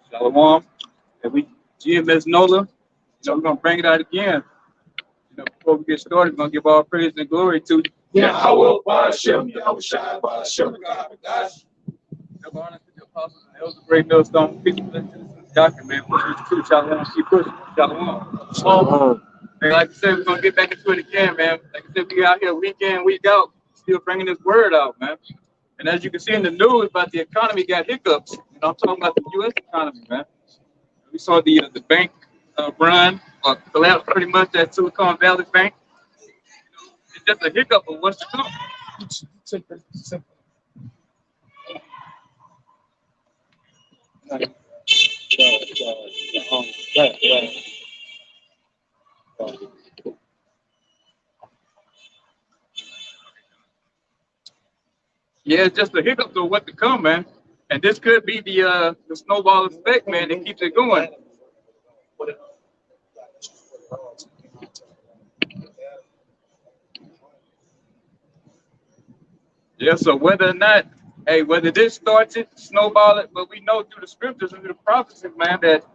Shalom. And we GMS NOLA. We're gonna bring it out again. Before we get started, we're gonna give all praise and glory to Yahweh Bashem, Yahweh Shai Bashem, God. Give honor to the apostles and elders, great millstone, people to this document, pushing to Shalom, keep pushing, Shalom. And like I said, we're gonna get back into it again, man. Like I said, we out here week in, week out, still bringing this word out, man. And as you can see in the news about the economy got hiccups, I'm talking about the U.S. economy, man. We saw the bank run or collapse pretty much at Silicon Valley Bank. It's just a hiccup of what's to come. Yeah, it's just a hiccup of what to come, man. And this could be the snowball effect, man, that keeps it going. Yeah, so whether or not, whether this starts it, snowball it, but we know through the scriptures and through the prophecies, man, that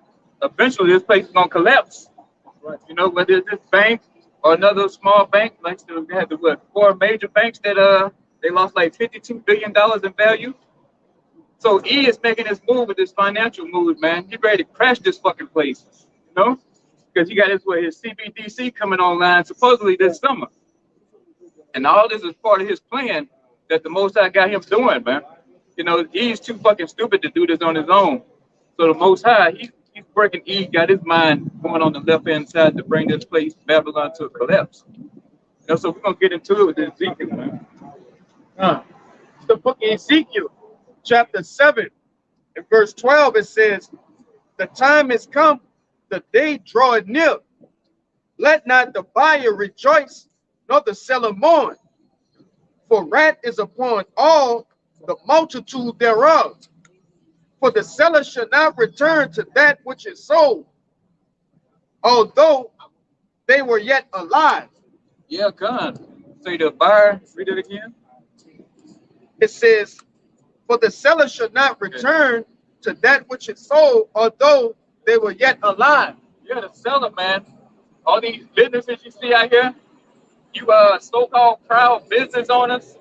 eventually this place is gonna collapse. Right. Whether it's this bank or another small bank, like we had the 4 major banks that they lost like $52 billion in value. So E is making this move with this financial move, man. He's ready to crash this fucking place, because he got his CBDC coming online supposedly this summer. And all this is part of his plan that the Most High got him doing, man. He's too fucking stupid to do this on his own. So the Most High, he's working E, got his mind going on the left-hand side to bring this place, Babylon, to a collapse. So we're going to get into it with Ezekiel, man. It's the book of Ezekiel, chapter 7, and verse 12, it says, "The time is come, the day draweth near. Let not the buyer rejoice, nor the seller mourn. For wrath is upon all the multitude thereof. For the seller shall not return to that which is sold, although they were yet alive." Yeah, God. Say the buyer, read it again. It says, "For the seller shall not return to that which is sold, although they were yet alive." Yeah, the seller, man. All these businesses you see out here, you so-called proud business owners.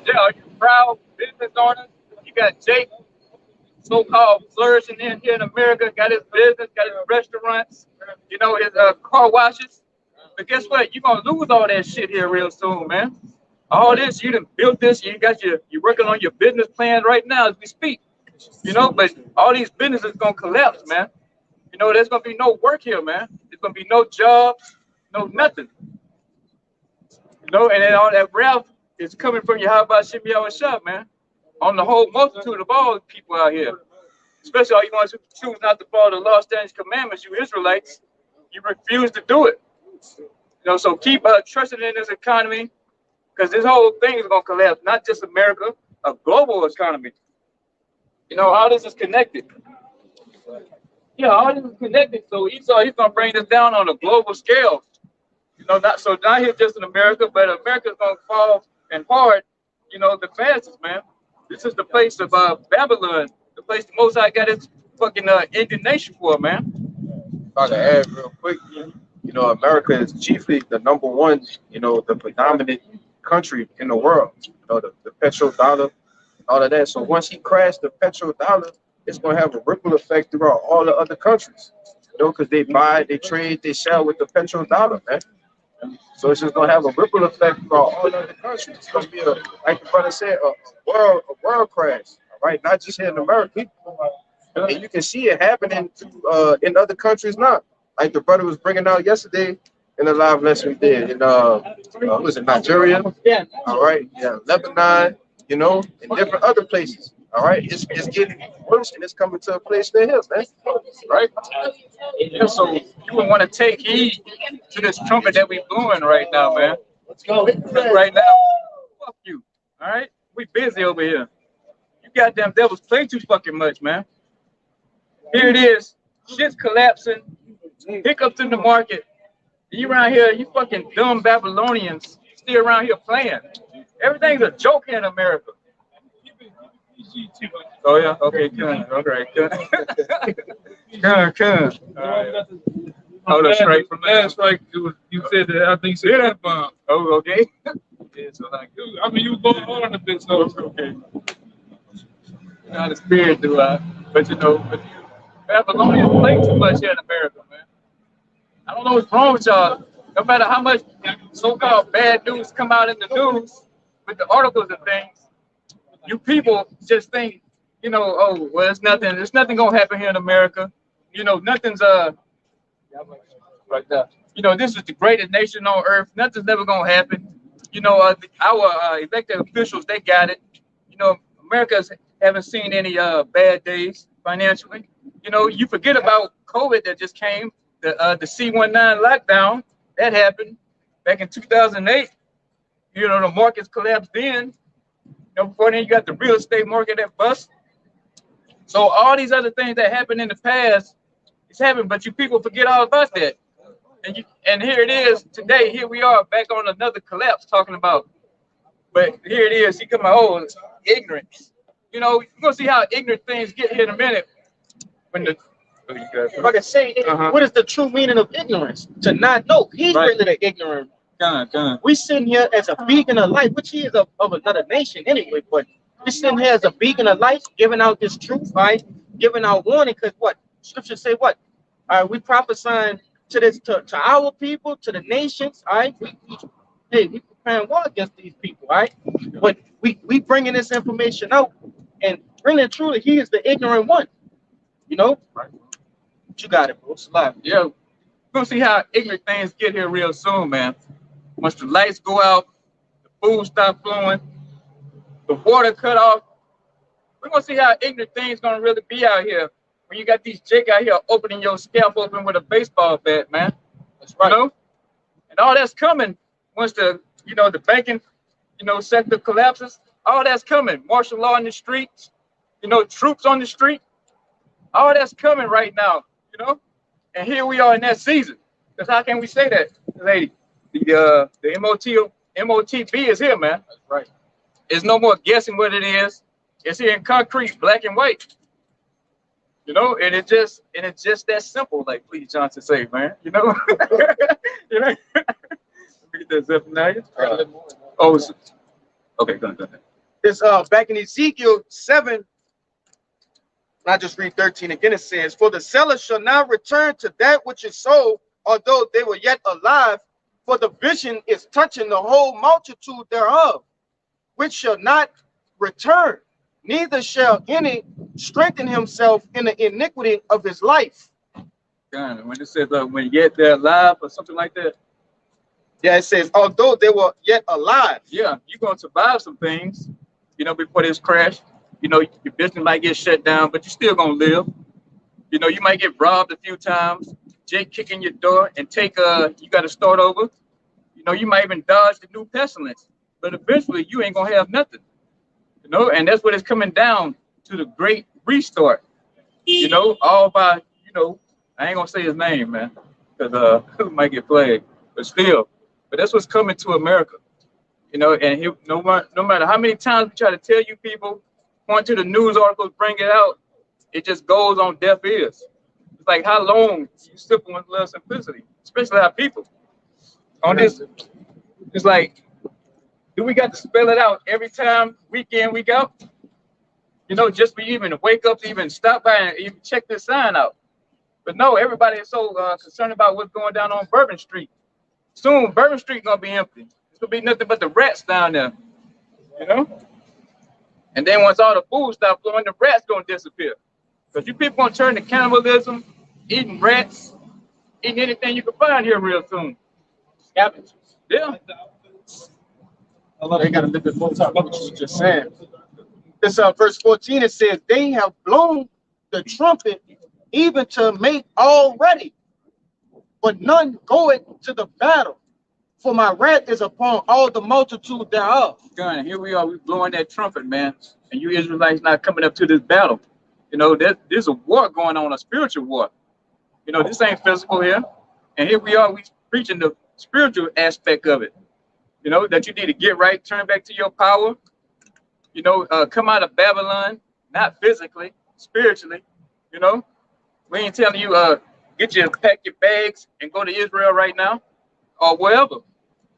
Yeah, you proud business owners. You got Jake, so-called flourishing in here in America, got his business, got his restaurants, his car washes. But guess what? You're gonna lose all that shit here real soon, man. All this, you done built this, you're working on your business plan right now as we speak. But all these businesses gonna collapse, man. There's gonna be no work here, man. There's gonna be no jobs, no nothing. And then all that wealth is coming from Yahweh Shem Yahweh Shah, man. On the whole multitude of all people out here. Especially all you ones who choose not to follow the law, statutes, commandments, you Israelites, you refuse to do it. So keep trusting in this economy, because this whole thing is gonna collapse, not just America, a global economy. All this is connected. Yeah, all this is connected. So he's gonna bring this down on a global scale. Not here just in America, but America's gonna fall and hard, the fastest, man. This is the place of Babylon, the place the Most High got his fucking indignation for, man. If I can add real quick, America is chiefly the number one, the predominant country in the world. The petrodollar, all of that. So once he crashed the petrodollar, it's going to have a ripple effect throughout all the other countries. Because they buy, they trade, they sell with the petrodollar, man. So it's just going to have a ripple effect throughout all the other countries. It's going to be, like the brother said, a world crash, all right? Not just here in America. And you can see it happening in other countries now. Like the brother was bringing out yesterday in the live lesson we did in was it Nigeria? Yeah. All right. Yeah, Lebanon, and different other places. All right. It's getting worse and it's coming to a place near here, man. Right? Yeah, so you would want to take heed to this trumpet that we blowing right now, man. Let's go. Right now, fuck you. All right? We busy over here. You goddamn devils play too fucking much, man. Here it is. Shit's collapsing. hiccups in the market. You around here, you fucking dumb Babylonians still around here playing. Everything's a joke here in America. Oh yeah, okay, good. Okay, good. Good. All right. Hold up, straight from last strike. You said that I think you said that bomb. Oh, okay. Yeah, so like, I mean, you were going on a bit, so Okay. Not a spirit, do I? But you know, Babylonians play too much here in America, man. I don't know what's wrong with y'all. No matter how much so-called bad news come out in the news with the articles and things, you people just think, you know, oh, well, it's nothing. There's nothing gonna happen here in America. You know, nothing's right there. You know, this is the greatest nation on earth. Nothing's never gonna happen. You know, our elected officials, they got it. You know, America's haven't seen any bad days financially. You know, you forget about COVID that just came, the C-19 lockdown that happened back in 2008. You know, the markets collapsed then. You know, before then you got the real estate market that bust. So all these other things that happened in the past, it's happened, but you people forget all about that. And here it is today. Here we are back on another collapse talking about. But here it is. He come out, oh, ignorance. You know, you're gonna see how ignorant things get here in a minute. When the Like I say, what is the true meaning of ignorance? To not know. He's Right. really the ignorant. Done. We sitting here as a beacon of light, which he is of another nation anyway, but we sitting here as a beacon of light, giving out this truth, right? Giving out warning, because what? Scripture say what? We prophesying to this to our people, to the nations, all right? We preparing war against these people, right? But we bringing this information out, and really and truly, he is the ignorant one. You know? Right. You got it, bro. It's alive. Yeah, we're gonna see how ignorant things get here real soon, man. Once the lights go out, the food stop flowing, the water cut off, we're gonna see how ignorant things gonna really be out here. When you got these Jake out here opening your scalp open with a baseball bat, man. That's right. You know? And all that's coming once the banking, sector collapses. All that's coming. Martial law in the streets, troops on the street. All that's coming right now, And here we are in that season. Because how can we say that, lady? The MOTB is here, man. That's right. There's no more guessing what it is. It's here in concrete, black and white. And it's just that simple, like Please Johnson say, man. Let me get that Zephaniah. Okay, go ahead. It's back in Ezekiel 7. I just read 13 again. It says, "For the seller shall not return to that which is sold, although they were yet alive, for the vision is touching the whole multitude thereof, which shall not return, neither shall any strengthen himself in the iniquity of his life." God, when it says when yet they're alive or something like that. Yeah, it says, although they were yet alive. Yeah, you're gonna survive some things, before this crash. Your business might get shut down, but you're still gonna live. You might get robbed a few times. Jake kicking your door and you got to start over. You might even dodge the new pestilence, but eventually you ain't gonna have nothing. And that's what it's coming down to, the great restart. All by, I ain't gonna say his name, man, because we might get flagged, but still. But that's what's coming to America. And no matter how many times we try to tell you people, point to the news articles, bring it out, it just goes on deaf ears. It's like, how long you simple with love simplicity, especially our people. On this, it's like, do we got to spell it out every time, week in, week out? Just for you even to wake up to even stop by and even check this sign out. But no, everybody is so concerned about what's going down on Bourbon Street. Soon, Bourbon Street gonna be empty. It's gonna be nothing but the rats down there, And then once all the food stops flowing, the rats gonna disappear. Because you people gonna turn to cannibalism, eating rats, eating anything you can find here real soon. Scavengers. Yeah. They got a little bit more talk about what you were just saying. This verse 14, it says, "They have blown the trumpet even to make all ready, but none goeth to the battle. For my wrath is upon all the multitude thereof." God, here we are, we blowing that trumpet, man. And you Israelites not coming up to this battle. There's a war going on, a spiritual war. You know, this ain't physical here. And here we are, we preaching the spiritual aspect of it. You know, that you need to get right, turn back to your power. You know, come out of Babylon, not physically, spiritually. You know, we ain't telling you pack your bags and go to Israel right now or wherever.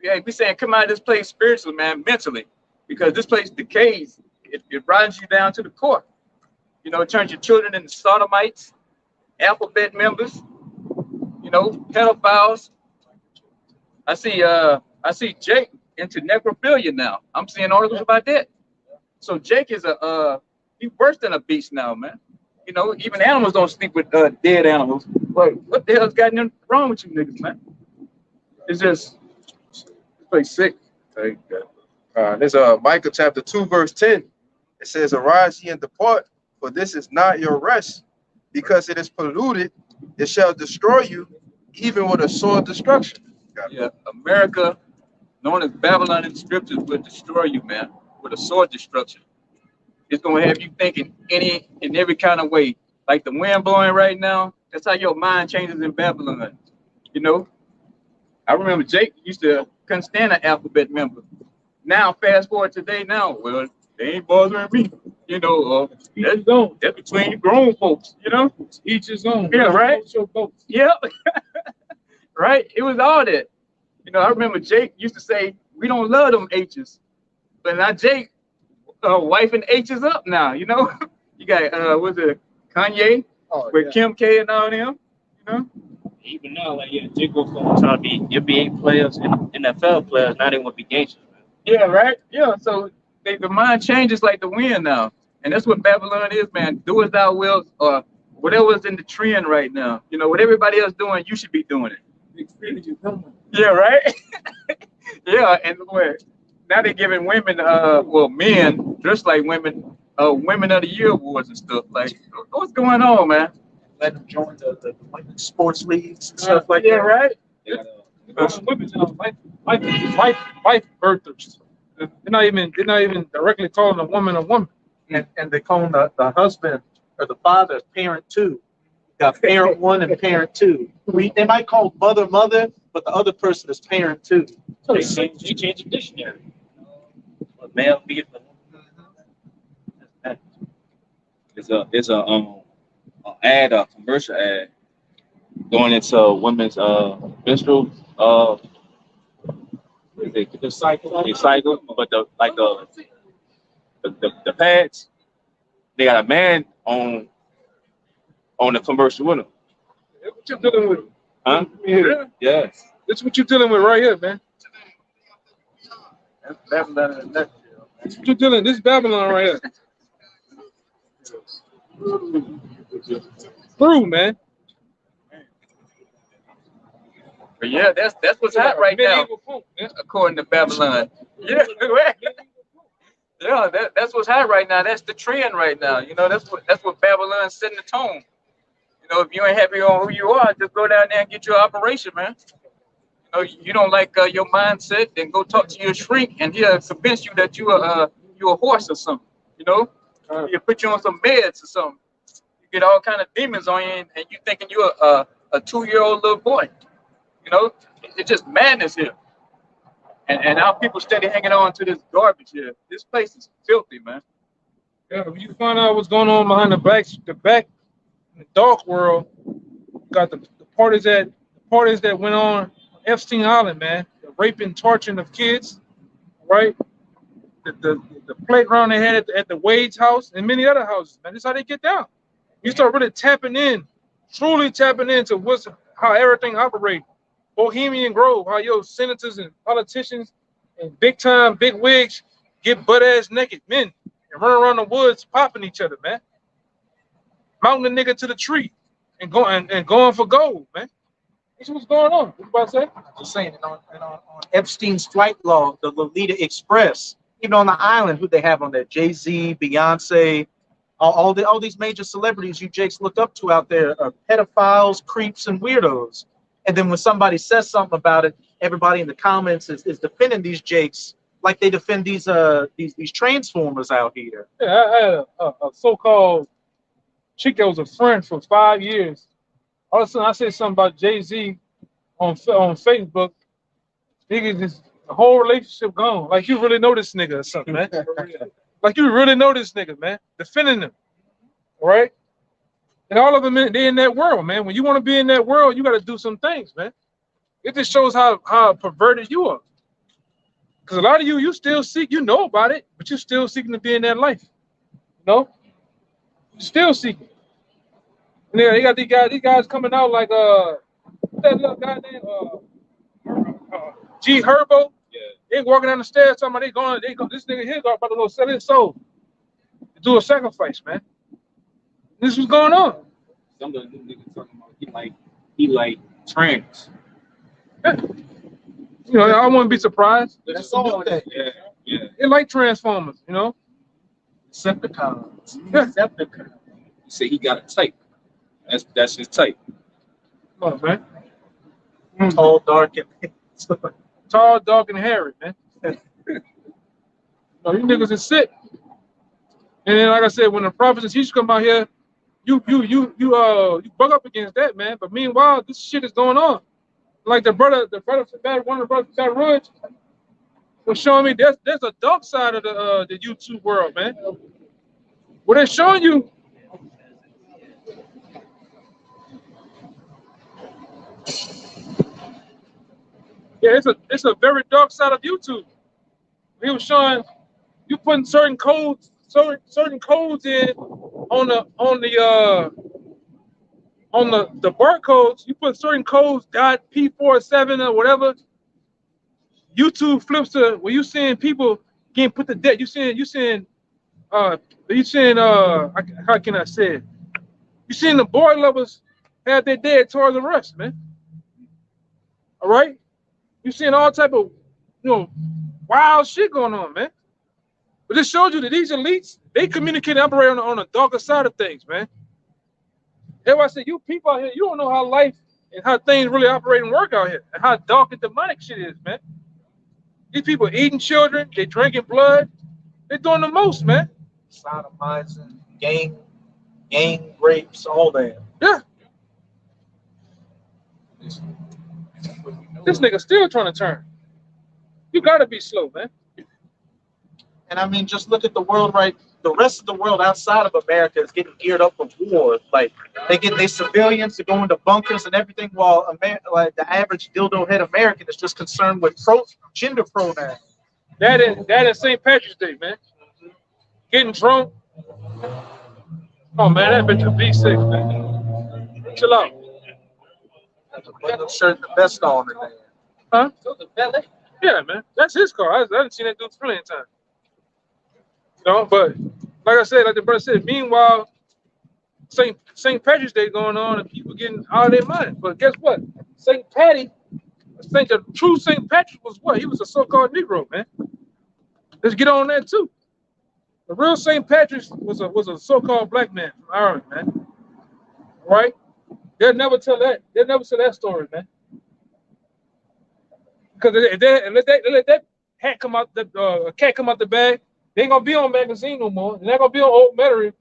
Yeah, we saying come out of this place spiritually, man, mentally, because this place decays. It runs you down to the core. You know, it turns your children into sodomites, alphabet members, you know, pedophiles. I see Jake into necrophilia now. I'm seeing articles about that. So Jake is he's worse than a beast now, man. You know, even animals don't sleep with dead animals. Like, what the hell's gotten wrong with you niggas, man? It's just, this place sick. There's Micah chapter 2, verse 10. It says, "Arise ye and depart, for this is not your rest, because it is polluted. It shall destroy you, even with a sword of destruction." Yeah, America, known as Babylon in the scriptures, will destroy you, man, with a sword destruction. It's gonna have you thinking any and every kind of way. Like the wind blowing right now, that's how your mind changes in Babylon. You know, I remember Jake used to couldn't stand an alphabet member. Now, fast forward today, now, well, they ain't bothering me. You know, that's between grown folks. You know, Each his own. Yeah, right. Both. Yep. Right. It was all that. You know, I remember Jake used to say, "We don't love them H's," but now Jake. Wifing H's up now, you know. You got what's it, Kanye with Kim K and all them, you know. Even now, like Jake was going to try to be NBA players and NFL players. Now they want to be gangsters, man. Yeah, right. Yeah, so the mind changes like the wind now, and that's what Babylon is, man. Do as thou wilt, or whatever's in the trend right now. You know, what everybody else doing, you should be doing it. Yeah, right. Yeah, and where now they're giving women, men dressed like women, women of the year awards and stuff. Like, what's going on, man? Let them join the sports leagues and stuff like Yeah, that. right. Women, life birthers. They're not even directly calling a woman a woman. And they call them the husband or the father parent two. Got parent one and parent two. They might call mother, but the other person is parent two. So they changed the dictionary. A male, female. It's a commercial ad going into women's menstrual The cycle. but the pads, they got a man on the commercial with them. That's what you're dealing with. Huh? Yeah. That's what you're dealing with right here, man. That's Babylon in a nutshell. That's what you're dealing. This is Babylon right here. True, man. But yeah, that's what's hot right now, according to Babylon. Yeah, right. Yeah, that's what's hot right now. That's the trend right now. You know, that's what Babylon's setting the tone. You know, if you ain't happy on who you are, just go down there and get your operation, man. You know, you don't like your mindset, then go talk to your shrink, and he'll convince you that you a horse or something. You know, he'll put you on some meds or something. You get all kind of demons on you, and you thinking you're a 2-year-old little boy. You know, it's just madness here. And our people steady hanging on to this garbage here. This place is filthy, man. Yeah, when you find out what's going on behind the back in the dark world, got the parties that went on Epstein Island, man. The raping, torturing of kids, right? The playground they had at the Wade's house and many other houses, man. This is how they get down. You start really truly tapping into how everything operates. Bohemian Grove, how your senators and politicians and big wigs get butt ass naked men and run around the woods popping each other, man. Mounting the nigga to the tree and going for gold, man. That's what's going on. What you about to say? Just saying, on Epstein's flight log, the Lolita Express, even on the island, who they have on there, Jay-Z, Beyonce, all these major celebrities you Jakes look up to out there are pedophiles, creeps, and weirdos. And then when somebody says something about it, everybody in the comments is defending these Jakes like they defend these transformers out here. Yeah, I had a so-called chick that was a friend for 5 years. all of a sudden I say something about Jay-Z on Facebook, nigga, just the whole relationship gone. Like you really know this nigga or something, man. Like you really know this nigga, man. Defending him, all right? And all of them, they in that world, man. When you want to be in that world, you got to do some things, man. It just shows how perverted you are. Because a lot of you still seek, you know about it, but you're still seeking to be in that life. You know? You're still seeking. And they got these guys coming out like what's that little guy named G Herbo. Yeah. They walking down the stairs talking about this nigga here about to go sell his soul to do a sacrifice, man. This was going on. Some of the niggas talking about he like trans. Yeah. You know, I wouldn't be surprised. That's all that. Yeah. They like Transformers, you know. Decepticons. Yeah. Decepticons. He said he got a type. That's his type. Come on, man. Tall, dark, and Tall, dark, and hairy, man. No, you niggas is sick. And then, like I said, when the prophets and teachers come out here, you bug up against that, man. But meanwhile, this shit is going on. Like one of the brothers from Baton Rouge was showing me there's a dark side of the YouTube world, man. What they're showing you. Yeah, it's a very dark side of YouTube. He was showing you putting certain codes in on the barcodes. You put certain codes .P47 or whatever. YouTube flips to where you seeing people getting put to death. You seeing how can I say it? You seeing the boy lovers have their dead towards the rest, man. All right. You seeing all type of wild shit going on, man. But this shows you that these elites, they communicate and operate on the darker side of things, man. That's why I say you people out here, you don't know how life and how things really operate and work out here, and how dark and demonic shit is, man. These people eating children, they drinking blood, they're doing the most, man. Sodomizing, gang rapes, all that. Yeah. This nigga still trying to turn. You gotta be slow, man. And I mean, just look at the world, right? The rest of the world outside of America is getting geared up for war. Like they get their civilians to go into bunkers and everything, while like the average dildo head American is just concerned with gender pronouns. That is St. Patrick's Day, man. Getting drunk. Oh man, that bitch a V6, man. Chill out. Put the shirt and the vest on today. Huh? Yeah, man. That's his car. I haven't seen that dude a million times. You know, but like I said, like the brother said, meanwhile, St. Patrick's Day going on and people getting out of their mind. But guess what? The true St. Patrick was what? He was a so-called Negro, man. Let's get on that too. The real St. Patrick was a so-called black man from Ireland, man. All right? They'll never tell that. They'll never tell that story, man. Because if they let that cat come out the bag, they ain't gonna be on magazine no more. They're not gonna be on old Metairie.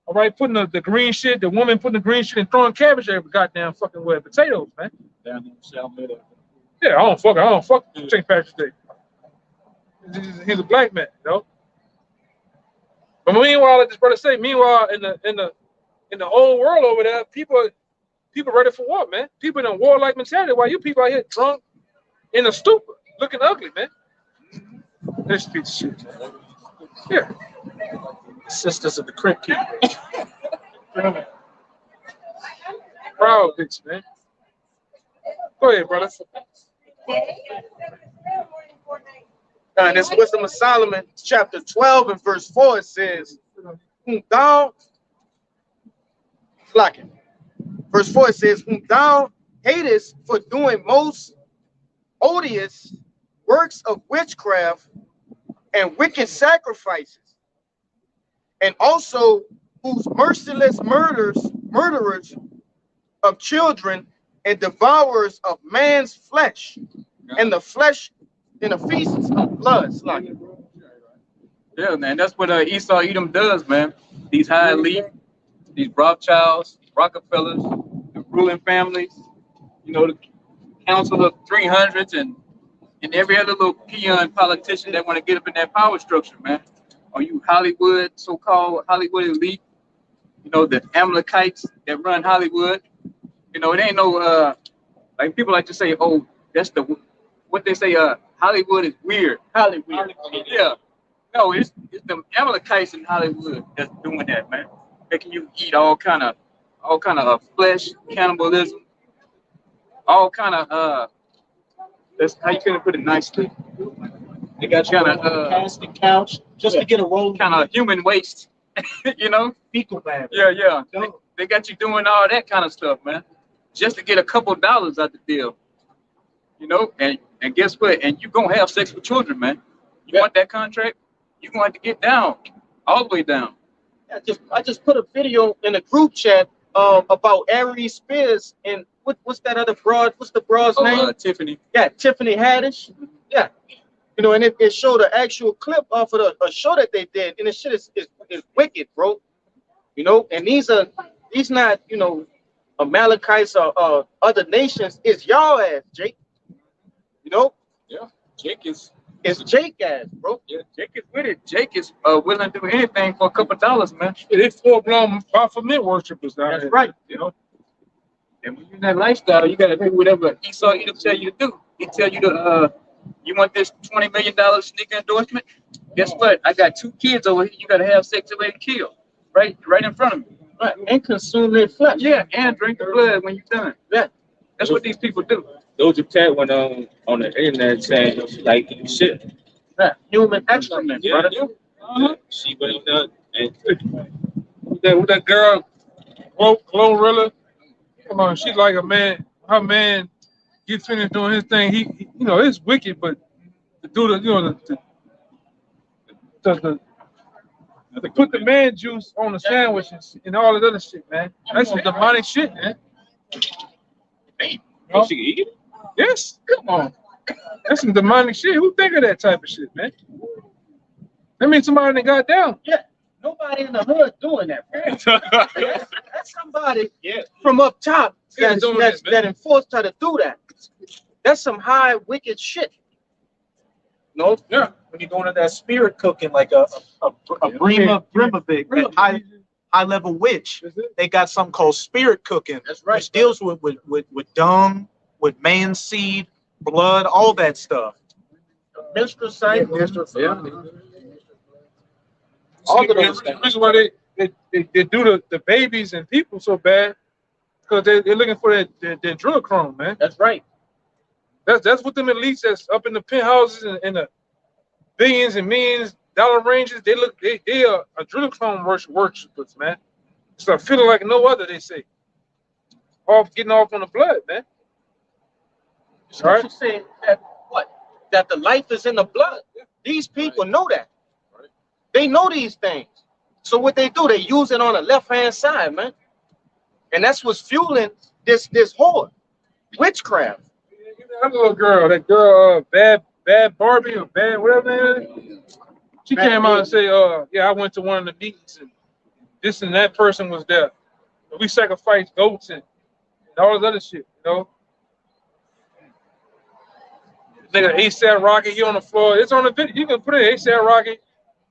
All right, putting the green shit, the woman putting the green shit and throwing cabbage every goddamn fucking way, potatoes, man. Down in Salmetta. Yeah, I don't fuck St. Patrick's Day. He's a black man, you know. But meanwhile, like this brother say, in the old world over there, people ready for war, man. People in a warlike mentality. While you people out here drunk in a stupor, looking ugly, man. This piece of shit, man. Yeah. Sisters of the Crypt Keepers. Proud bitch, man. Go ahead, brother. And this Wisdom of Solomon, chapter 12 and verse 4, it says, whom thou, flocking. Verse 4, it says, whom thou hatest for doing most odious works of witchcraft and wicked sacrifices, and also whose merciless murderers of children and devourers of man's flesh, and the flesh in the feasts of blood. Yeah, man, that's what Esau Edom does, man. These high elite, these Rothschilds, Rockefellers, the ruling families, you know, the council of 300s and every other little peon politician that want to get up in that power structure, man. Or you Hollywood, so-called Hollywood elite, you know, the Amalekites that run Hollywood. You know, it ain't no, like people like to say, oh, that's what they say, Hollywood is weird. Hollywood. Yeah. No, it's the Amalekites in Hollywood that's doing that, man. Making you eat all kind of flesh, cannibalism, all kind of that's how you gonna put it nicely. They got you on a casting couch just to get a roll. kind of human waste, you know? Fecal matter. Yeah. They got you doing all that kind of stuff, man, just to get a couple dollars out the deal, you know? And guess what? And you gonna have sex with children, man. You want that contract? You gonna have to get down, all the way down. I just put a video in a group chat about Aries Spears and what's that other broad? What's the broad's name? Tiffany. Yeah, Tiffany Haddish. Yeah, you know, and it showed an actual clip off of a show that they did, and the shit is wicked, bro. You know, and these not, you know, Amalekites or other nations. It's y'all ass, Jake. You know. Yeah, Jake is. It's Jake ass, bro. Yeah, Jake is with it. Jake is willing to do anything for a couple dollars, man. Yeah, they full-blown Baphomet worshippers down That's here. right. You know. And when you're in that lifestyle, you gotta do whatever Esau Edom tell you to do. He tell you to you want this $20 million sneaker endorsement? Guess what? I got 2 kids over here. You gotta have sex till they kill, right in front of me. Right, and consume their flesh. Yeah, and drink the blood when you're done. Yeah, that's what these people do. Doja Cat went on the internet saying like shit. Yeah, human excrement, Yeah, brother. yeah. She went on there and With that girl, Glorilla. Come on, she's like a man. Her man gets finished doing his thing. He you know, it's wicked, but to do the, you know, to put the man juice on the sandwiches and all that other shit, man. That's some demonic shit, man. oh, she can eat it. Yes, come on. That's some demonic shit. Who think of that type of shit, man? That means somebody that got down. Yeah, nobody in the hood doing that, bro. That's somebody from up top Yeah, that's, doing that's, that, man. that enforced her to do that. That's some high wicked shit. No, Yeah. when you're going to that spirit cooking like a Brimovich, that high level witch, they got something called spirit cooking. That's right. Which deals with dung, with man seed, blood, all that stuff. Minstrel site. Yeah. All of those things. The reason why they do the babies and people so bad, because they're looking for that adrenochrome, man. That's right. That's what them elites that's up in the penthouses and the billions and millions dollar ranges. They are adrenochrome worshipers, man. It's a feeling like no other. They say, getting off on the blood, man. Scripture saying that what? That the life is in the blood. These people know that. They know these things. So what they do, they use it on the left-hand side, man. And that's what's fueling this whore. Witchcraft. That little girl, bad Barbie or bad whatever her name is. She came out and say, yeah, I went to one of the meetings and this and that person was there. We sacrificed goats and all this other shit, you know. Nigga, ASAP Rocky, he on the floor. It's on the video. You can put it ASAP Rocky.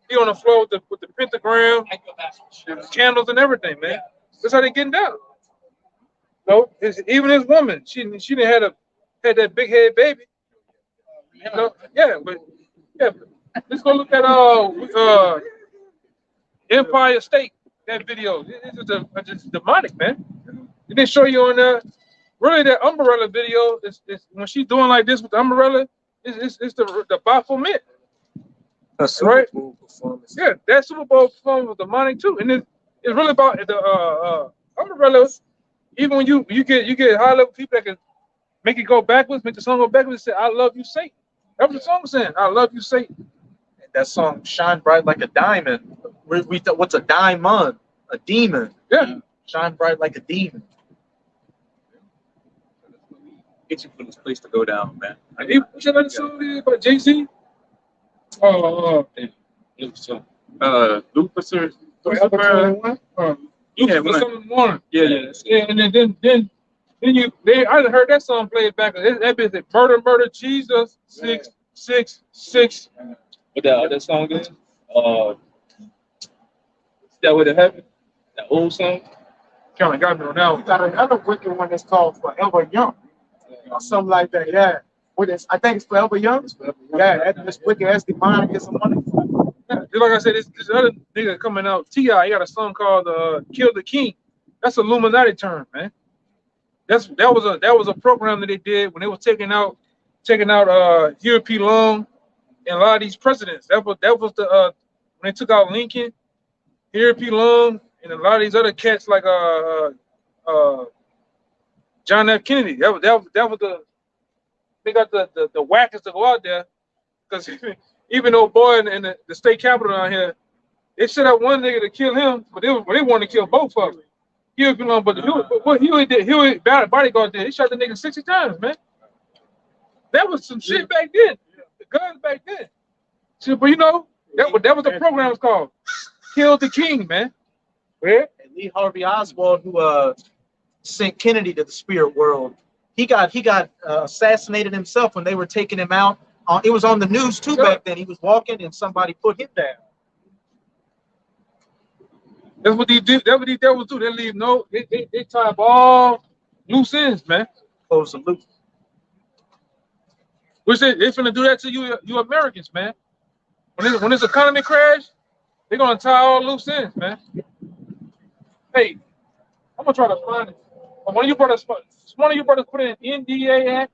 He on the floor with the pentagram, and candles and everything, man. That's how they getting down. No, even his woman, she didn't had that big head baby. You know? But let's go look at Empire State, that video. It's just demonic, man. They didn't show you on there. Really, that umbrella video is when she's doing like this with the umbrella, it's the Baphomet. Right? Yeah, that Super Bowl performance was demonic too, and it's really about the umbrella. Even when you get high level people that can make it go backwards, make the song go backwards, and say, "I love you, Satan." That's what the song saying. I love you, Satan. And that song, "Shine Bright Like a Diamond." We thought, what's a diamond? A demon. Yeah. Shine bright like a demon. Get you from this place to go down, man. Hey, what's that other song about Jay-Z? Lucifer. Yeah, Yeah, what's on the morning? Yeah. Yeah, and then I done heard that song played back. That bitch said, murder, murder, Jesus, 666. What that song is? Is that what it happened? That old song? Kind of got me on that You one. got another wicked one that's called Forever Young, or something like that. Yeah. What is? I think it's Forever Young. Yeah, that's wicked. That's demonic. It's some money. Yeah, just like I said, this other nigga coming out, T.I., he got a song called Kill the King. That's an Illuminati term, man. That was a program that they did when they was taking out Huey P. Long and a lot of these presidents. That was the when they took out Lincoln, Huey P. Long, and a lot of these other cats like John F. Kennedy. That was the they got the whackers to go out there because even though boy in the state capitol down here, they set up one nigga to kill him, but they wanted to kill both of them. Huey P. Long, but what Huey bodyguard did, he shot the nigga 60 times, man. That was some shit back then. The guns back then. So, but that was the program was called. Kill the King, man. Yeah. And Lee Harvey Oswald, who sent Kennedy to the spirit world, he got assassinated himself when they were taking him out. It was on the news too back then. He was walking and somebody put him down. That's what they do. That's what these devils do. They leave they tie up all loose ends, man. Close the loop. Which they finna do that to you Americans, man. When this economy crash, they're gonna tie all loose ends, man. Hey, I'm gonna try to find it. One of you brothers put in NDA Act,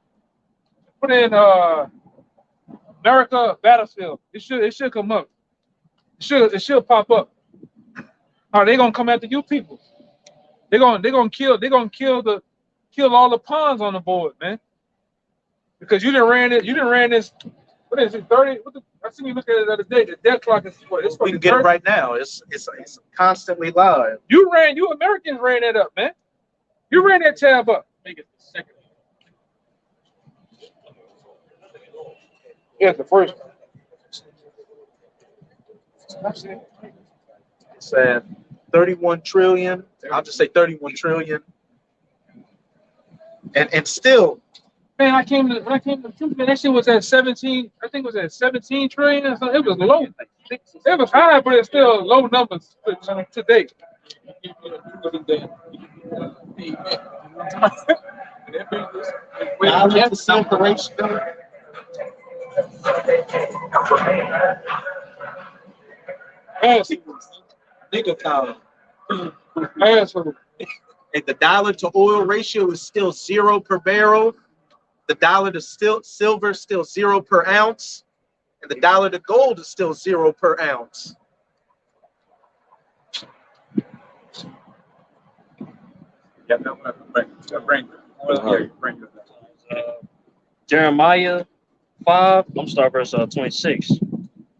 put in America Battlefield. It should come up. It should pop up. Are they gonna come after you people? They're gonna kill all the pawns on the board, man. Because you didn't ran this. What is it? 30? I seen you look at it the other day. The death clock is what? It's We can get it 30. right now. It's constantly live. You Americans ran that up, man. You ran that tab up. Make it the second. Yeah, the first one. It's at 31 trillion. I'll just say 31 trillion. And still, Man, when I came to man, that shit was at 17. I think it was at 17 trillion or something. It was low. It was high, but it's still low numbers today. Asshole. and the dollar to oil ratio is still 0 per barrel. The dollar to silver still 0 per ounce, and the dollar to gold is still 0 per ounce. Jeremiah 5, I'm start verse 26.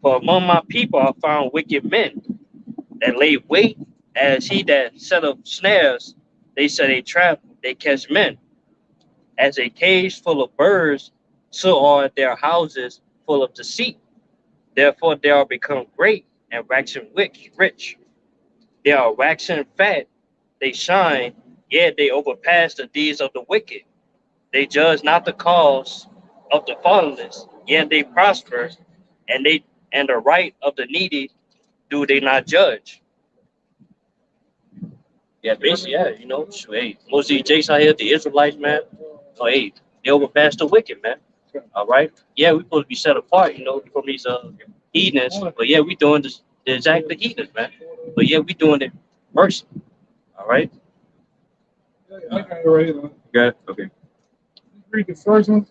For among my people I found wicked men that lay wait as he that set up snares. They set a trap, they catch men. As a cage full of birds, so are their houses full of deceit. Therefore they are become great and waxen rich. They are waxen fat, they shine, yet they overpass the deeds of the wicked. They judge not the cause of the fatherless, yet they prosper, and the right of the needy do they not judge. Yeah, basically, yeah, hey, most of these jakes out here, the Israelites, man, hey, they overpass the wicked, man. All right? Yeah, we're supposed to be set apart, from these heathens, but yeah, we doing the exact heathens, man. But yeah, we doing it mercy. All right? I got it right here. Got it? Okay. Read the first one.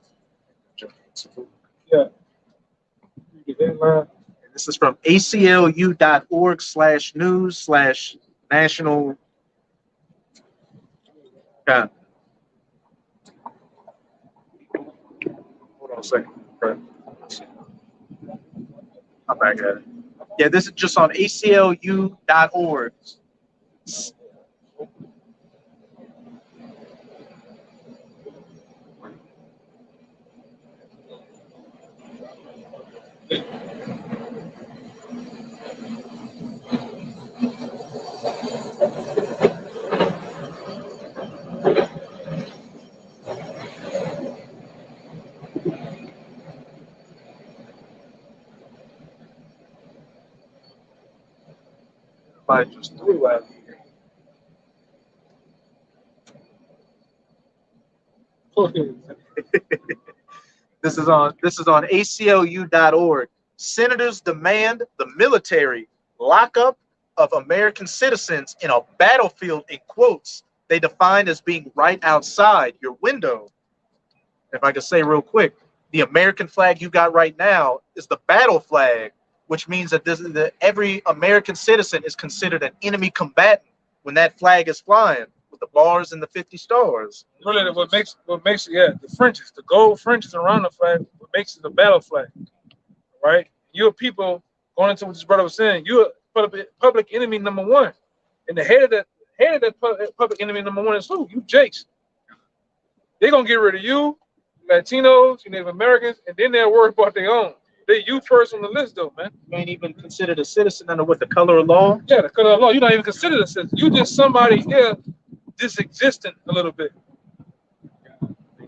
Yeah. Read the headline. This is from aclu.org/news/national. Hold on a second. I'm back at it. Yeah, this is just on aclu.org. I just threw at me. This is on ACLU.org. Senators demand the military lockup of American citizens in a battlefield, in quotes, they define as being right outside your window. If I could say real quick, the American flag you got right now is the battle flag, which means that every American citizen is considered an enemy combatant when that flag is flying with the bars and the 50 stars. Really, what makes it, the fringes, the gold fringes around the flag, what makes it a battle flag, right? You're people going into what this brother was saying. You're public enemy number one, and the head of that public enemy number one is who? You Jakes. They're gonna get rid of you, Latinos, you Native Americans, and then they'll worry about their own. They you first on the list though, man. You ain't even considered a citizen under what, the color of law? Yeah, the color of law. You're not even considered a citizen. You just somebody here just existing a little bit.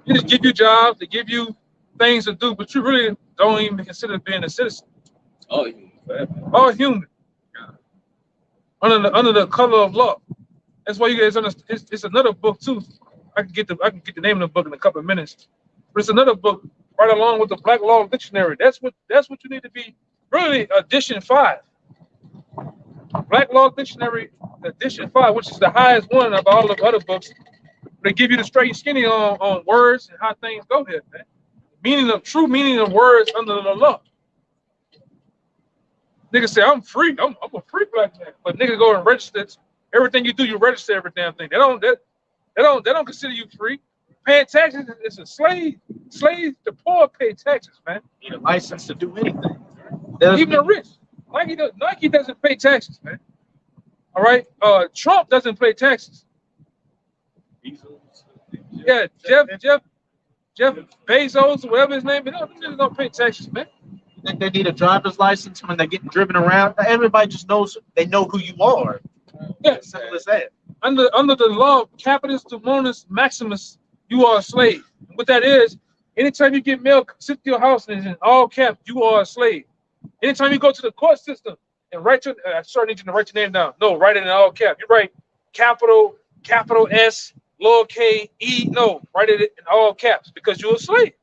They just give you jobs, they give you things to do, but you really don't even consider being a citizen. Oh, All human. Under the color of law. That's why you guys understand. It's another book too. I can get the name of the book in a couple of minutes. But it's another book right along with the Black Law Dictionary. That's what you need to be. Really, edition 5. Black Law Dictionary, edition 5, which is the highest one of all the other books. They give you the straight and skinny on words and how things go here, man. True meaning of words under the law. Niggas say I'm free. I'm a free black man. But nigga go and register everything you do. You register every damn thing. They don't consider you free. Paying taxes is a slave. Slaves, the poor pay taxes, man. You need a license to do anything. Even the rich. Nike doesn't pay taxes, man. All right. Trump doesn't pay taxes. Yeah, Jeff Bezos, or whatever his name is, they don't pay taxes, man. They need a driver's license when they're getting driven around. Everybody just knows, they know who you are. Yeah. Simple as that. Under the law of Capitis Demonis Maximus, you are a slave. What that is, anytime you get mail sent to your house and it's in all caps, you are a slave. Anytime you go to the court system and write your, I sure need you to write your name down. No, write it in all caps. You write capital S, lower K, E. No, write it in all caps because you're a slave.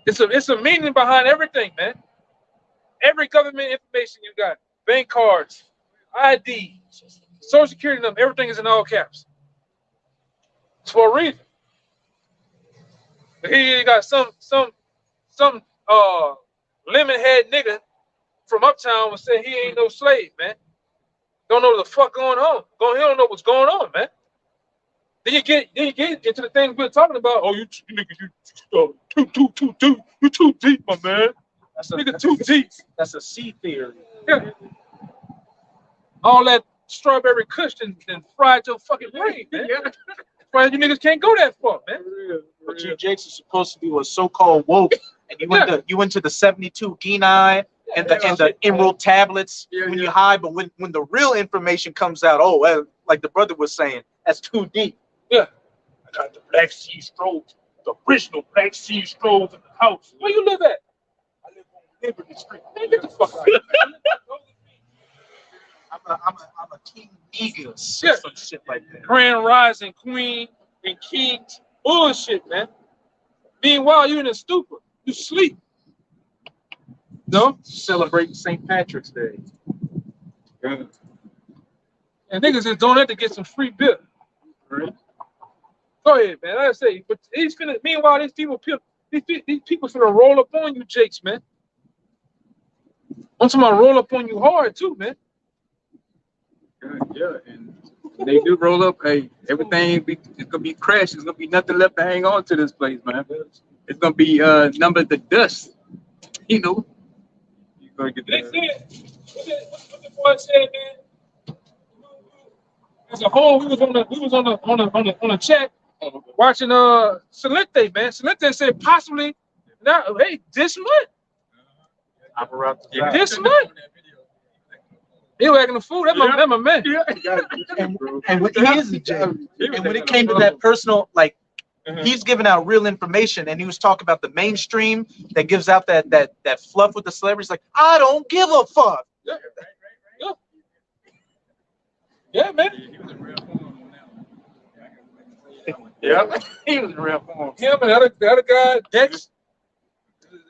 It's a meaning behind everything, man. Every government information you got, bank cards, ID, Social Security number, everything is in all caps. It's for a reason. But here you got some lemon head nigga from uptown was saying he ain't no slave, man. Don't know what the fuck going on. He don't know what's going on, man. Then you get into the things we're talking about. Oh, you too deep, my man. Nigga too deep. That's a C theory. Yeah. All that strawberry cushion and fried your fucking brain, man. That's why you niggas can't go that far, man. But you Jakes are supposed to be what so-called woke, and you went to the 72 Genii and the emerald tablets when you hide, but when the real information comes out, like the brother was saying, that's too deep. Yeah. I got the Black Sea Scrolls, the original Black Sea Scrolls in the house. Where you live at? I live on Liberty Street. Man, get the fuck out of here. I'm a King Negus. Yeah. Some shit like that. Grand Rising Queen and Kings. Bullshit, man. Meanwhile, you in a stupor. You sleep. No? Celebrating St. Patrick's Day. Yeah. And niggas is doing that to get some free beer. Right. Go ahead, man. Like I say, but meanwhile, these people finna roll up on you, Jakes, man. I'm talking about roll up on you hard too, man. Yeah, and they do roll up. Hey, everything it's gonna be crashed. There's gonna be nothing left to hang on to this place, man. It's gonna be numbered to dust. You know. You gonna get They that. said, what the boy said, man. As a whole, we was on the chat watching Celente, man. Celente said possibly now, hey, this month. This month. He was acting a fool. That's my man. And here's the Jay. And when it came to that personal, like He's giving out real information, and he was talking about the mainstream that gives out that fluff with the celebrities. Like, I don't give a fuck. Yeah, man. Yeah, he was in real form. Him and the other guy, Dex.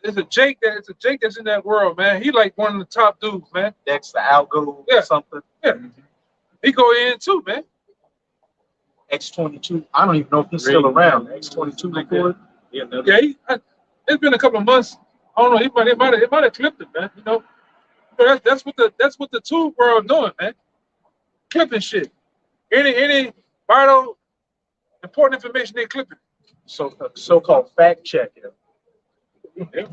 It's a Jake that's in that world, man. He like one of the top dudes, man. Dex the Algo Yeah. or something. Yeah. He go in too, man. X22. I don't even know if he's still around. X22 record. Yeah, it's been a couple of months. I don't know. It might have clipped it, man. You know, but that's what the tube world doing, man. Clipping shit. Any vital important information they clipping. So-called fact checker. Yeah.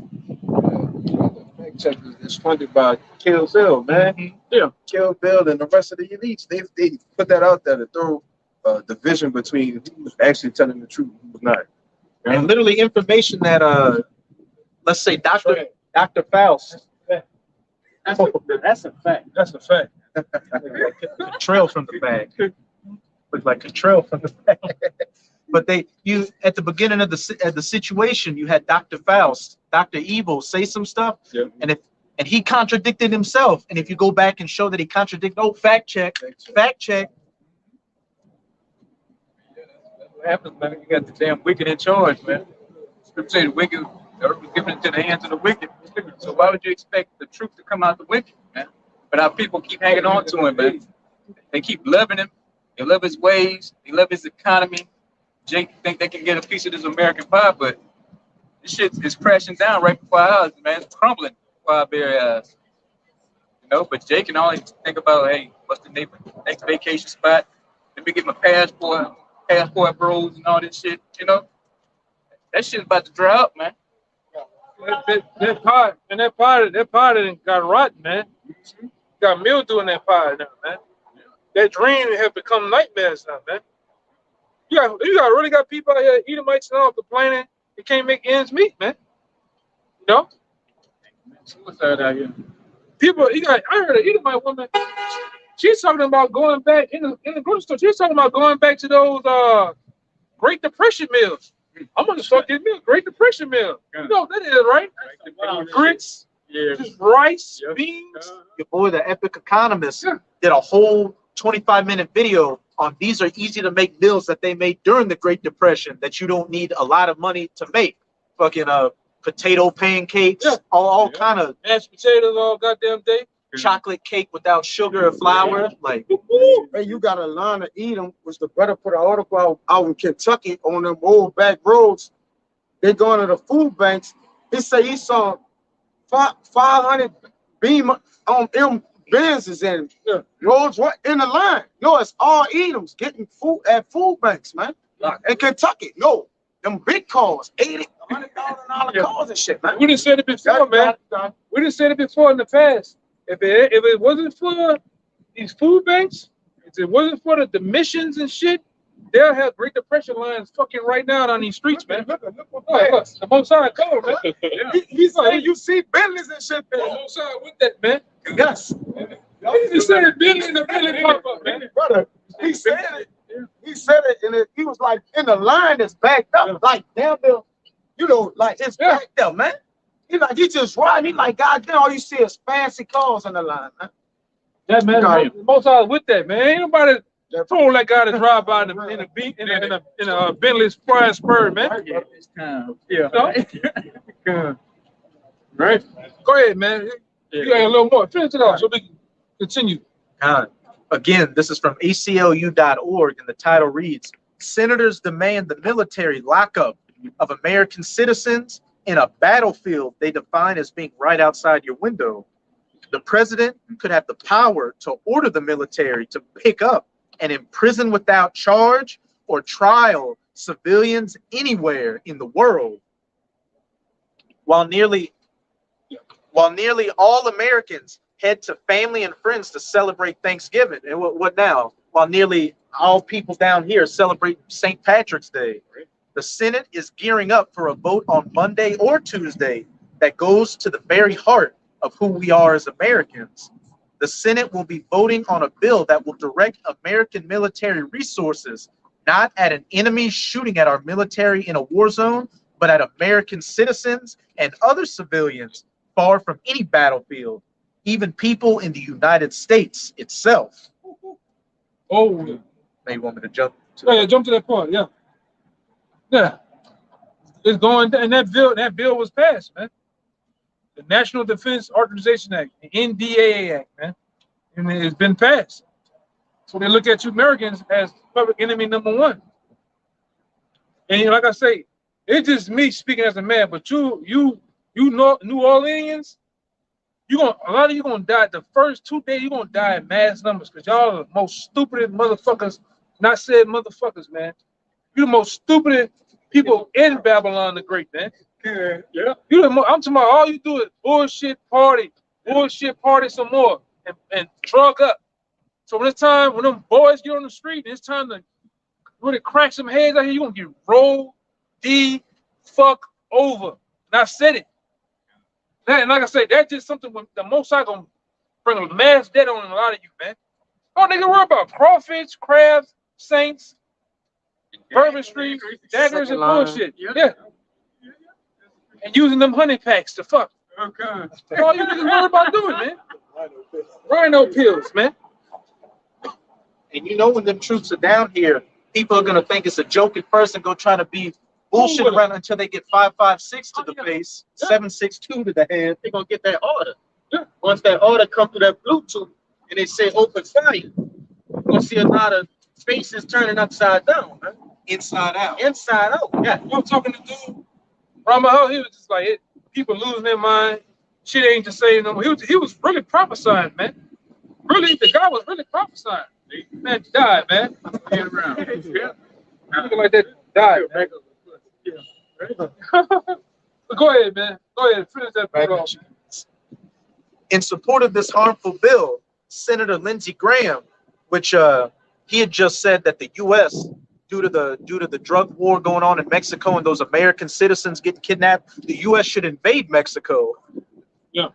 Fact check is funded by Kill Bill, man. Yeah. Kill Bill and the rest of the elites. They put that out there to throw division between who's actually telling the truth and who's not. And literally information that let's say Dr. Faust. That's a fact. That's a fact. Trail from the bag. Look like a trail from the bag. But you at the beginning of the situation, you had Dr. Faust, Dr. Evil say some stuff, and he contradicted himself. And if you go back and show that he contradicted, fact check. What happens, man? You got the damn wicked in charge, man. Scripture say the wicked are given into the hands of the wicked. So why would you expect the truth to come out the wicked, man? But our people keep hanging on to him, man. They keep loving him. They love his ways. They love his economy. Jake think they can get a piece of this American pie, but this shit is crashing down right before our eyes, man. It's crumbling before our very eyes. You know, but Jake can only think about, hey, what's the next vacation spot? Let me get my passport bros and all this shit, you know? That shit's about to dry up, man. That pie done got rotten, man. Got mildew in that pie now, man. That dream have become nightmares now, man. You really got people out here, Edomites and all, complaining they can't make ends meet, man. You know? Suicide out here. I heard an Edomite woman. She's talking about going back in the grocery store. She's talking about going back to those Great Depression meals. I'm gonna start getting me a Great Depression meal. You know what that is, right? Grits, just rice, beans. Your boy, the Epic Economist, did a whole 25-minute video on these are easy to make meals that they made during the Great Depression that you don't need a lot of money to make. Fucking potato pancakes, all kind of mashed potatoes all goddamn day. Chocolate cake without sugar or flour. Like, Man, you gotta learn to eat them. Was the brother put an article out in Kentucky on them old back roads? They going to the food banks. He said he saw 500 beam on Benzes and roads in the line. No, it's all Edoms getting food at food banks, man. In Kentucky, no, them big cars, $80,000, $100,000 cars and shit, man. We done said it before, man. We done said it before in the past. If it wasn't for these food banks, if it wasn't for the missions and shit, they'll have Great Depression lines fucking right now on these streets, man. Look, the Most High covered, man. He said you see Bentleys and shit there. The Most High with that, man. Yes. He just said Bentley and the Bentley pop up, man. Brother, he said it. He said it, and he was like in the line that's backed up, like damn near, you know, like it's backed up, man. He just riding. He like, God damn, all you see is fancy cars on the line, man. That man, the Most High with that, man. Ain't nobody told that guy to drive by in a Bentley Flying Spur, man. It's time. Yeah. No? Right. Go ahead, man. You got a little more. Finish it off so we can continue. Again, this is from ACLU.org, and the title reads, Senators demand the military lockup of American citizens in a battlefield they define as being right outside your window. The president could have the power to order the military to pick up and imprison without charge or trial civilians anywhere in the world. While nearly all Americans head to family and friends to celebrate Thanksgiving. And what now? While nearly all people down here celebrate St. Patrick's Day. The Senate is gearing up for a vote on Monday or Tuesday that goes to the very heart of who we are as Americans. The Senate will be voting on a bill that will direct American military resources not at an enemy shooting at our military in a war zone, but at American citizens and other civilians far from any battlefield, even people in the United States itself. Oh, May you want me to jump to yeah, jump to that part. Yeah, yeah. It's going, and that bill was passed, man. The National Defense Authorization Act, the NDAA Act, man, and it's been passed. So they look at you Americans as public enemy number one. And like I say, it's just me speaking as a man, but you know, New Orleans, a lot of you gonna die the first 2 days. You gonna die in mass numbers because y'all are the most stupidest motherfuckers. Not said motherfuckers, man. You the most stupid people in Babylon the Great, man. Yeah. I'm talking about all you do is bullshit party some more, and drug up. So when it's time, when them boys get on the street, it's time to really crack some heads out here. You gonna get rolled the fuck over. And I said it. And like I said, that's just something when the most I gonna bring a mass debt on a lot of you, man. Oh, nigga, worry about crawfish, crabs, saints, Bourbon Street, daggers, and bullshit. Yeah. And using them honey packs to fuck. Okay. That's all you niggas worry about doing, man. Rhino pills, man. And you know when them troops are down here, people are gonna think it's a joke at first and go try to be bullshit around until they get 5.56 to the face, 7.62 to the head. They're gonna get that order. Once that order comes through that Bluetooth and they say open fire, you're gonna see a lot of faces turning upside down, man. Inside out. Inside out. Yeah. I'm talking to dude, Ramahel, he was just like, people losing their mind. Shit ain't the same no more. He was really prophesying, man. Really, the guy was really prophesying. Man died, man. Yeah. Looking like that died, man. Go ahead, man. Go ahead. Finish that part off. In support of this harmful bill, Senator Lindsey Graham, which he had just said that the U.S., due to the drug war going on in Mexico and those American citizens getting kidnapped, the U.S. should invade Mexico. Yeah.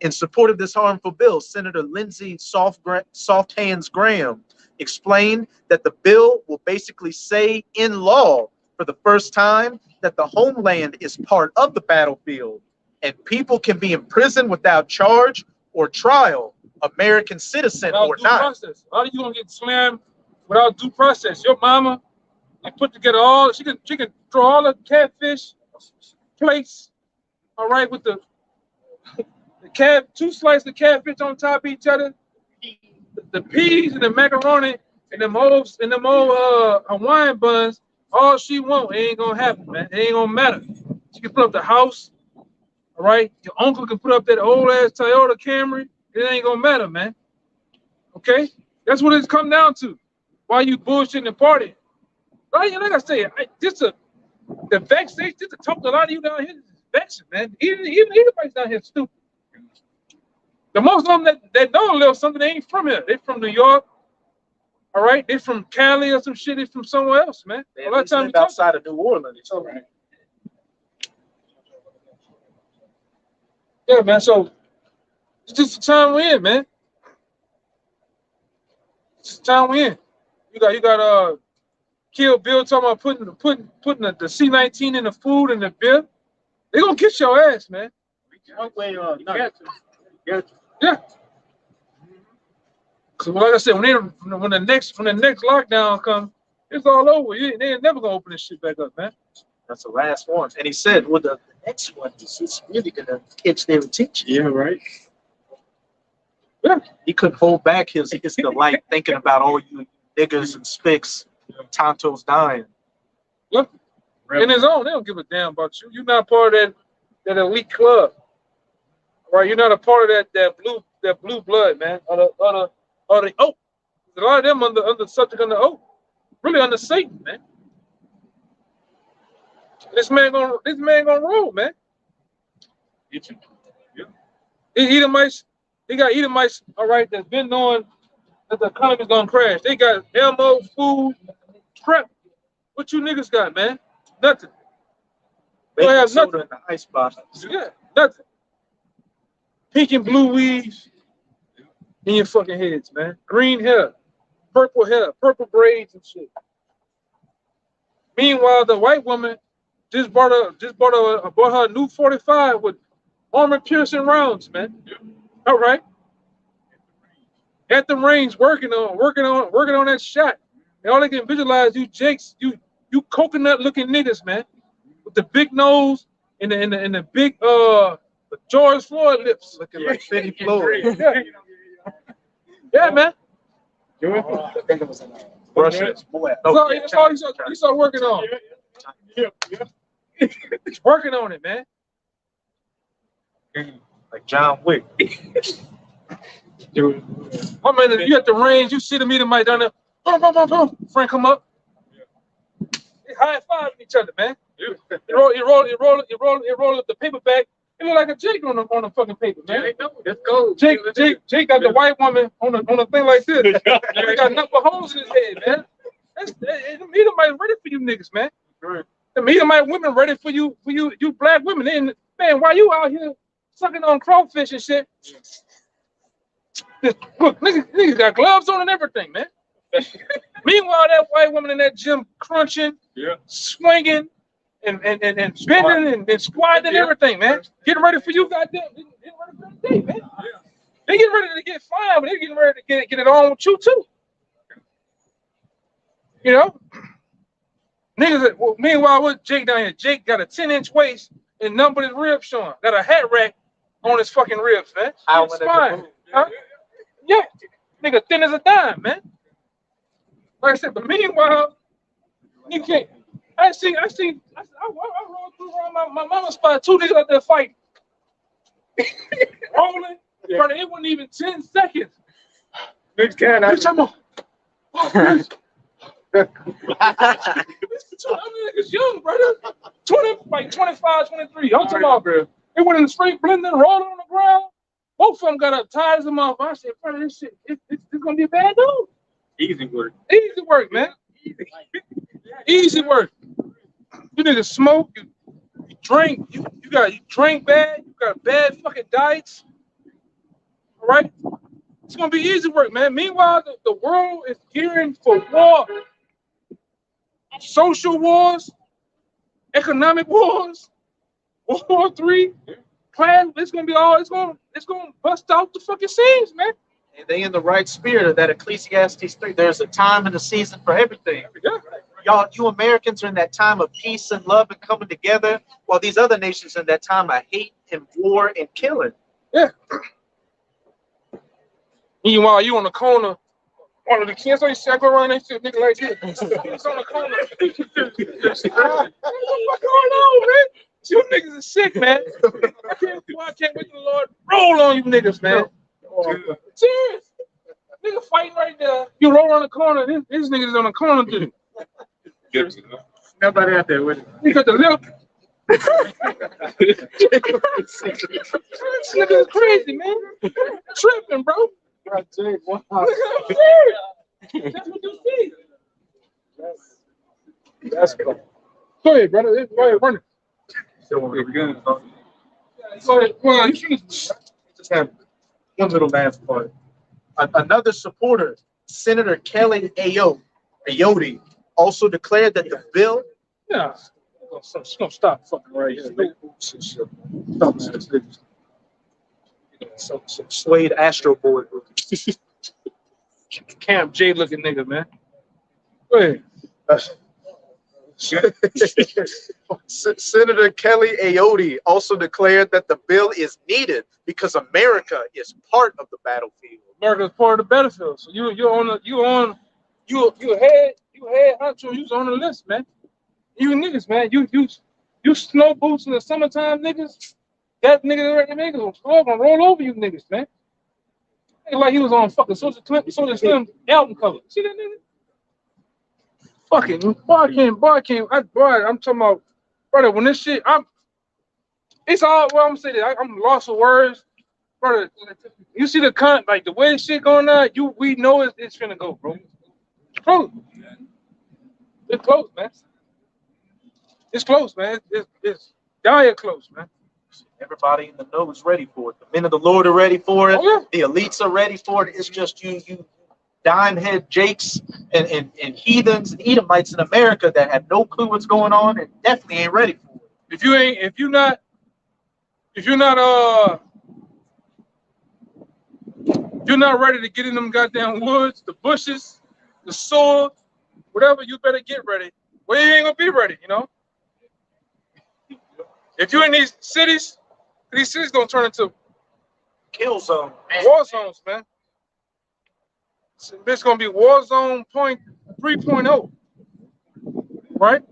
In support of this harmful bill, Senator Lindsey Soft Hands Graham explained that the bill will basically say in law for the first time that the homeland is part of the battlefield and people can be imprisoned without charge or trial, American citizen Without or due not. process. How are you gonna get slammed without due process? Your mama, they put together all, she can throw all the catfish plates, all right, with the two slices of catfish on top of each other, the peas and the macaroni and them old Hawaiian buns. All she want, it ain't gonna happen, man. It ain't gonna matter. She can put up the house, all right. Your uncle can put up that old ass Toyota Camry. It ain't gonna matter, man. Okay, that's what it's come down to. Why you bullshitting and partying? Right? And like I say, the vexation, just to talk to a lot of you down here, is vexing, man. Even anybody's down here stupid. The most of them that know a little something, they ain't from here. They from New York. All right, they from Cali or some shit. They from somewhere else, man. A lot of times outside of New Orleans. It's all right. Yeah, man. So it's just the time we're in, man. It's the time we're in. You got Kill Bill talking about putting the C19 in the food and the beer. They gonna kiss your ass, man. One way or another. Yeah. So like I said, when the next lockdown comes, it's all over. They ain't never gonna open this shit back up, man. That's the last one. And he said, well, the next one is really gonna catch their attention. Yeah, right. Yeah. He couldn't hold back his delight thinking about all you niggas and spicks, Tonto's dying. Look, in his own, they don't give a damn about you. You're not part of that elite club, right? You're not a part of that blue blood, man. Or the oath. A lot of them under subject under oath, really under Satan, man. This man gonna roll, man. Edomites, they got Edomites, all right, that's been knowing that the economy's gonna crash. They got ammo, food, prep. What you niggas got, man? Nothing. They don't have nothing. In the ice box. Yeah, nothing. Pink and blue weaves in your fucking heads, man. Green hair, purple braids and shit. Meanwhile, the white woman just bought her a new 45 with armor-piercing rounds, man. All right. At the range, working on that shot. And all they can visualize you Jakes, you coconut-looking niggas, man, with the big nose and the big George Floyd lips, Looking like City Floyd. Yeah, yeah, man. I think it was in Russia. That's all he started working on. He's working on it, man. like John Wick. I mean, if you at the range, you see the meter mic down there. Boom, boom, boom, boom. Friend come up. They high five each other, man. You roll up the paper bag. It look like a Jake on the fucking paper, man. Let's go. Jake got the white woman on a thing like this. He got nothing but holes in his head, man. The meter mic ready for you niggas, man. The meter mic women ready for you black women. And man, why you out here sucking on crawfish and shit? Look, niggas got gloves on and everything, man. Meanwhile, that white woman in that gym crunching, swinging, and bending and squatting and everything, man. Getting ready for you, goddamn. Getting ready for the day, man. They getting ready to get fined, but they getting ready to get it on with you too. You know, niggas. Meanwhile, with Jake down here, Jake got a 10-inch waist and nothing but his ribs showing. Got a hat rack on his fucking ribs, man. It's fine. Huh? Yeah, nigga thin as a dime, man. Like I said, but meanwhile, you can't. I rolled through around my mama's spot. 2 niggas out there fighting, rolling. Brother, it wasn't even 10 seconds. Bitch, can I? Bitch, I'm on. Oh, bitch. This niggas young, brother. 25, 23. I'm talking about, bro. It went in the straight blender, rolled on the ground. Both of them got up, ties them off. I said, brother, this shit, it's gonna be a bad dude. Easy work. Easy work, man. Easy work. You niggas smoke, you drink, you drink bad, you got bad fucking diets. All right? It's gonna be easy work, man. Meanwhile, the world is gearing for war. Social wars, economic wars, World War III, class, it's gonna bust out the fucking seams, man. And they in the right spirit of that Ecclesiastes 3. There's a time and a season for everything. Yeah. Y'all, you Americans are in that time of peace and love and coming together, while these other nations in that time of hate and war and killing. Yeah. Meanwhile, you on the corner, one of the kids, I see I go around and shit, nigga like this. It's on the corner. What's going on, man? You niggas are sick, man. I can't wait till the Lord roll on you niggas, man. Serious. Nigga fighting right there. You roll on the corner. This niggas on the corner, dude. Nobody out there with it. You got the lip. This nigga is crazy, man. Tripping, bro. That's what you see. That's cool. Go ahead, brother. Go ahead, run it. So we're good. Go ahead. Well, you should Just have one little last part. Another supporter, Senator Kelly Ayotte, also declared that the bill. Yeah. It's gonna stop fucking right here. Some Suede Astro Boy. Camp J looking nigga, man. Go ahead. Senator Kelly Ayotte also declared that the bill is needed because America is part of the battlefield. America's part of the battlefield. So you had Hunter, you was on the list, man. You niggas, man. You snow boots in the summertime, niggas. That niggas gonna roll over you niggas, man. Nigga like he was on fucking Social Slim album cover. See that nigga? Fucking boy, I'm talking about, brother. When this shit, it's all. Well, I'm saying that I'm lost for words, brother. You see the way this shit going on. We know it's gonna go, bro. It's close. It's close, man. It's close, man. It's dire close, man. Everybody in the know is ready for it. The men of the Lord are ready for it. Oh, yeah. The elites are ready for it. It's just you dime head Jakes and heathens and Edomites in America that have no clue what's going on and definitely ain't ready for it. If you're not ready to get in them goddamn woods, the bushes, the sword, whatever, you better get ready. Well, you ain't gonna be ready, you know. If you're in these cities gonna turn into Kill zone. war zones, man. This gonna be war zone point 3.0, right?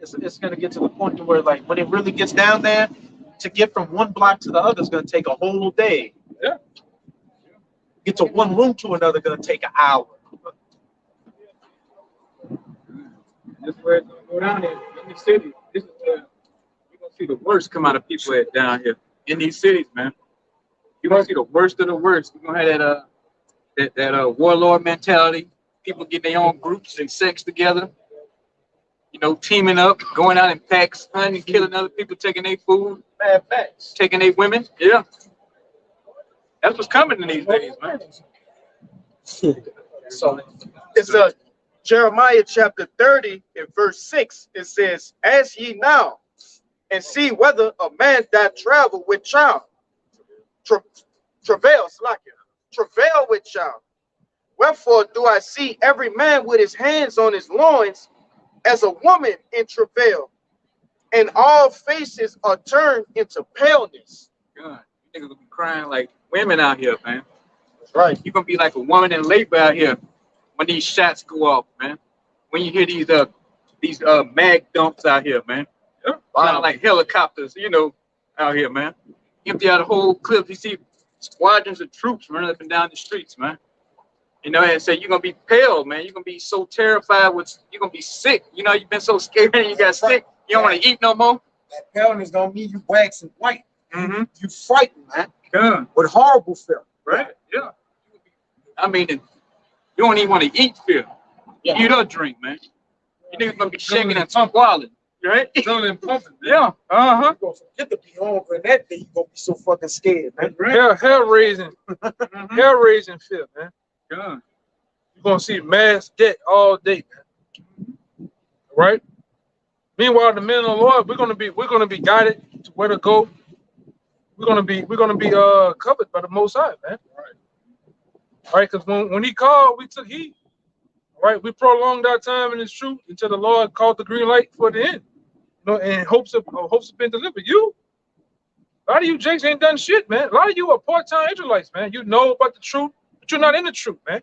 It's gonna get to the point to where, like, when it really gets down there, to get from one block to the other is gonna take a whole day. Yeah. Get to one room to another gonna take an hour. This is where it's gonna go down there in these cities. This is where you're gonna see the worst come out of people down here in these cities, man. You're gonna see the worst of the worst. You're gonna have that warlord mentality. People get their own groups and sex together. You know, teaming up, going out in packs, hunting, killing other people, taking their food, Bad facts. taking their women. Yeah, that's what's coming in these days, man. So It's Jeremiah chapter 30 and verse 6. It says, "Ask ye now, and see whether a man that travel with child travail with child. Wherefore do I see every man with his hands on his loins, as a woman in travail, and all faces are turned into paleness." God, you niggas gonna be crying like women out here, man. That's right. You're gonna be like a woman in labor out here when these shots go off, man. When you hear these mag dumps out here, man. Sound like helicopters, you know, out here, man. Empty out a whole clip. You see squadrons of troops running up and down the streets, man. You know, and say you're gonna be pale, man. You're gonna be so terrified you're gonna be sick. You know, you've been so scared and you got sick. You don't want to eat no more. That paleness don't mean you waxing white. Mm-hmm. You frightened, man. Good. With horrible fear. Right? Yeah. I mean, you don't even want to eat fear. Yeah. Eat or drink, man. You niggas gonna be shaking and walling, right? Drilling and pumping, man. Yeah. Uh-huh. You gonna forget to be hungry, and that day you gonna be so fucking scared, man. Hell raising fear, man. Good. You're gonna see mass death all day, man. Right? Meanwhile, the men of the Lord, we're gonna be guided to where to go. We're gonna be covered by the Most High, man. Right? Because when He called, we took heed. Right? We prolonged our time in His truth until the Lord called the green light for the end. You know, and hopes have been delivered. A lot of you Jakes ain't done shit, man. A lot of you are part-time Israelites, man. You know about the truth, but you're not in the truth, man.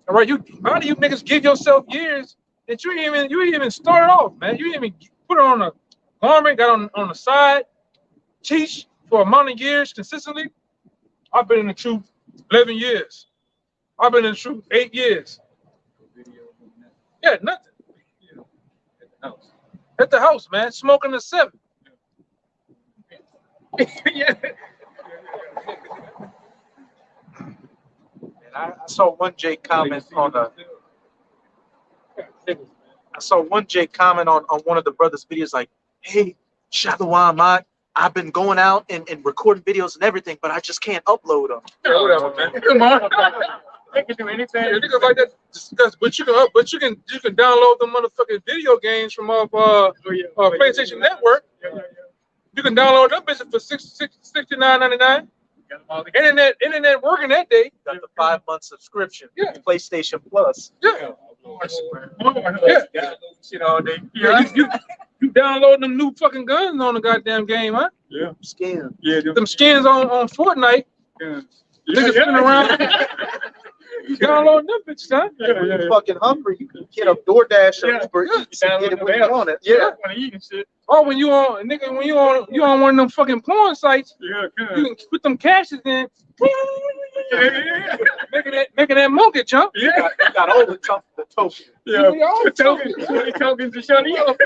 All right, a lot of you niggas give yourself years that you ain't even started off, man. You didn't even put it on a garment, got on the side, teach for a amount of years consistently. I've been in the truth 11 years. I've been in the truth 8 years. Yeah, nothing. At the house, man, smoking a 7. Yeah. I saw one Jake comment on one of the brothers' videos, like, "Hey, Shalom, I've been going out and recording videos and everything, but I just can't upload them." Yeah, whatever, man. Come on. They can do anything. Yeah, niggas like that, but you can download the motherfucking video games from off PlayStation Network. You can download them bitches for $69.99. Internet working that day. Got the 5-month subscription. Yeah. PlayStation Plus. Yeah. Shit all day. Yeah, you download them new fucking guns on the goddamn game, huh? Yeah. Skin. Yeah. Them skins on Fortnite. Yeah. Niggas spinning around. You download them bitches, huh? When you're fucking hungry, you can get a DoorDash or Uber Eats and get it when you want it. Yeah. Want to eat and shit. Or when you on one of them fucking porn sites, Yeah. you can put them caches in, making that monkey jump. Yeah. You got all the token. Yeah. The Tokens to shut up.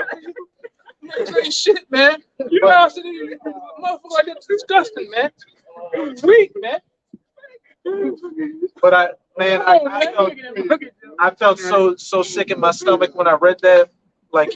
Ain't shit, man. You know what I'm saying? Motherfucker like that's disgusting, man. Weak, man. But I felt so sick in my stomach when I read that. Like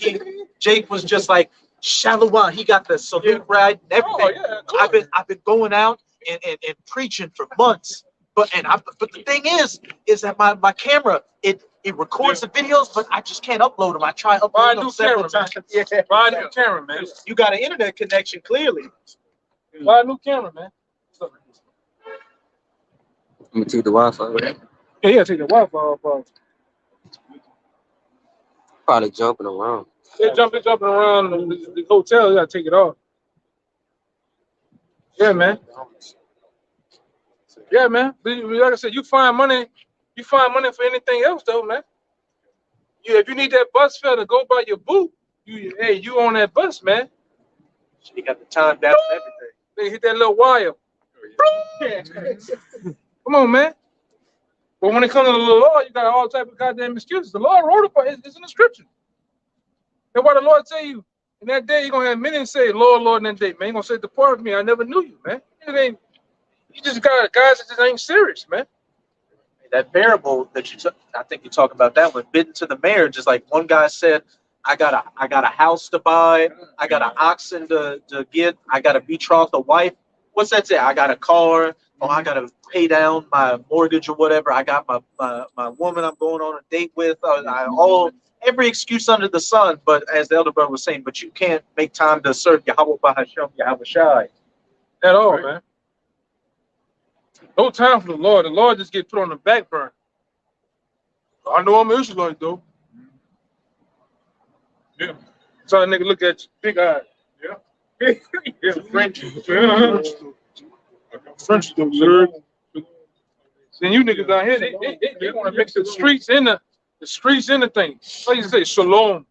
Jake was just like, Shalom. He got the salute right and everything. Oh, yeah, I've been going out and preaching for months, But the thing is that my camera it records the videos, but I just can't upload them. I try Buy a uploading new them several camera, times. man. Yeah. Buy a new camera, man. You got an internet connection clearly. Buy a new camera, man. I'm gonna take the Wi-Fi. Yeah, you gotta take the Wi-Fi off, bro. Probably jumping around. They're jumping around the hotel. You gotta take it off. Yeah, man. Yeah, man. But like I said, you find money for anything else, though, man. If you need that bus fare to go by your boo, you on that bus, man. You got the time down and everything. They hit that little wire. Come on, man. But when it comes to the law, you got all type of goddamn excuses. The law wrote about it. It's in the scripture. That's why the Lord tell you, in that day, you're going to have many say, Lord, Lord, in that day, man. You're going to say, depart from me. I never knew you, man. You just got guys that just ain't serious, man. That parable that you took, I think you talk about that one, bitten to the marriage, is like one guy said, I got a house to buy, I got an oxen to get, I got a betrothed a wife. What's that say? I got a car, or I got to pay down my mortgage or whatever. I got my woman I'm going on a date with. Every excuse under the sun. But as the elder brother was saying, but you can't make time to serve Yahweh Bahashem, Yahweh Shai. At all, man. No time for the Lord. The Lord just get put on the back burner. I know I'm an Israelite, though. Yeah. So a nigga look at you, big eyes. Yeah. Yeah, French. French, sir. Then you niggas down here, they want to mix the streets in the thing. What you say? Shalom.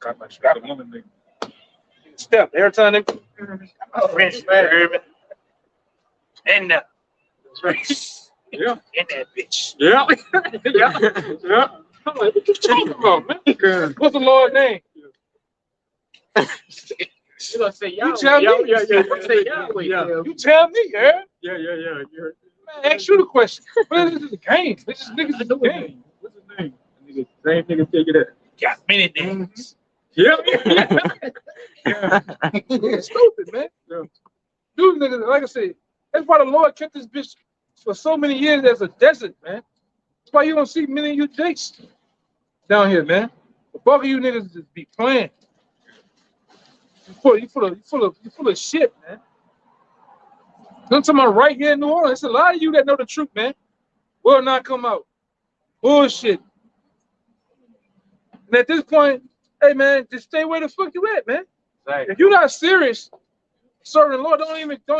Got my woman nigga. Step every time they French, man. And yeah, in that bitch. Yeah, yeah. I'm like, what you talking about, man? What's the Lord's name? You gonna say Yahweh? You tell me. Yeah. Say Yahweh. Yeah. You tell me, yeah. Yeah. Man, ask you the question. What is this a game? This is niggas in the game. What's his name? Same nigga tell you that. Got many names. Yeah. It's stupid, man. Yeah. Dude, niggas, like I said, that's why the Lord kept this bitch for so many years as a desert, man. That's why you don't see many of you jakes down here, man. The bulk of you niggas just be playing. You full of shit, man. I'm talking about right here in New Orleans. There's a lot of you that know the truth, man. Will not come out. Bullshit. And at this point, hey man, just stay where the fuck you at, man. Right. If you're not serious, serving the Lord,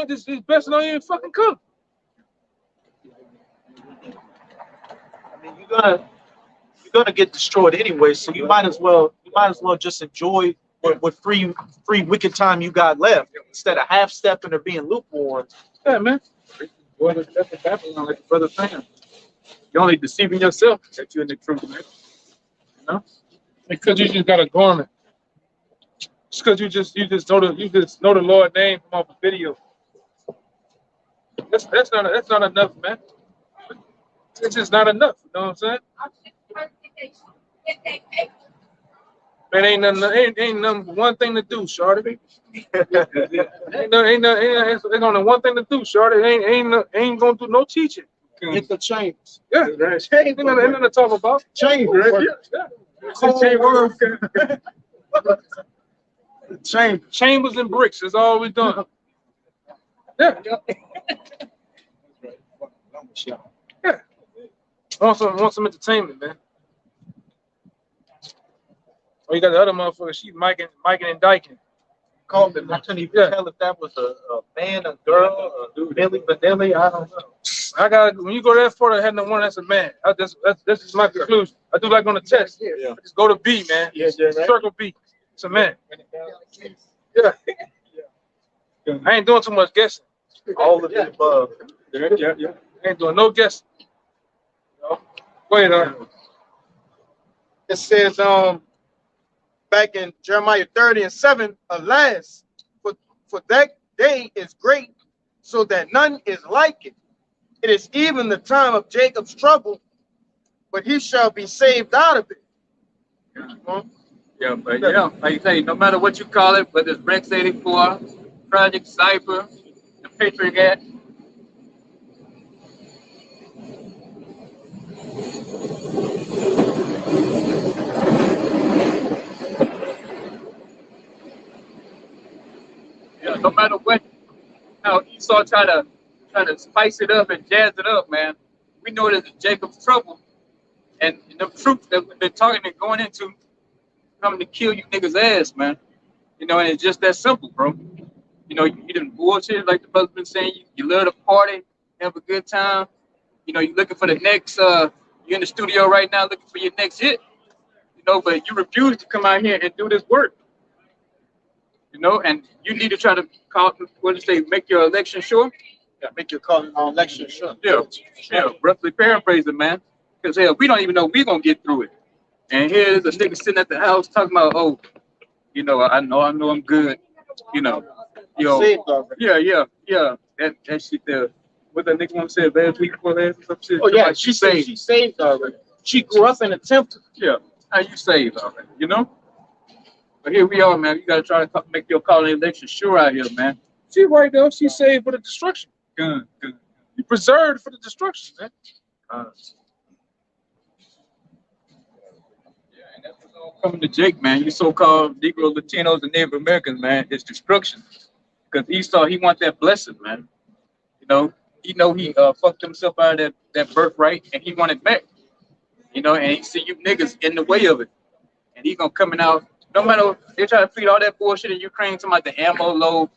it's best don't even fucking come. I mean, you're gonna get destroyed anyway, so you might as well just enjoy what free wicked time you got left instead of half stepping or being lukewarm. Yeah, man. Boy, that's the Babylon, like the brother saying. You're only deceiving yourself that you're in the truth, man. You know? Because you just got a garment. Just because you just know the Lord's name from off a video. That's not enough, man. It's just not enough. You know what I'm saying? Man, ain't nothing but one thing to do, shorty. Ain't only one thing to do, shorty. Ain't gonna do no teaching. Get the chains. Yeah, ain't nothing to talk about. Chains, right? Yeah. Chambers and bricks is all we done. Yeah. Yeah. Want some entertainment, man. Oh, you got the other motherfucker. She miking and diking. I couldn't even tell if that was a man, a girl, a Billy Vanilli. I don't know. When you go that far, I had no one that's a man. That's just my conclusion. I do like on the test. Yeah. Just go to B, man. Yeah, right. Circle B. It's a man. Yeah. I ain't doing too much guessing. All of the above. Yeah. I ain't doing no guessing. Go ahead, It says back in Jeremiah 30:7, alas, for that day is great, so that none is like it. It is even the time of Jacob's trouble, but he shall be saved out of it. Yeah, but yeah, like you say, no matter what you call it, whether it's Rex 84, Project Cypher, the Patriot Act, Yeah, no matter what, how Esau try to spice it up and jazz it up, man. We know there's a Jacob's trouble, and the truth that we've been talking and going into coming to kill you niggas ass, man. You know, and it's just that simple, bro. You know, you didn't bullshit like the brother's been saying. You love to party, have a good time. You know, you're looking for the next. You're in the studio right now looking for your next hit. You know, but you refuse to come out here and do this work. You know, and you need to try to call. What do you say? Make your election sure. Yeah, make your call on election sure. Yeah, yeah. Roughly paraphrasing, man. Because hell, we don't even know we're gonna get through it. And here's a nigga sitting at the house talking about, oh, you know, I know I'm good. You know, Saved already. yeah. That shit there. What that nigga want to say last week before last or some shit? Oh yeah, Like, she said she saved already. She grew up in the temple. yeah. How you saved already? You know. But here we are, man. You gotta try to make your calling election sure out here, man. She right there. She saved for the destruction. Good. You preserved for the destruction, man. Yeah, and that's what's all coming to Jake, man. You so-called Negro, Latinos, and Native Americans, man. It's destruction. Because Esau, he want that blessing, man. You know he fucked himself out of that birthright, and he wanted back. You know, and he see you niggas in the way of it, and he gonna coming out. No matter they try to feed all that bullshit in Ukraine, talking about the ammo load,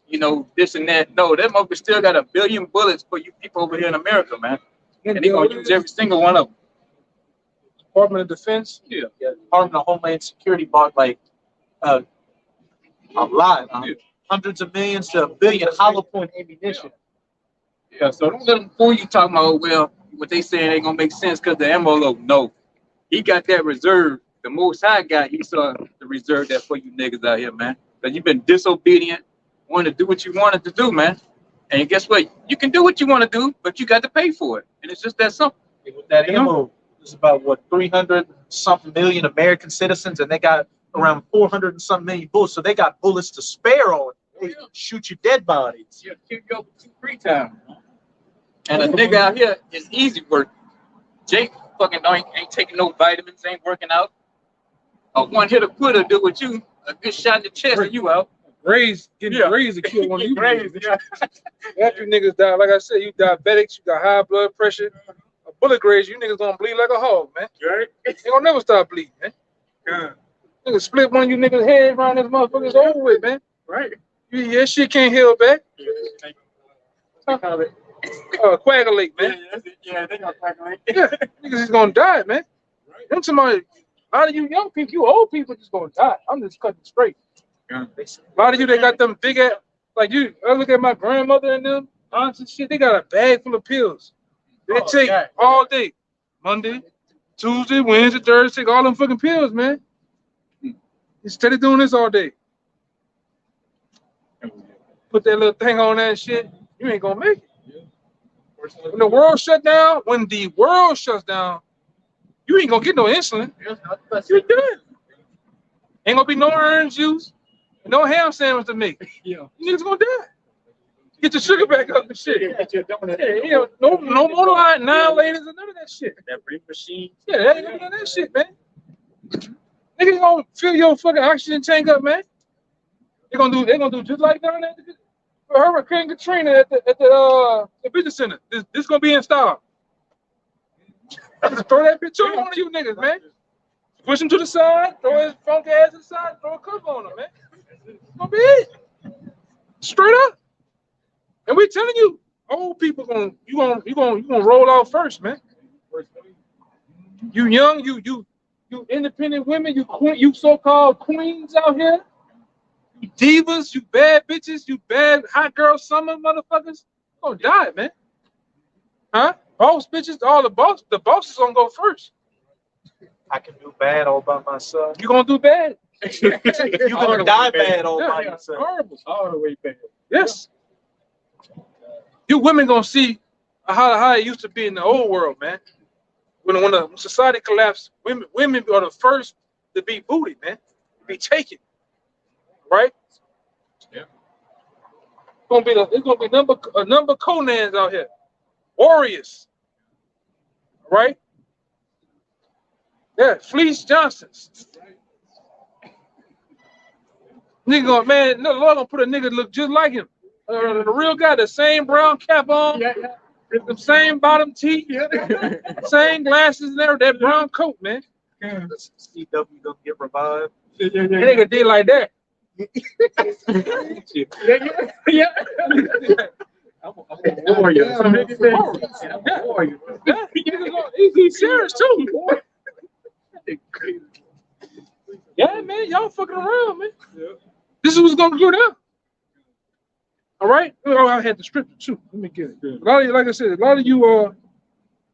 you know, this and that. No, that motherfucker still got 1 billion bullets for you people over here in America, man. And they gonna use every single one of them. Department of Defense. Yeah. Department of Homeland Security bought like a lot, Yeah. hundreds of millions to 1 billion hollow point ammunition. Yeah, so don't let them fool you talking about, oh, well, what they saying ain't gonna make sense because the ammo load. No, he got that reserved. The Most High got he saw to reserve that for you niggas out here, man. Because you've been disobedient, wanting to do what you wanted to do, man. And guess what? You can do what you want to do, but you got to pay for it. And it's just that simple. With that ammo, it's about what 300 something million American citizens, and they got around 400 and some million bullets. So they got bullets to spare on. They shoot your dead bodies. You kill you over 2-3 times. And a nigga out here is easy work. Jake fucking ain't taking no vitamins, ain't working out. A one-hitter quitter do with you, a good shot in the chest and you out. Getting grazed to kill one of you. Crazy, yeah. After you niggas die, like I said, you diabetics, you got high blood pressure. A bullet graze, you niggas gonna bleed like a hog, man. Right? They gonna never stop bleeding, man. Yeah. Nigga split one of you niggas' head around this motherfucker, it's over with, man. Right. Your shit can't heal back. Coagulate, man. Yeah, they gonna coagulate. Yeah, niggas is gonna die, man. Them somebody, a lot of you young people, you old people just gonna die. I'm just cutting straight. Yeah. A lot of you, they got them big ass, like you, I look at my grandmother and them, aunts and shit, they got a bag full of pills. They take all day. Monday, Tuesday, Wednesday, Thursday, take all them fucking pills, man. Instead of doing this all day. Put that little thing on that shit, you ain't gonna make it. When the world shuts down, you ain't gonna get no insulin. You're done. Ain't gonna be no orange juice, no ham sandwich to make. You niggas gonna die. Get your sugar back up and shit. Yeah, no more line, 9 ladies and none of that shit. That brief machine. Yeah, that ain't gonna do none of that shit, man. Niggas gonna fill your fucking oxygen tank up, man. They're gonna do just like down there for Hurricane Katrina at the business center. This gonna be installed. Just throw that bitch on one of you niggas, man. Push him to the side, throw his funky ass to the side, throw a cover on him, man. It's gonna be it. Straight up. And we telling you, old people you gonna roll out first, man. You young, you independent women, you so-called queens out here, you divas, you bad bitches, you bad hot girl summer motherfuckers, you gonna die, man. Huh? Boss bitches, the bosses gonna go first. I can do bad all by myself. You gonna do bad. You're gonna die bad all by Yeah, yourself. horrible. All the way back. Yes. You women gonna see how it used to be in the old world, man. When the society collapsed, women are the first to be booted, man. Be taken. Right? Yeah. It's gonna be a number of Conans out here. Warriors. Right? Yeah, Fleece Johnsons. Nigga, man, the Lord gonna put a nigga look just like him. The real guy, the same brown cap on, the same bottom teeth, same glasses and everything, that brown coat, man. CW gonna get revived. That nigga did like that. I'm a warrior. He's serious too. Yeah, man, y'all fucking around, man. This is what's gonna go down. All right. Oh, I had the scripture too. Let me get it. A lot of you, like I said, a lot of you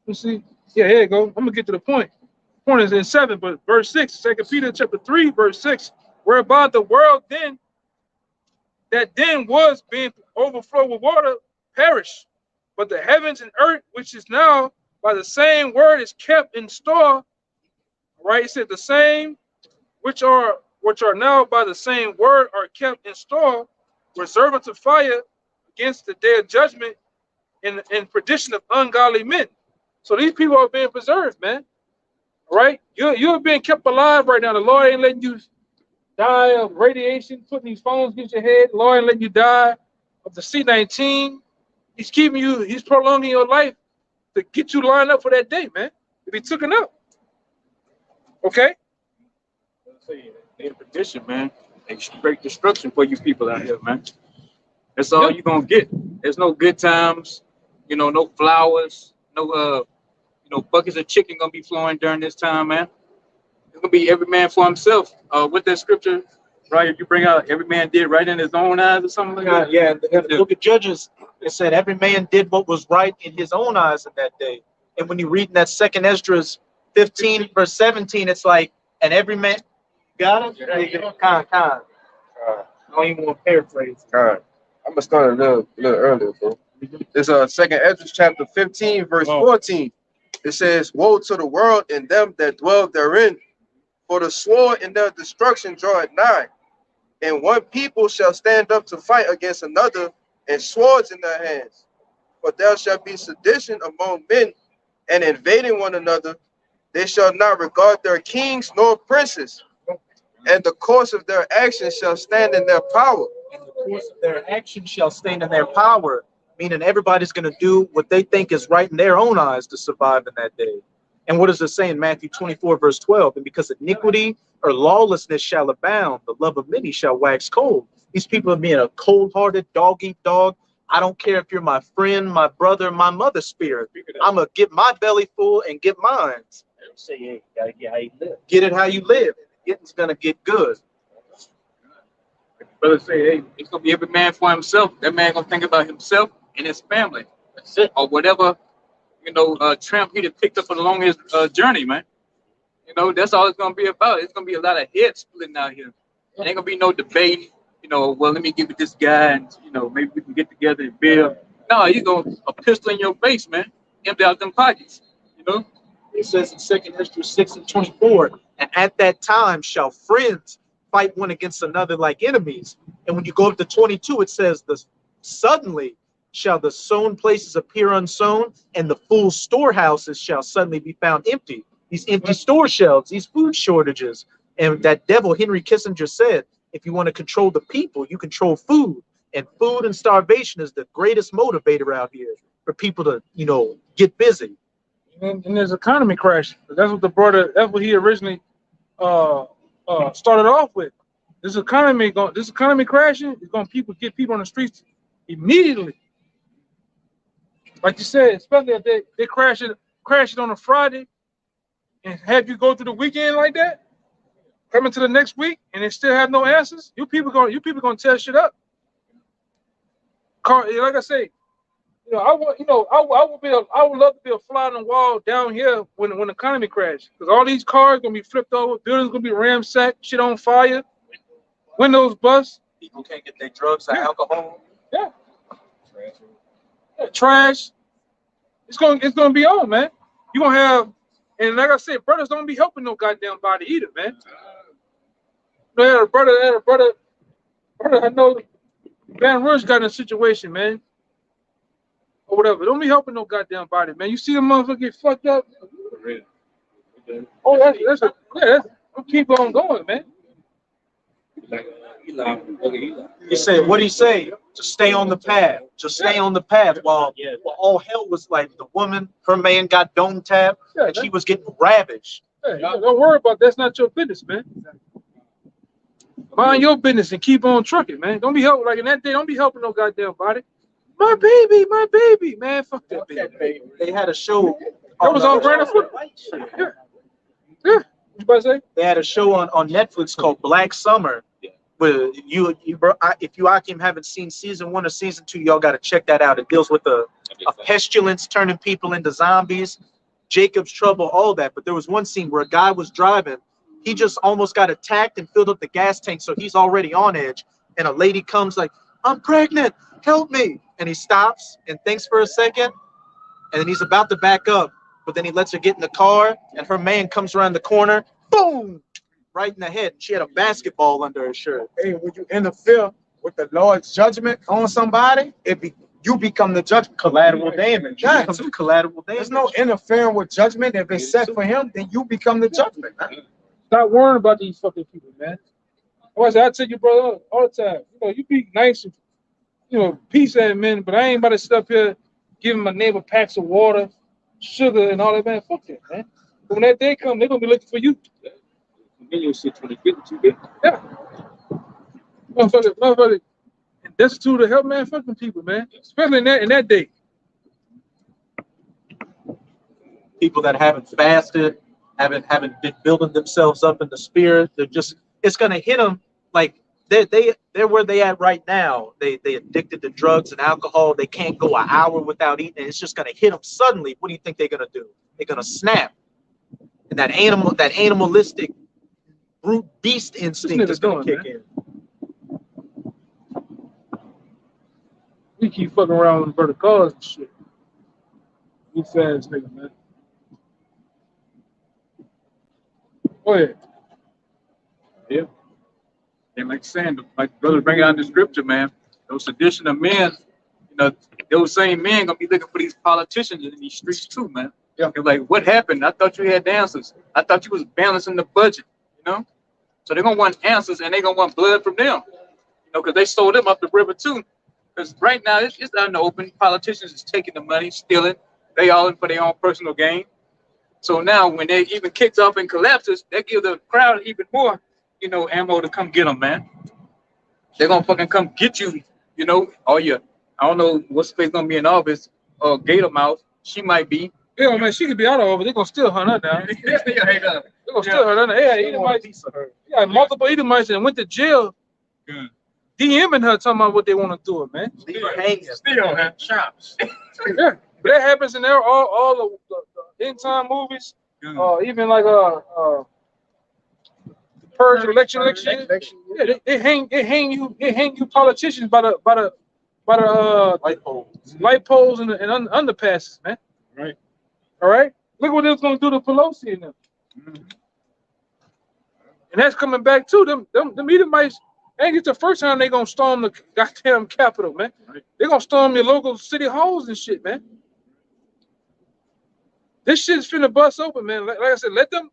let's see. Yeah, here you go. I'm gonna get to the point. The point is in 7, but verse 6, 2 Peter chapter 3, verse 6, whereby the world then that then was being overflowed with water perished, but the heavens and earth, which is now by the same word, is kept in store. Right? It said the same which are now by the same word are kept in store, reserved unto fire against the day of judgment and perdition of ungodly men. So these people are being preserved, man. All right? You're being kept alive right now. The Lord ain't letting you die of radiation, putting these phones against your head. The Lord ain't letting you die of the C-19. He's keeping you, he's prolonging your life to get you lined up for that day, man. To be taken up. Okay? In perdition, man. Great destruction for you people out here, man. That's all you're gonna get. There's no good times, no flowers, no buckets of chicken gonna be flowing during this time, man. It's gonna be every man for himself. With that scripture, right? If you bring out every man did right in his own eyes or something like that. Yeah, in the book of Judges, it said every man did what was right in his own eyes in that day. And when you read in that 2nd Esdras 15, verse 17, it's like, and every man, got it? Con. I don't even want to paraphrase. God, I'm gonna start a little earlier, bro. It's 2nd Ezra chapter 15, verse 14. It says, "Woe to the world and them that dwell therein, for the sword in their destruction draweth nigh. And one people shall stand up to fight against another, and swords in their hands. For there shall be sedition among men, and invading one another. They shall not regard their kings nor princes, and the course of their actions shall stand in their power." And the course of their actions shall stand in their power, meaning everybody's going to do what they think is right in their own eyes to survive in that day. And what does it say in Matthew 24, verse 12? And because iniquity or lawlessness shall abound, the love of many shall wax cold. These people are being a cold-hearted, dog-eat-dog. I don't care if you're my friend, my brother, my mother's spirit. I'm going to get my belly full and get mine. Say, hey, you gotta get how you live. Get it how you live. Getting's going to get good. Brother say, hey, it's gonna be every man for himself. That man gonna think about himself and his family. That's it. Or whatever, tramp he done picked up along his journey, man. That's all it's gonna be about. It's gonna be a lot of head splitting out here. It ain't gonna be no debating. Well, let me give it this guy, and maybe we can get together and build. No, you gonna a pistol in your face, man. Empty out them pockets. It says in 2nd Esdras 6 and 24, and at that time shall friends fight one against another like enemies. And when you go up to 22, it says, suddenly shall the sown places appear unsown, and the full storehouses shall suddenly be found empty. These empty store shelves, these food shortages. And that devil Henry Kissinger said, if you want to control the people, you control food. And food and starvation is the greatest motivator out here for people to, get busy. And there's economy crash. That's what he originally started off with. This economy crashing is going to get people on the streets immediately. Like you said, especially if they crash it on a Friday and have you go through the weekend like that, coming to the next week and they still have no answers. You people gonna tear shit up. Like I say, I would love to be a fly on the wall down here when the economy crashes, because all these cars gonna be flipped over, buildings gonna be ransacked, shit on fire, windows bust. People can't get their drugs or alcohol. Yeah. Trash. It's gonna be on, man. You gonna have, and like I said, brothers don't be helping no goddamn body either, man. I had a brother. I know Van Rush got in a situation, man. Or whatever. Don't be helping no goddamn body, man. You see a motherfucker get fucked up. Oh, that's keep on going, man. He said, what did he say? Just stay on the path. Just stay on the path. While all hell was like the woman, her man got dome tapped, and she was getting ravaged. Hey, don't worry about that. That's not your business, man. Mind your business and keep on trucking, man. Don't be helping like in that day. Don't be helping no goddamn body. My baby, man. Fuck that baby. They had a show. That was on Brandon Foot. Yeah. Yeah. What you about to say? They had a show on Netflix called Black Summer. Where if you Akim haven't seen season 1 or season 2, y'all got to check that out. It deals with a pestilence turning people into zombies, Jacob's trouble, all that. But there was one scene where a guy was driving. He just almost got attacked and filled up the gas tank, so he's already on edge. And a lady comes like, "I'm pregnant, help me!" And he stops and thinks for a second, and then he's about to back up, but then he lets her get in the car, and her man comes around the corner, boom, right in the head. She had a basketball under her shirt. Hey, when you interfere with the Lord's judgment on somebody, you become the judge. Collateral damage. Yeah. It becomes collateral damage. There's no interfering with judgment. If it's set for him, then you become the judgment. Stop worrying about these fucking people, man. I tell you, brother, all the time. You be nice and peace at men, but I ain't about to sit up here giving my neighbor packs of water, sugar, and all that, man. Fuck that, man. But when that day comes, they're gonna be looking for you. Yeah. Motherfucker, destitute to help, man. Fucking people, man. Especially in that day. People that haven't fasted, haven't been building themselves up in the spirit. It's gonna hit them like they're where they at right now. They addicted to drugs and alcohol. They can't go an hour without eating. It's just gonna hit them suddenly. What do you think they're gonna do? They're gonna snap, and that animalistic brute beast instinct is gonna kick in. We keep fucking around with brother cars and shit. You fast nigga, man. Go ahead. Yeah. And like saying, like brother bring out the scripture, man. Those sedition of men, those same men gonna be looking for these politicians in these streets too, man. Yeah. They're like, what happened? I thought you had answers. I thought you was balancing the budget, So they're gonna want answers and they're gonna want blood from them. Because they sold them up the river too. Because right now it's out in the open. Politicians is taking the money, stealing. They all in for their own personal gain. So now when they even kicks off and collapses, they give the crowd even more, ammo to come get them, man. They're gonna fucking come get you, all your, I don't know what space gonna be in office, or Gator Mouth. She might be. Yeah, man, she could be out of over. They're gonna still hunt her down. They're gonna still hunt her. Yeah, Edomites. Yeah, multiple Edomites and went to jail. Yeah. DMing her talking about what they want to do it, man. Still have chops. Yeah, but that happens in all the end time movies. Even like Purge election. Yeah, they hang you politicians by the light poles and underpasses, man. Right. All right. Look what they was gonna do to Pelosi and them. Mm-hmm. And that's coming back too. Them Edomites. Ain't it the first time they gonna storm the goddamn Capitol, man? Right. They gonna storm your local city halls and shit, man. This shit's finna bust open, man. Like I said, let them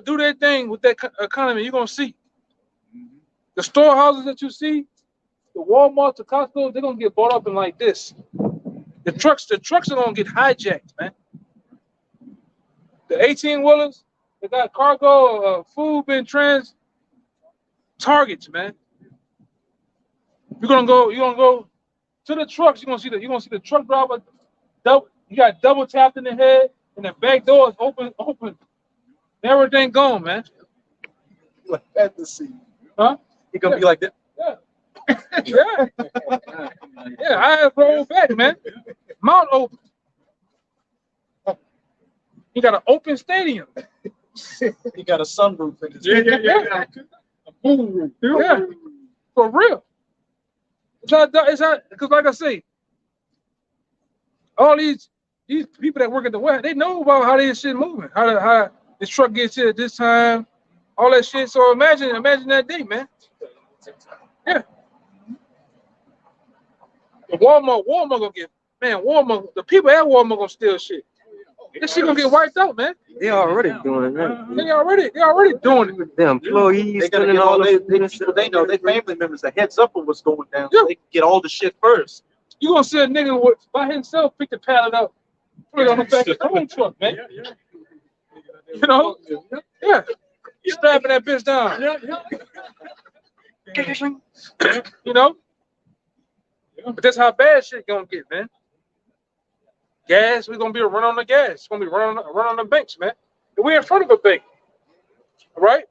do their thing with that economy. You're gonna see the storehouses that you see, the Walmart, the Costco, they're gonna get bought up in like this. The trucks are gonna get hijacked, man. The 18-wheelers, they got cargo, food being targets, man. You're gonna go to the trucks. You're gonna see the truck driver. You got double tapped in the head, and the back door is open. Everything gone, man. Like fantasy. Huh? You're gonna be like that. Yeah. Yeah. I roll back, man. Mount open. You got an open stadium. You got a sunroof in his Yeah. Yeah, for real. It's not because, like I say, all these people that work at the West, they know about how this shit moving, how this truck gets here at this time, all that shit. So imagine that day, man. Yeah. The Walmart gonna get, man. The people at Walmart gonna steal shit. This shit gonna get wiped out, man. They already doing that. They already doing it. The employees They're gonna spending get all all the they people they know, their family members, a heads up on what's going down. Yeah. So they can get all the shit first. You gonna see a nigga with, by himself pick the pallet up, put it on the back of the own truck, man. You know? Yeah. You strapping that bitch down. You know? But that's how bad shit gonna get, man. Gas, we're gonna be a run on the gas. It's gonna be run on the banks, man. And we're in front of a bank. All right?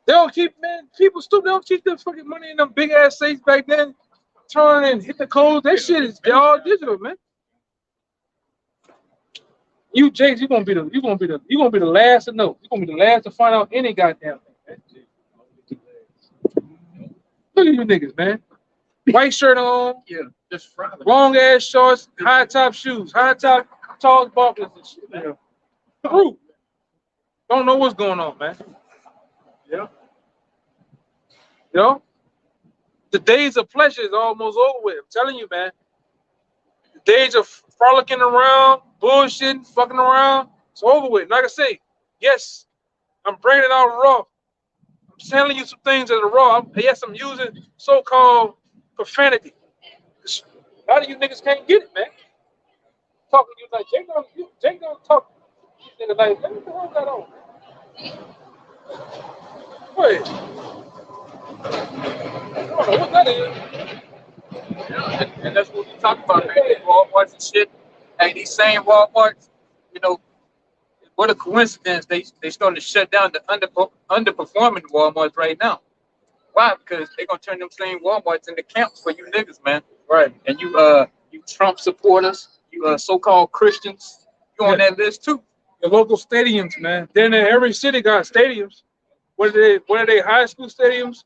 They don't keep, man, people stupid, they don't keep their fucking money in them big ass safes back then. Turn and hit the code. That shit is all digital, man. You, Jakes, you're gonna be the last to know. You're gonna be the last to find out any goddamn thing, man. Look at you niggas, man. White shirt on, Just front. long ass shorts, high top shoes, high top tall buckles and shit, man. True. Don't know what's going on, man. Yeah. You know? The days of pleasure is almost over with. I'm telling you, man. The days of frolicking around, bullshitting, fucking around, it's over with. Like I say, yes, I'm bringing it out raw. I'm telling you some things that are raw. Yes, I'm using so-called profanity. A lot of you niggas can't get it, man. Talking to you like, Jake don't talk. Nigga like, what the hell got on? Go ahead. I don't know what that is. And that's what we talk about, man. These Walmarts and shit. Hey, these same Walmarts, you know, what a coincidence. They starting to shut down the underperforming Walmarts right now. Why? Because they're gonna turn them same Walmarts into camps for you niggas, man. Right. And you Trump supporters, you so-called Christians, you on that list too. The local stadiums, man. Then every city got stadiums. Whether they high school stadiums,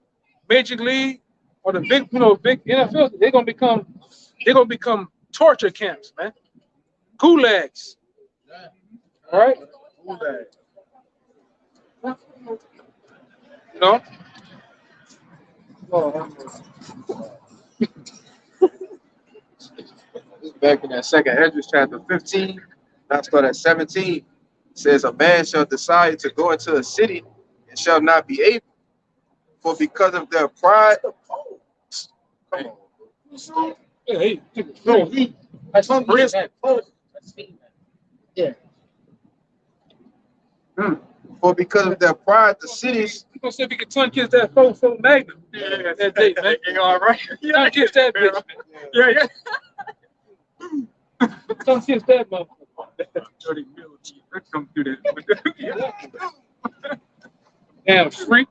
Major League, or the big NFL, they're gonna become torture camps, man. Gulags. All right. You know. Back in that second Esdras chapter 15, I start at 17. It says, a man shall decide to go into a city and shall not be able, for because of their pride. Hey, For because of their pride, the cities. you gonna see if you can tongue kiss that phone Magnum that day, man. You all right? Tongue kiss that bitch, man. Yeah. Tongue kiss that motherfucker. 30 minutes. Let's come through this. Damn freak.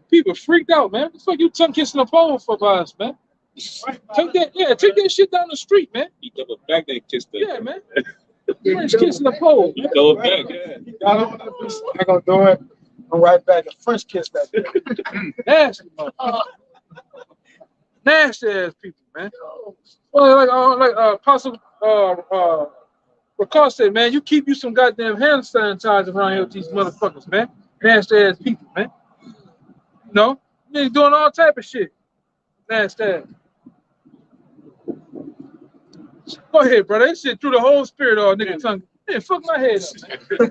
People freaked out, man. What the fuck you tongue kissing the phone for us, man? Take that shit down the street, man. You double back that kiss the Yeah, man. French kissing the pole. You double back, yeah. I'm gonna do it. I'm right back. A French kiss that. Nasty, motherfucker. Nasty ass people, man. Well, like Apostle Ricard said, man, you keep you some goddamn hand sanitizer around here with these motherfuckers, man. Nasty ass people, man. You know, niggas doing all type of shit. Nasty ass. Go ahead, brother. That shit threw the whole spirit off, nigga tongue. Man, fuck my head up,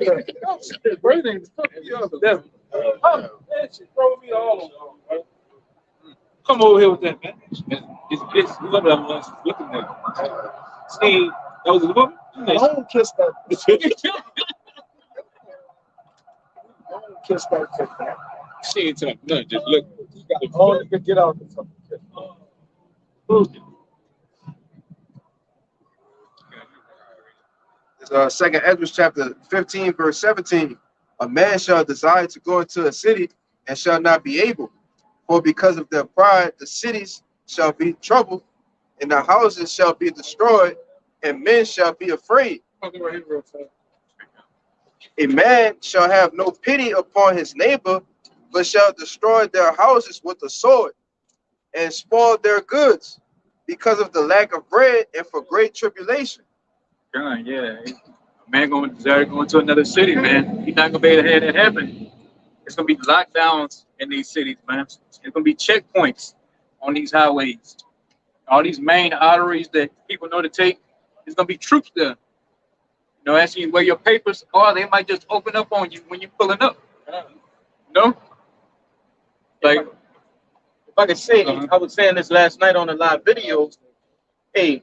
man. Oh, shit, bro. You niggas fucking you up, devil. Oh, that shit throw me all over, bro. Come over here with that, man. It's whoever that was looking at. See, that was a woman. Don't kiss that. Don't kiss that. She ain't telling nothing. Just look. You got to Oh, you can get out the fucking kiss. Second Esdras chapter 15, verse 17. A man shall desire to go into a city and shall not be able, for because of their pride, the cities shall be troubled, and the houses shall be destroyed, and men shall be afraid. A man shall have no pity upon his neighbor, but shall destroy their houses with the sword, and spoil their goods, because of the lack of bread and for great tribulation. God, yeah. A man gonna desire going to another city, man. He's not gonna be able to have that happen. It's gonna be lockdowns in these cities, man. It's gonna be checkpoints on these highways. All these main arteries that people know to take There's gonna be troops there. You know, asking you where your papers are. They might just open up on you when you're pulling up. You know, like If I could say, I was saying this last night on a live video. Hey,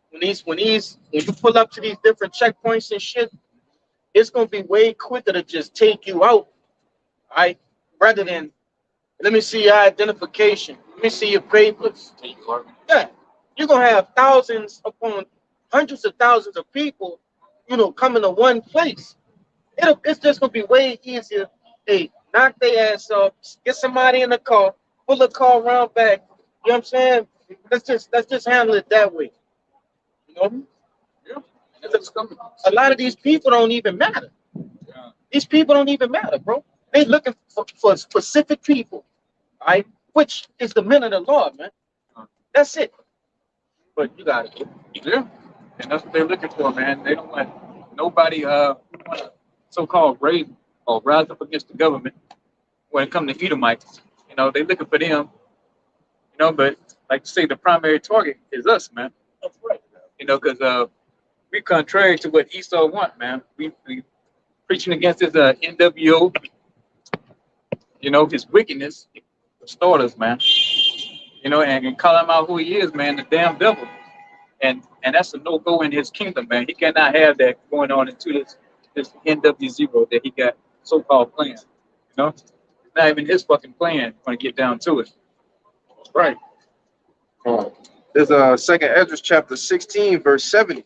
when you pull up to these different checkpoints and shit, it's gonna be way quicker to just take you out, right? Rather than let me see your identification, let me see your papers. Yeah, you're gonna have thousands upon hundreds of thousands of people, you know, coming to one place. It's just gonna be way easier. Hey, knock their ass up, get somebody in the car, pull the car around back. You know what I'm saying? Let's just handle it that way. You know? yeah, and that's coming. A lot of these people don't even matter. Yeah. These people don't even matter, bro. They looking for specific people, right? Which is the men of the Lord, man. That's it. But you got it. Yeah, and that's what they're looking for, man. They don't want nobody want to so-called raise or rise up against the government when it comes to Edomites. You know, they're looking for them. You know, but like you say, the primary target is us, man. That's right. You know, because we contrary to what Esau want, man. We preaching against his NWO. You know, his wickedness, starters, man. You know, and call him out who he is, man, the damn devil. And that's a no-go in his kingdom, man. He cannot have that going on into this NW0 that he got so-called plan. You know, it's not even his fucking plan when to get down to it. Right. There's Second Esdras chapter 16, verse 70.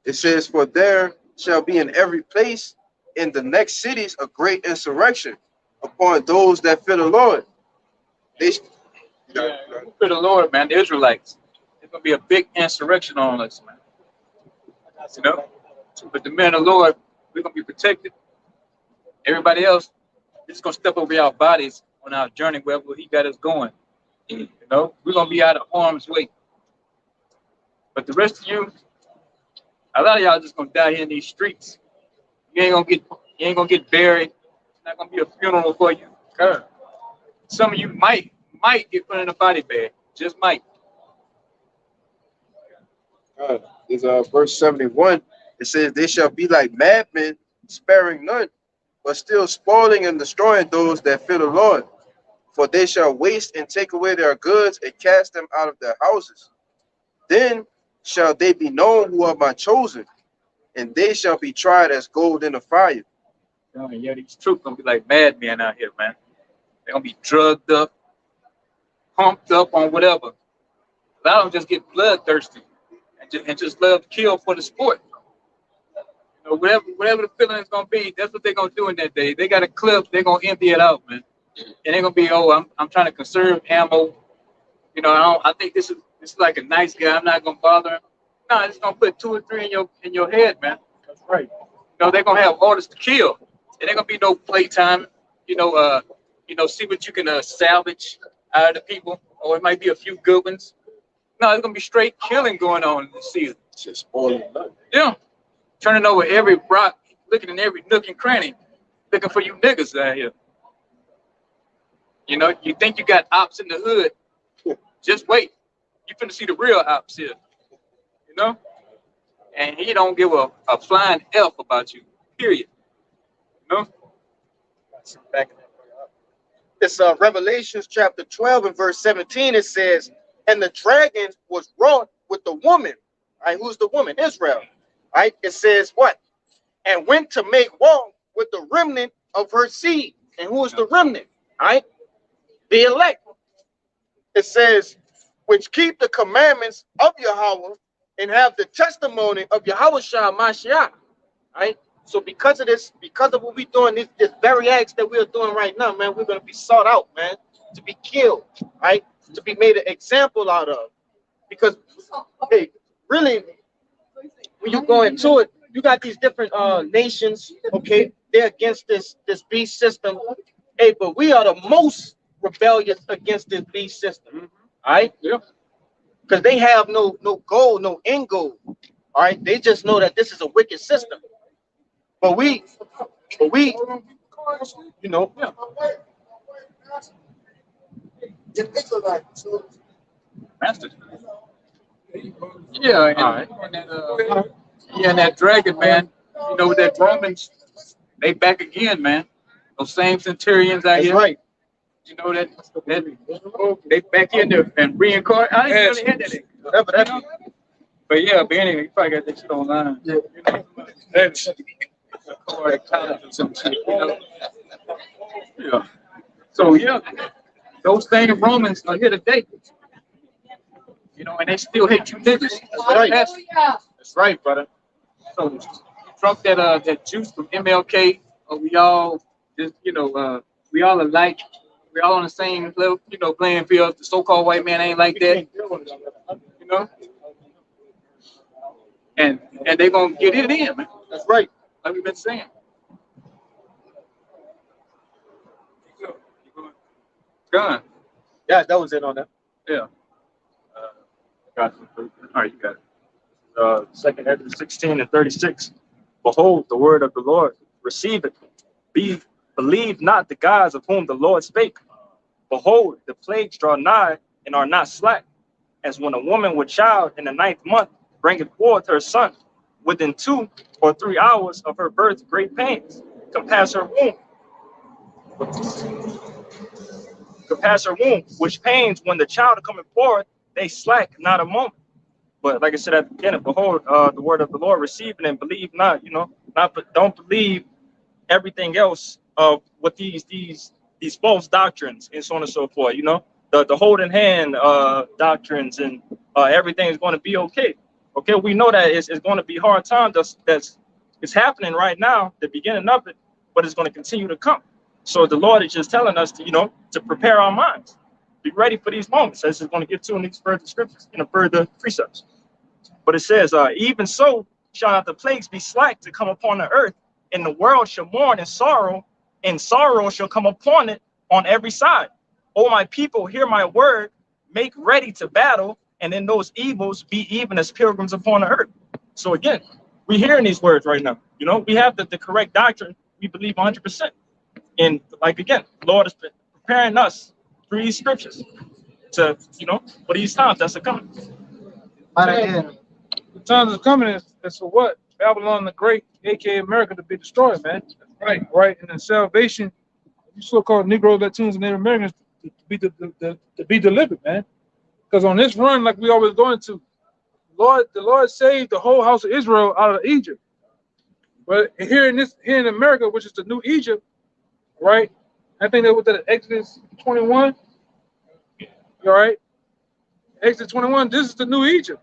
It says, "For there shall be in every place in the next cities a great insurrection upon those that fear the Lord." They For the Lord, man, the Israelites. There's gonna be a big insurrection on us, man. You know, but the men of the Lord, we're gonna be protected. Everybody else, we're just gonna step over our bodies on our journey wherever He got us going. You know, we're gonna be out of harm's way. But the rest of you, a lot of y'all just gonna die here in these streets. You ain't gonna get buried. It's not gonna be a funeral for you. Okay. Some of you might get put in a body bag. Just might. There's verse 71. It says, "They shall be like madmen, sparing none, but still spoiling and destroying those that fear the Lord. For they shall waste and take away their goods and cast them out of their houses. Then shall they be known who are my chosen, and they shall be tried as gold in the fire." Yeah, these troops gonna be like madmen out here, man. They're gonna be drugged up, pumped up on whatever. A lot of them just get bloodthirsty and just love to kill for the sport. You know, whatever the feeling is gonna be, that's what they're gonna do in that day. They got a clip, they're gonna empty it out, man. And they're gonna be, oh, I'm trying to conserve ammo. You know, I think this is like a nice guy. I'm not gonna bother him. No, it's gonna put 2 or 3 in your head, man. That's right. You know, they're gonna have orders to kill. It ain't gonna be no playtime. You know, see what you can salvage out of the people, or it might be a few good ones. No, it's gonna be straight killing going on in the season. Just spoiling none. Yeah, turning over every rock, looking in every nook and cranny, looking for you niggas out here. You know, you think you got ops in the hood? Just wait. You finna see the real ops here. You know, and he don't give a flying F about you. Period. You know. It's Revelations chapter 12 and verse 17. It says, "And the dragon was wrought with the woman." Right? Who's the woman? Israel. Right? It says what? "And went to make war with the remnant of her seed." And who is the remnant? Right? The elect. It says, "Which keep the commandments of Yahweh and have the testimony of Yahweh Shah Mashiach." Right? So because of this, because of what we're doing, this very acts that we're doing right now, man, we're gonna be sought out, man, to be killed, right? To be made an example out of. Because hey, really, when you go into it, you got these different nations, okay, they're against this beast system. Hey, but we are the most rebellious against this beast system, all right? Yeah. Because they have no goal, no end goal. All right, they just know that this is a wicked system. But we, you know, Yeah. Master. Yeah, and, All right. and that, yeah, and that dragon, man. You know, that Romans, they back again, man. Those same centurions out That's here. right. You know that they back in there and reincarnate. I didn't really hear that. Whatever that means. But yeah, but anyway, you probably got that shit online. Yeah. That's College or some shit, you know. Yeah. So yeah, those same Romans are here today. You know, and they still hate you niggas. That's right. That's right, brother. So drunk that juice from MLK. We all just we all alike. We all on the same level, playing field. The so-called white man ain't like that. You know. And they gonna get it in, man. That's right. Like we've been saying. Gun. Yeah, that was it on that. Yeah. Got it. All right, you got it. 2 Ezra 16 and 36. Behold, the word of the Lord, receive it. Believe not the gods of whom the Lord spake. Behold, the plagues draw nigh and are not slack, as when a woman with child in the 9th month bringeth forth her son, within 2 or 3 hours of her birth great pains compass her womb. Which pains when the child coming forth, they slack not a moment. But like I said at the beginning, behold, the word of the Lord, receive it and believe not. Don't believe everything else of what these false doctrines and so on and so forth. The holding hand doctrines and everything is going to be okay. Okay, we know that it's going to be hard time. That's happening right now, the beginning of it, but it's going to continue to come. So the Lord is just telling us to prepare our minds, be ready for these moments, as it's going to get to in these further scriptures, further precepts. But it says, even so shall not the plagues be slack to come upon the earth, and the world shall mourn and sorrow shall come upon it on every side. O my people, hear my word, make ready to battle, and in those evils be even as pilgrims upon the earth. So again, we're hearing these words right now. We have the correct doctrine. We believe 100%. And like again, the Lord is preparing us through these scriptures to, for these times that's a coming. the times is coming is for what? Babylon the Great, aka America, to be destroyed, man. Right. And the salvation, you so-called Negroes, Latinos, and Native Americans to be delivered, man. Because on this run, like we always go into, the Lord saved the whole house of Israel out of Egypt. But here in America, which is the new Egypt, right? I think that was the Exodus 21. All right. Exodus 21, this is the new Egypt,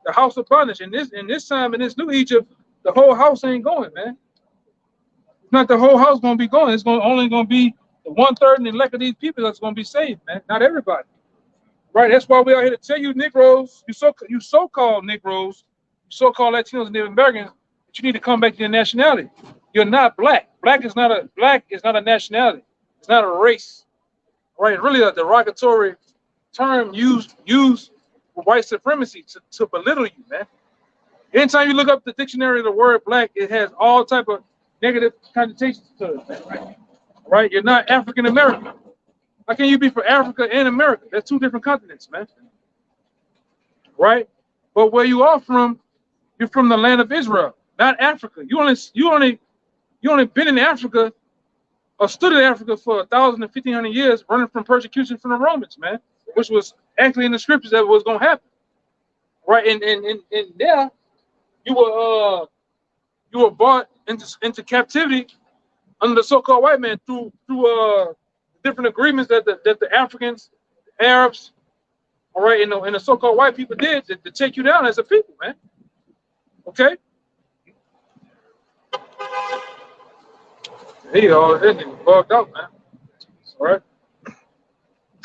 the house of bondage. And this time in this new Egypt, the whole house ain't going, man. It's not the whole house gonna be going. It's only gonna be the 1/3 and the elect of these people that's gonna be saved, man. Not everybody. Right? That's why we are here to tell you Negroes, you so-called Negroes, you so-called Latinos and Native Americans, that you need to come back to your nationality. You're not black. Black is not a nationality. It's not a race. Right? Really a derogatory term used for white supremacy to belittle you, man. Anytime you look up the dictionary of the word black, it has all type of negative connotations to it, man. Right? You're not African American. How can you be for Africa and America? That's 2 different continents, man. Right? But where you are from, you're from the land of Israel, not Africa. You only been in Africa or stood in Africa for 1,000 and 1,500 years, running from persecution from the Romans, man, which was actually in the scriptures that was gonna happen. Right? And there, you were brought into captivity under the so-called white man through different agreements that the Africans, the Arabs, all right, and the so-called white people did to take you down as a people, man. Okay? Hey, all this nigga bugged out, man. All right?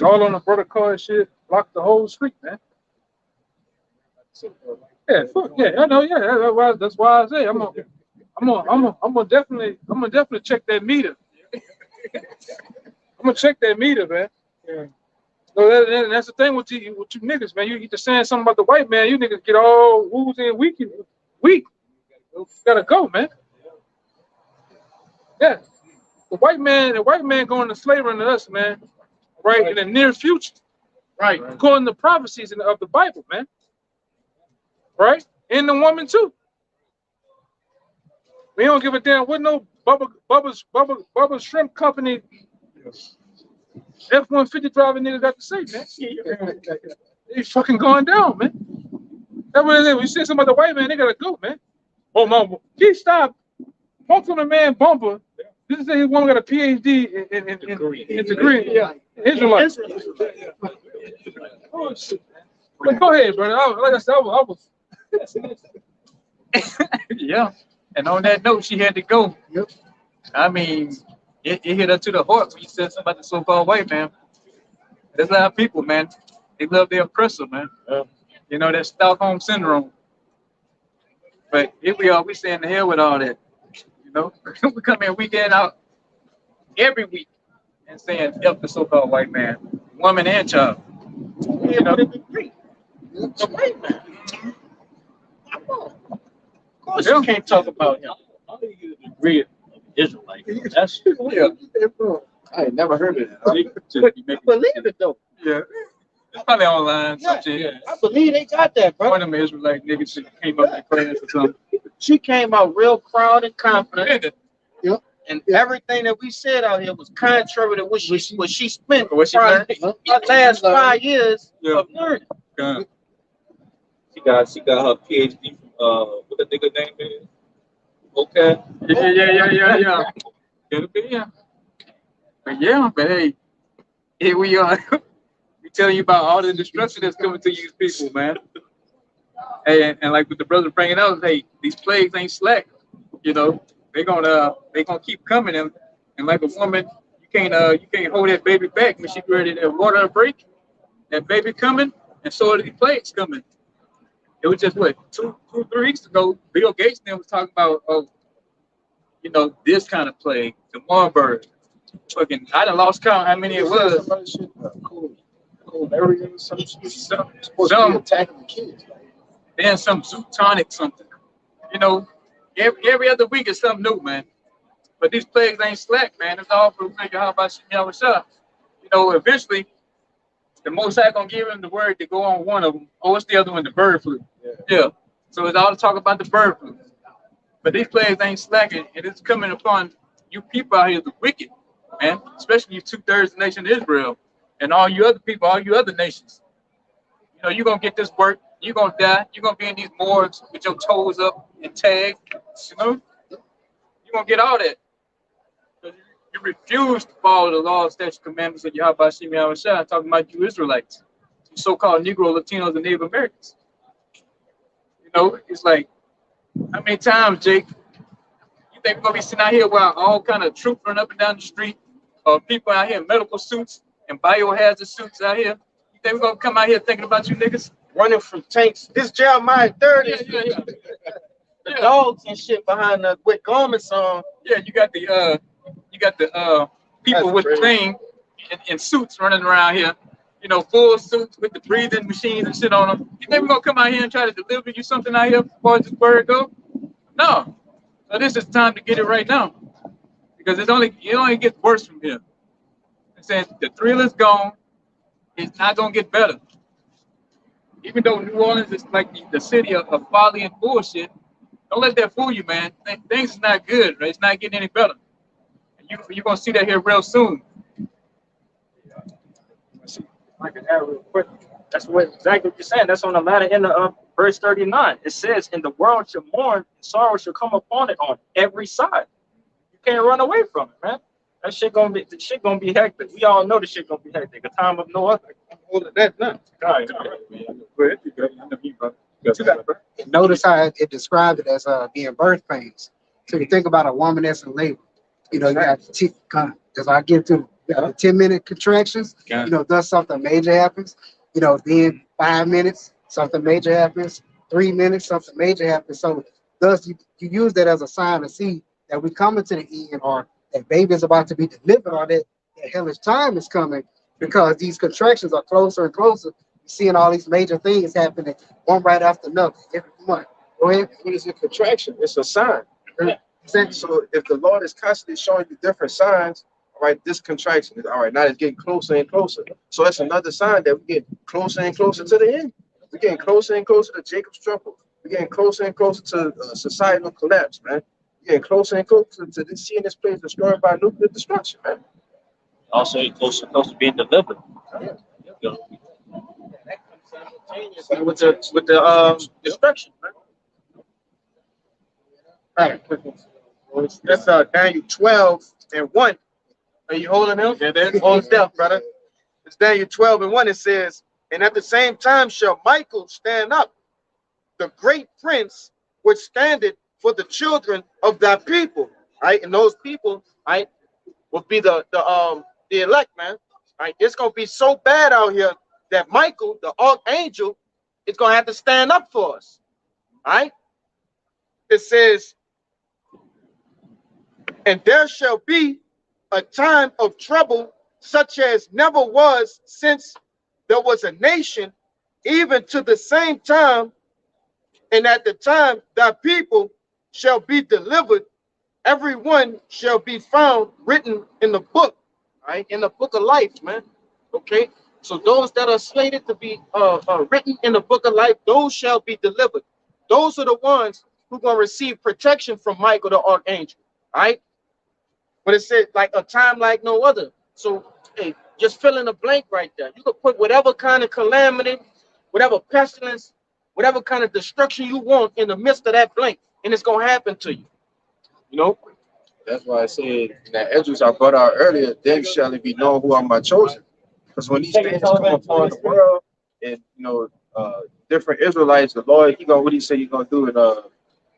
All on the brother car and shit, blocked the whole street, man. Yeah, fuck yeah, I know, yeah. That's why I say I'm gonna definitely check that meter. I'm gonna check that meter, man. Yeah. So that's the thing with you niggas, man. You just saying something about the white man, you niggas get all woozy and weak. Gotta go, man. Yeah. The white man going to slavery under us, man. Right, in the near future. Right. According to prophecies of the Bible, man. right? And the woman too. We don't give a damn what no Bubba Shrimp Company F-150 driving nigga got to say, man. They fucking going down, man. That's what it is. When you see somebody the white man, they gotta go, man. Oh mama, he stopped. Talk to the man bumper. This is his woman got a PhD in degree. Yeah. Israelite. Oh, shit. But go ahead, brother. Like I said, I was Yeah. And on that note, she had to go. Yep. I mean, it hit her to the heart when you said something about the so-called white man. That's our people, man. They love their oppressor, man. You know, that Stockholm syndrome. But here we are, we saying the hell with all that. You know, we come in week in out every week and saying F the so-called white man, woman and child. You know, The white man. Come on. Of course you can't talk about him. How do you agree with Israelite? That's yeah, I ain't never heard of it. But I believe it though. yeah. It's probably online. Some Yeah, shit. I believe they got that, bro. One of them Israelite niggas that came up in class or something. She came out real proud and confident, Yeah. and everything that we said out here was contrary to what she spent What she her learned. last 5 years Yeah. of learning. God. She got her PhD from what the nigga name is? Okay. Yeah. It'll be, yeah. But yeah, but hey, here we are. We telling you about all the destruction that's coming to you people, man. Hey, and like with the brother bringing out, hey, these plagues ain't slack. You know, they gonna keep coming, and like a woman, you can't hold that baby back when she ready to water break. That baby coming, and so are these plagues coming. It was just what 2-3 weeks ago, Bill Gates then was talking about, you know, this kind of plague, the Marburg. Fucking, I done lost count how many it was. Some attacking the kids. then some zootonic something. You know, every other week is something new, man. But these plagues ain't slack, man. It's all for how about Shah. You know, eventually, the Most High gonna give him the word to go on one of them. Oh, what's the other one? The bird flu. Yeah. So it's all to talk about the bird flu. But these plagues ain't slacking, and it's coming upon you people out here, the wicked, man. Especially you 2/3 of the nation of Israel, and all you other people, all you other nations. You know, you're gonna get this work. You're gonna die. You're gonna be in these morgues with your toes up and tagged. You know, you're gonna get all that. You refuse to follow the law, statutes, commandments of Yahweh Hashem Yahweh Shai, talking about you Israelites, you so-called Negro, Latinos, and Native Americans. You know, it's like, how many times, Jake, you think we're gonna be sitting out here while all kind of troops run up and down the street, or people out here in medical suits and biohazard suits out here? You think we're gonna come out here thinking about you niggas? Running from tanks. This Jeremiah 30. Yeah. The dogs and shit behind the with garments on. Yeah, you got the people That's with crazy. thing in suits running around here, you know, full suits with the breathing machines and shit on them. You think we're gonna come out here and try to deliver you something out here as far as this word go? No. So this is time to get it right now, because it only gets worse from here. It says the thrill is gone. It's not gonna get better. Even though New Orleans is like the city of folly and bullshit, don't let that fool you, man. Things is not good, right? It's not getting any better. You're gonna see that here real soon. I can add real quick. That's exactly what you're saying. That's on the latter end of verse 39. It says, "In the world shall mourn, and sorrow shall come upon it on every side." You can't run away from it, man. The shit gonna be hectic. We all know the shit gonna be hectic. A time of no other. That's not. Notice how it described it as being birth pains. So you think about a woman that's in labor. You know, you got as I get to the 10-minute contractions, you know, thus something major happens. You know, then 5 minutes, something major happens. 3 minutes, something major happens. So thus you use that as a sign to see that we coming to the end, or that baby is about to be delivered, or that hellish time is coming, because these contractions are closer and closer. You're seeing all these major things happening one right after another every month. Go ahead. What is a contraction? It's a sign. So if the Lord is constantly showing you different signs, all right, this contraction is all right. Now it's getting closer and closer. So that's another sign that we get closer and closer to the end. We're getting closer and closer to Jacob's trouble. We're getting closer and closer to societal collapse, man. We're getting closer and closer to this, seeing this place destroyed by nuclear destruction, man. Also, you're close to being delivered. Yeah. With the destruction, man. All right. That's Daniel 12:1. Are you holding him? Yeah, there's hold still, brother. It's Daniel 12:1. It says, and at the same time shall Michael stand up, the great prince which standeth for the children of thy people. Right? And those people, right, will be the elect, man. Right? It's gonna be so bad out here that Michael, the archangel, is gonna have to stand up for us. Right? It says, and there shall be a time of trouble such as never was since there was a nation, even to the same time, and at the time thy people shall be delivered, every one shall be found written in the book, right? In the book of life, man. Okay, so those that are slated to be written in the book of life, those shall be delivered. Those are the ones who are going to receive protection from Michael the archangel, right? But it said like a time like no other. So hey, just fill in the blank right there. You could put whatever kind of calamity, whatever pestilence, whatever kind of destruction you want in the midst of that blank, and it's gonna happen to you. You know? That's why I said in that Edges I brought out earlier, then shall it be known who are my chosen. Because when these things come upon the world and different Israelites, the Lord, what he say he's gonna do in I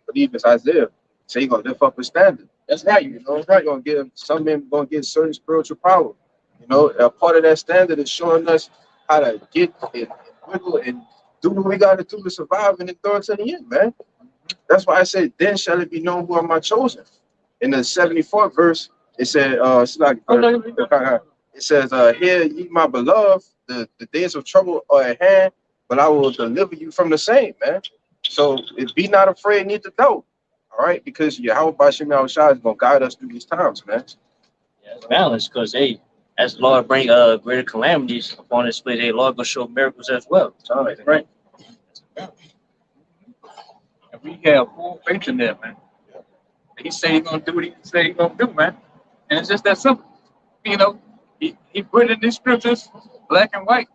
believe it's Isaiah. Say he's gonna lift up a standard. That's right, He's gonna give some men gonna get certain spiritual power. A part of that standard is showing us how to get and wiggle and do what we gotta do to survive and endure to the end, man. That's why I said, then shall it be known who are my chosen. In the 74th verse, it said, it says, hear ye my beloved, the days of trouble are at hand, but I will deliver you from the same, man. So be not afraid, neither doubt. All right, because Yahweh Bashim Yahushua is gonna guide us through these times, man. Yeah, it's balanced because as the Lord bring greater calamities upon His place, Lord gonna show miracles as well. Right. And we have full faith in that, man. He said he's gonna do what he said he's gonna do, man. And it's just that simple. He put it in these scriptures, black and white.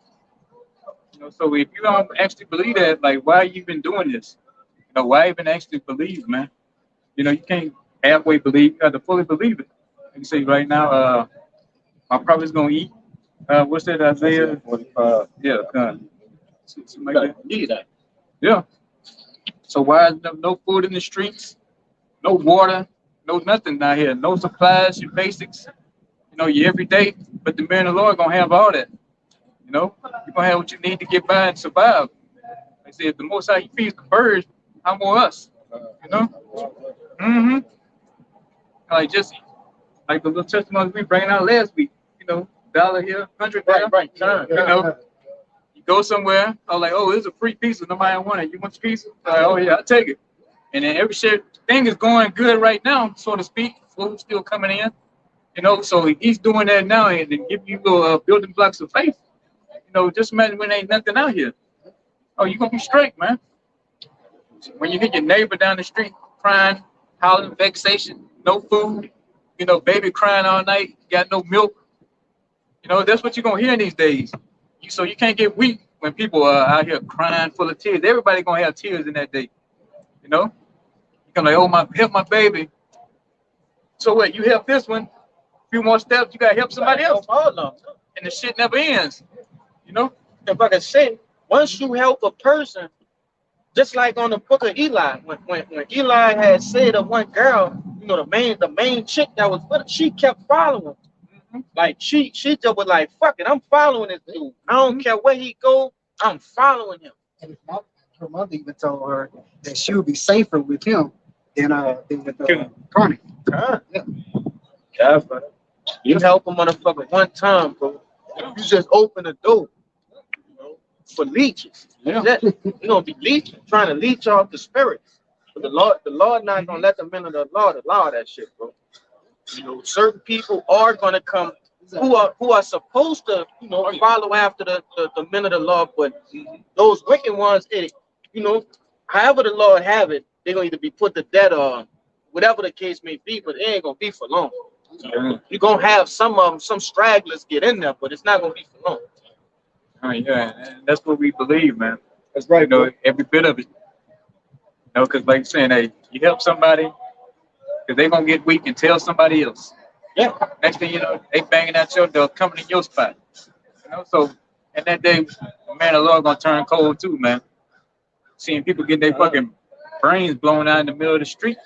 So if you don't actually believe that, like, why you been doing this? Why even actually believe, man? You can't halfway believe, you got to fully believe it. You say right now, my prophet's gonna eat. What's that, Isaiah 45? Yeah, something like that. Yeah. So why is there no food in the streets, no water, no nothing down here, no supplies, your basics, your everyday? But the man of the Lord gonna have all that. You're gonna have what you need to get by and survive. They say if the Most High feeds the birds, how more us? Like just like the little testimony we bringing out last week. $1 here, 100 there. Right. You go somewhere, I'm like, oh, it's a free pizza. Nobody want it. You want the pizza? Like, oh yeah, I'll take it. And then every thing is going good right now, so to speak. Food's still coming in. So he's doing that now and give you little building blocks of faith. Just imagine when ain't nothing out here. Oh, you're gonna be straight, man. When you hit your neighbor down the street crying, howling, vexation, no food, baby crying all night, got no milk. That's what you're gonna hear in these days. So you can't get weak when people are out here crying full of tears. Everybody gonna have tears in that day. You can like, oh help my baby. So what? You help this one, a few more steps, you gotta help somebody else. And the shit never ends. If I can say, once you help a person, just like on the book of Eli, when Eli had said of one girl, the main chick that was with her, she kept following. Like she just was like, fuck it, I'm following this dude. I don't care where he go, I'm following him. And her mother even told her that she would be safer with him than with Connie. Yeah, bro. You help a motherfucker one time, bro. You just open the door for leeches. Yeah. You're gonna be leeching, trying to leech off the spirits. But the Lord not gonna let the men of the Lord allow that shit, bro. Certain people are gonna come who are supposed to, follow after the men of the Lord, but those wicked ones, however the Lord have it, they're gonna either be put to death or whatever the case may be, but it ain't gonna be for long. You're gonna have some of them, some stragglers get in there, but it's not gonna be for long. Oh, yeah, and that's what we believe, man. That's right, You know, every bit of it. You know, because like you're saying, hey, you help somebody, because they're gonna get weak and tell somebody else. Yeah. Next thing you know, they banging at your door, coming in your spot. You know, so and that day, man, the Lord gonna turn cold too, man. Seeing people get their fucking brains blown out in the middle of the street.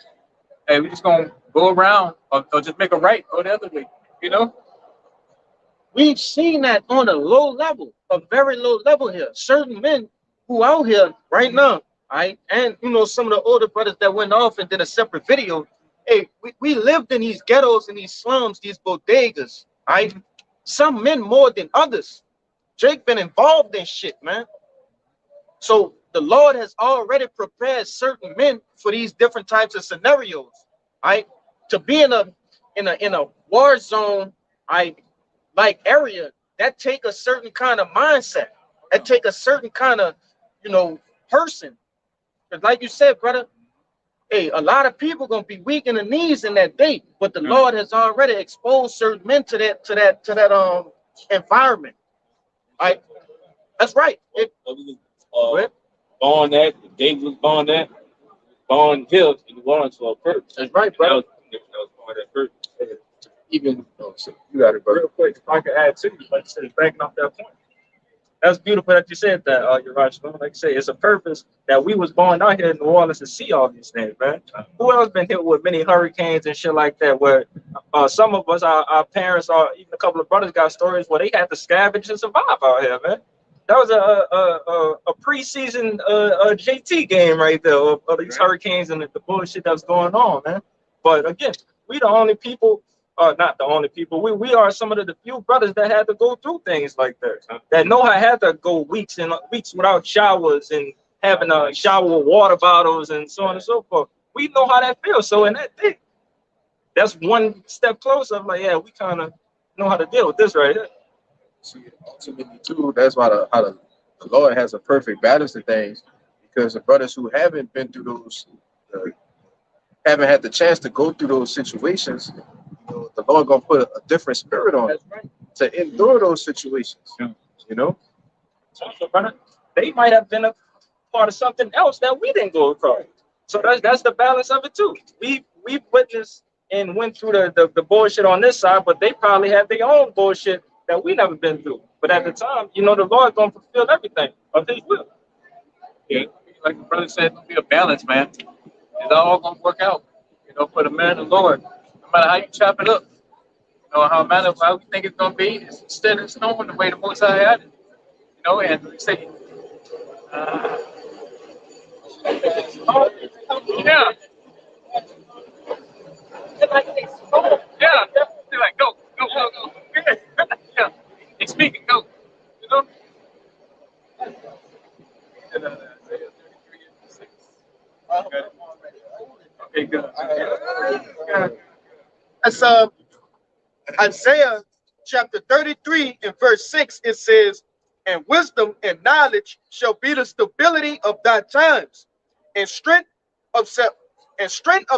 Hey, we just gonna go around or just make a right, go the other way. You know? We've seen that on a low level, a very low level here. Certain men who out here right now, right? And you know, some of the older brothers that went off and did a separate video. Hey, we lived in these ghettos and these slums, these bodegas, right? Some men more than others. Jake been involved in shit, man. So the Lord has already prepared certain men for these different types of scenarios, right? To be in a war zone, like area, that take a certain kind of mindset. That take a certain kind of, person. Because like you said, brother, hey, a lot of people gonna be weak in the knees in that day, but the Lord has already exposed certain men to that environment. Right? That's right. Born that, David was born that, born here in New Orleans for a purpose. That's right, brother. That was born that purpose. Even you got it, brother. Real quick, if I could add to you, like you said, backing off that point. That's beautiful that you said that, you're right. Like you say, it's a purpose that we was born out here in New Orleans to see all these things, man. Who else been hit with many hurricanes and shit like that? Where some of us, our parents, or even a couple of brothers, got stories where they had to scavenge and survive out here, man. That was a preseason JT game right there of these hurricanes and the bullshit that's going on, man. But again, we the only people. Not the only people. We are some of the few brothers that had to go through things like that. That know I had to go weeks and weeks without showers and having a shower with water bottles and so on and so forth. We know how that feels. So in that thing, that's one step closer. I'm like, yeah, we kind of know how to deal with this right here. See, ultimately too, that's why the Lord has a perfect balance of things, because the brothers who haven't been through those, haven't had the chance to go through those situations, the Lord gonna put a different spirit on it to endure those situations. You know, So, brother, they might have been a part of something else that we didn't go across. So that's the balance of it too. We witnessed and went through the bullshit on this side, but they probably had their own bullshit that we never been through. But at the time, the Lord gonna fulfill everything of His will. Yeah, like the brother said, it'll be a balance, man. It's all gonna work out, for the man of the Lord. No matter how you chop it up, how we think it's gonna be, it's set in stone the way the Most High had it. And we say, yeah. Yeah, they're like, go. Yeah, he's speaking, go. Okay, good. That's Isaiah chapter 33 and verse 6. It says, "And wisdom and knowledge shall be the stability of thy times, and strength of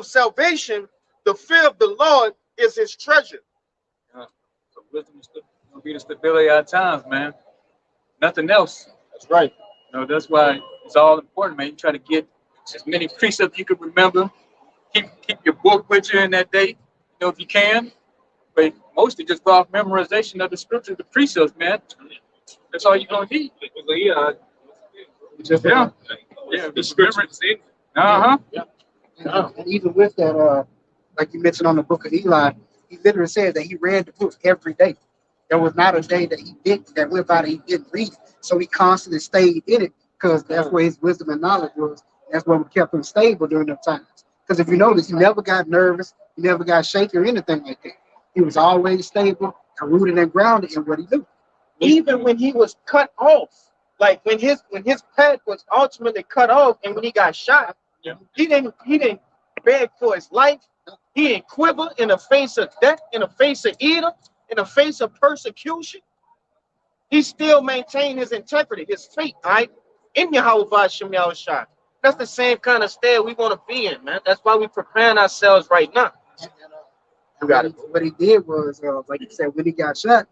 salvation. The fear of the Lord is his treasure." So wisdom will be the stability of our times, man. Nothing else. That's right. That's why it's all important, man. You try to get as many precepts you can remember. Keep your book with you in that day, if you can. But mostly just go off memorization of the scriptures, the precepts, man. That's all you're gonna need. Yeah. The scriptures. And even with that, like you mentioned on the book of Eli, he literally said that he read the book every day. There was not a day that went by that he didn't read it. So he constantly stayed in it because that's where his wisdom and knowledge was. That's what kept him stable during those times. Because if you notice, he never got nervous, he never got shaky or anything like that. He was always stable and rooted and grounded in what he knew. Even when he was cut off, like when his path was ultimately cut off, and when he got shot, he didn't beg for his life. He didn't quiver in the face of death, in the face of Edom, in the face of persecution. He still maintained his integrity, his faith, right? In Yahweh Shem Yahushua. That's the same kind of state we want to be in, man. That's why we preparing ourselves right now. What he did was, like you said, when he got shot,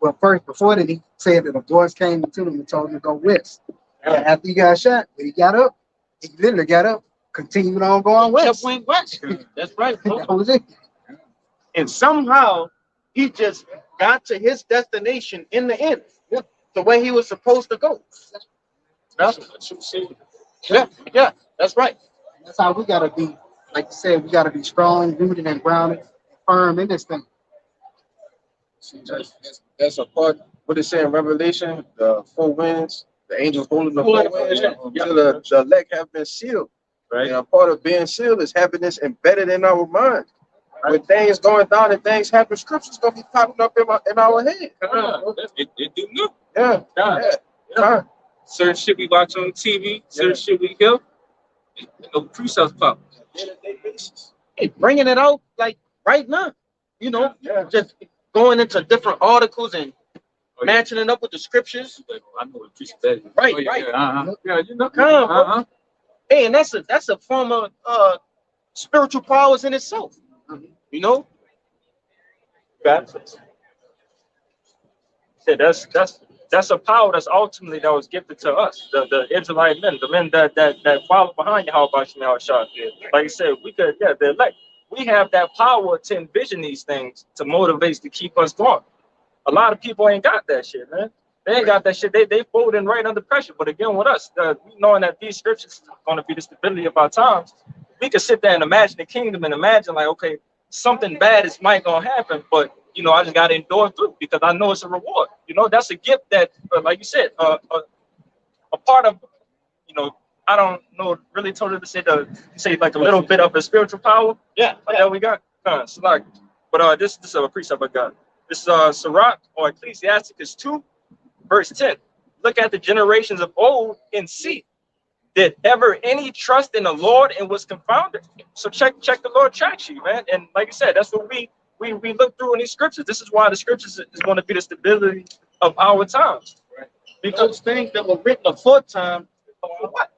well, first, before that, he said that a voice came to him and told him to go west. And after he got shot, when he got up, he literally got up, continued on going west. Went west. That's right. That was it. And somehow he just got to his destination in the end, the way he was supposed to go. Yeah, that's right. That's how we gotta be. Like you said, we gotta be strong, rooted and grounded, and firm in this thing. That's a part. What it say in Revelation? The four winds, the angels holding the four winds. Until the elect have been sealed. Right. And a part of being sealed is having this embedded in our mind. When things going down and things happen, scripture's gonna be popping up in our head. It do good. Yeah. Certain shit we watch on TV, certain shit we hear, no precepts pop. Hey, bringing it out like right now, you know, just going into different articles and matching it up with the scriptures. I know what precept that is. Right, Yeah, you know. Come, hey, and that's a form of spiritual powers in itself. You know? That's a power that's ultimately that was gifted to us, the Israelite men, the men that follow behind Yahweh Shah. Like I said, we could, the elect. We have that power to envision these things, to motivate, to keep us going. A lot of people ain't got that shit, man. They ain't got that shit. They folding right under pressure. But again, with us, we knowing that these scriptures are going to be the stability of our times, we can sit there and imagine the kingdom and imagine like, okay, something bad is might gonna happen, but you know, I just gotta endure through because I know it's a reward. You know, that's a gift that, like you said, a part of, you know, I don't know really totally to say like a little bit of a spiritual power. Yeah, that we got. So like, but this is a precept I got. This is Sirach or Ecclesiasticus 2, verse 10. Look at the generations of old and see, did ever any trust in the Lord and was confounded? So check the Lord tracks you, man. And like I said, that's what we look through in these scriptures. This is why the scriptures is going to be the stability of our times. Right. Because things that were written aforetime, for what?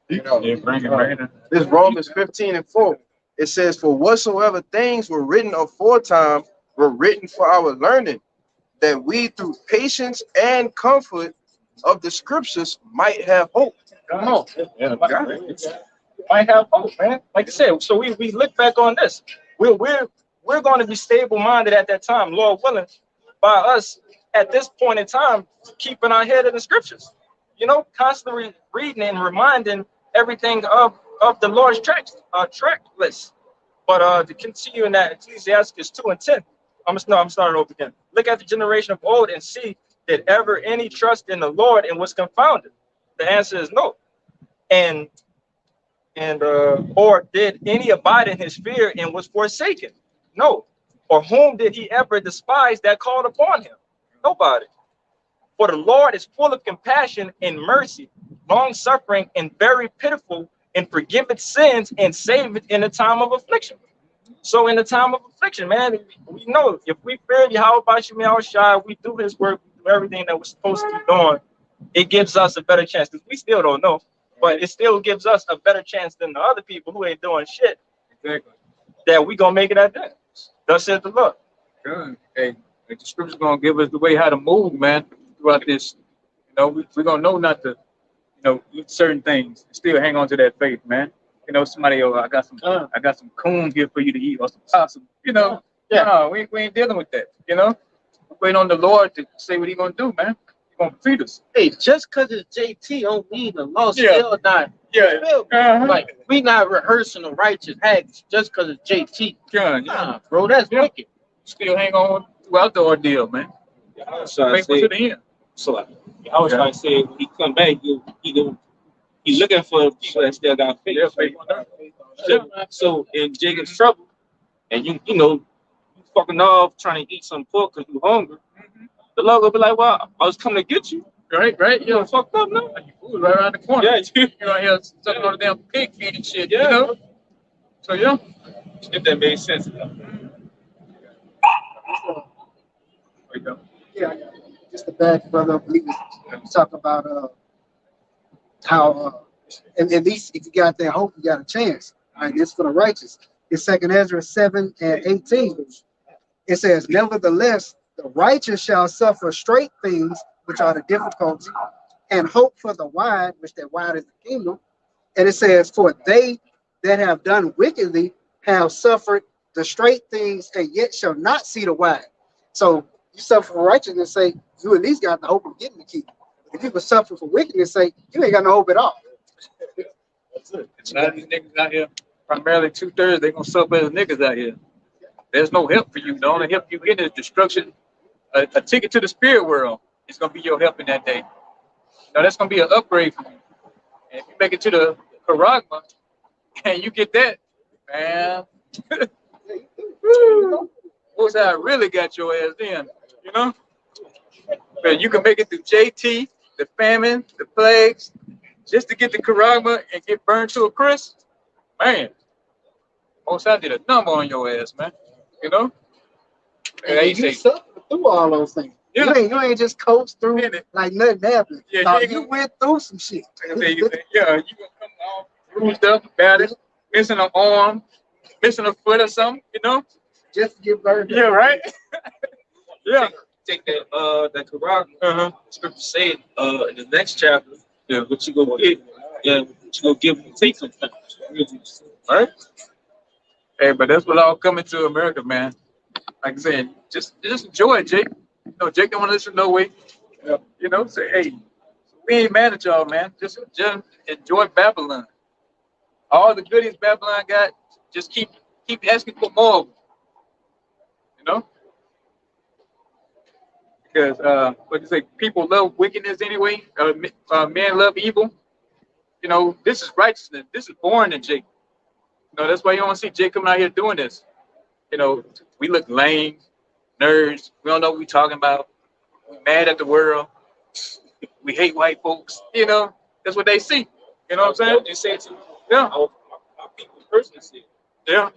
This Romans 15:4. It says, "For whatsoever things were written aforetime were written for our learning, that we through patience and comfort of the scriptures might have hope." Come on. Might have hope, man. Like I said, so we look back on this. We're going to be stable minded at that time, Lord willing, by us at this point in time, keeping our head in the scriptures. You know, constantly reading and reminding everything of the Lord's track list. But to continue in that Ecclesiastes 2 and 10, I'm starting over again. Look at the generation of old and see, did ever any trust in the Lord and was confounded? The answer is no. And or did any abide in his fear and was forsaken? No. Or whom did he ever despise that called upon him? Nobody. For the Lord is full of compassion and mercy, long suffering and very pitiful, and forgiveth sins and saveth in the time of affliction. So in the time of affliction, man, we know if we fear Yahweh Shai, we do his work, we do everything that we're supposed to be doing, it gives us a better chance, because we still don't know, but it still gives us a better chance than the other people who ain't doing shit. Exactly. That we gonna make it at that. Thus said the Lord. Good. Hey, the scripture's gonna give us the way how to move, man, throughout this. You know, we're gonna know not to, do certain things. Still hang on to that faith, man. You know, somebody, I got some coon here for you to eat or some possum. No, we ain't dealing with that. We're waiting on the Lord to say what He gonna do, man. He gonna feed us. Hey, just because it's JT don't mean the law still not. Like we not rehearsing the righteous acts just because it's JT. Nah, bro, that's wicked. Still hang on throughout the ordeal, man. Faithful to the end. So I was trying to say, when he come back, he's looking for people that still got faith. So in Jacob's trouble, and you fucking off trying to eat some pork because you hungry, the Lord will be like, "Well, I was coming to get you." Right. You fucked up now. Your food right around the corner. Yeah, you're out here sucking on the damn pig feed and shit. So if that made sense. Just the bad brother believers. We talk about how And at least if you got that hope, you got a chance. All right, this for the righteous. It's 2 Ezra 7:18. It says, nevertheless, the righteous shall suffer straight things, which are the difficulty, and hope for the wide, which that wide is the kingdom. And it says, for they that have done wickedly have suffered the straight things, and yet shall not see the wide. So you suffer for righteousness' sake, you at least got the hope of getting the kingdom. If you would suffer for wickedness' sake, you ain't got no hope at all. It's not these niggas out here. Primarily 2/3, they gonna suffer as niggas out here. There's no help for you. The only help you get is destruction. A ticket to the spirit world is gonna be your help in that day. Now that's gonna be an upgrade for you. And if you make it to the Karagma and you get that, man, what's how I really got your ass in, you know? But you can make it through JT, the famine, the plagues, just to get the Karagma and get burned to a crisp, man. Most I did a number on your ass, man. You know? And you suffered through all those things. Yeah. You ain't just coast through it like nothing happened. Yeah, No, you you went through some shit. Yeah, you gonna come all bruised up, battered, missing an arm, missing a foot or something, you know? Just to get burned. Yeah, right? Yeah. Take that Quran. Scripture said in the next chapter, what you gonna get, what you gonna give and take sometimes. Right? Hey, but that's what all coming to America, man. Like I said, just enjoy it, Jake. You know, Jake don't want to listen no way. You know, say, hey, we ain't mad at y'all, man. Just enjoy Babylon. All the goodies Babylon got, just keep asking for more of them. You know? Because like you say, people love wickedness anyway. Men love evil. You know, this is righteousness. This is born in Jake. You know, that's why you don't see Jake coming out here doing this. You know, we look lame, nerds. We don't know what we're talking about. We're mad at the world. We hate white folks. You know, that's what they see. You know what I'm saying? You say to Yeah. my people personally see. Yeah.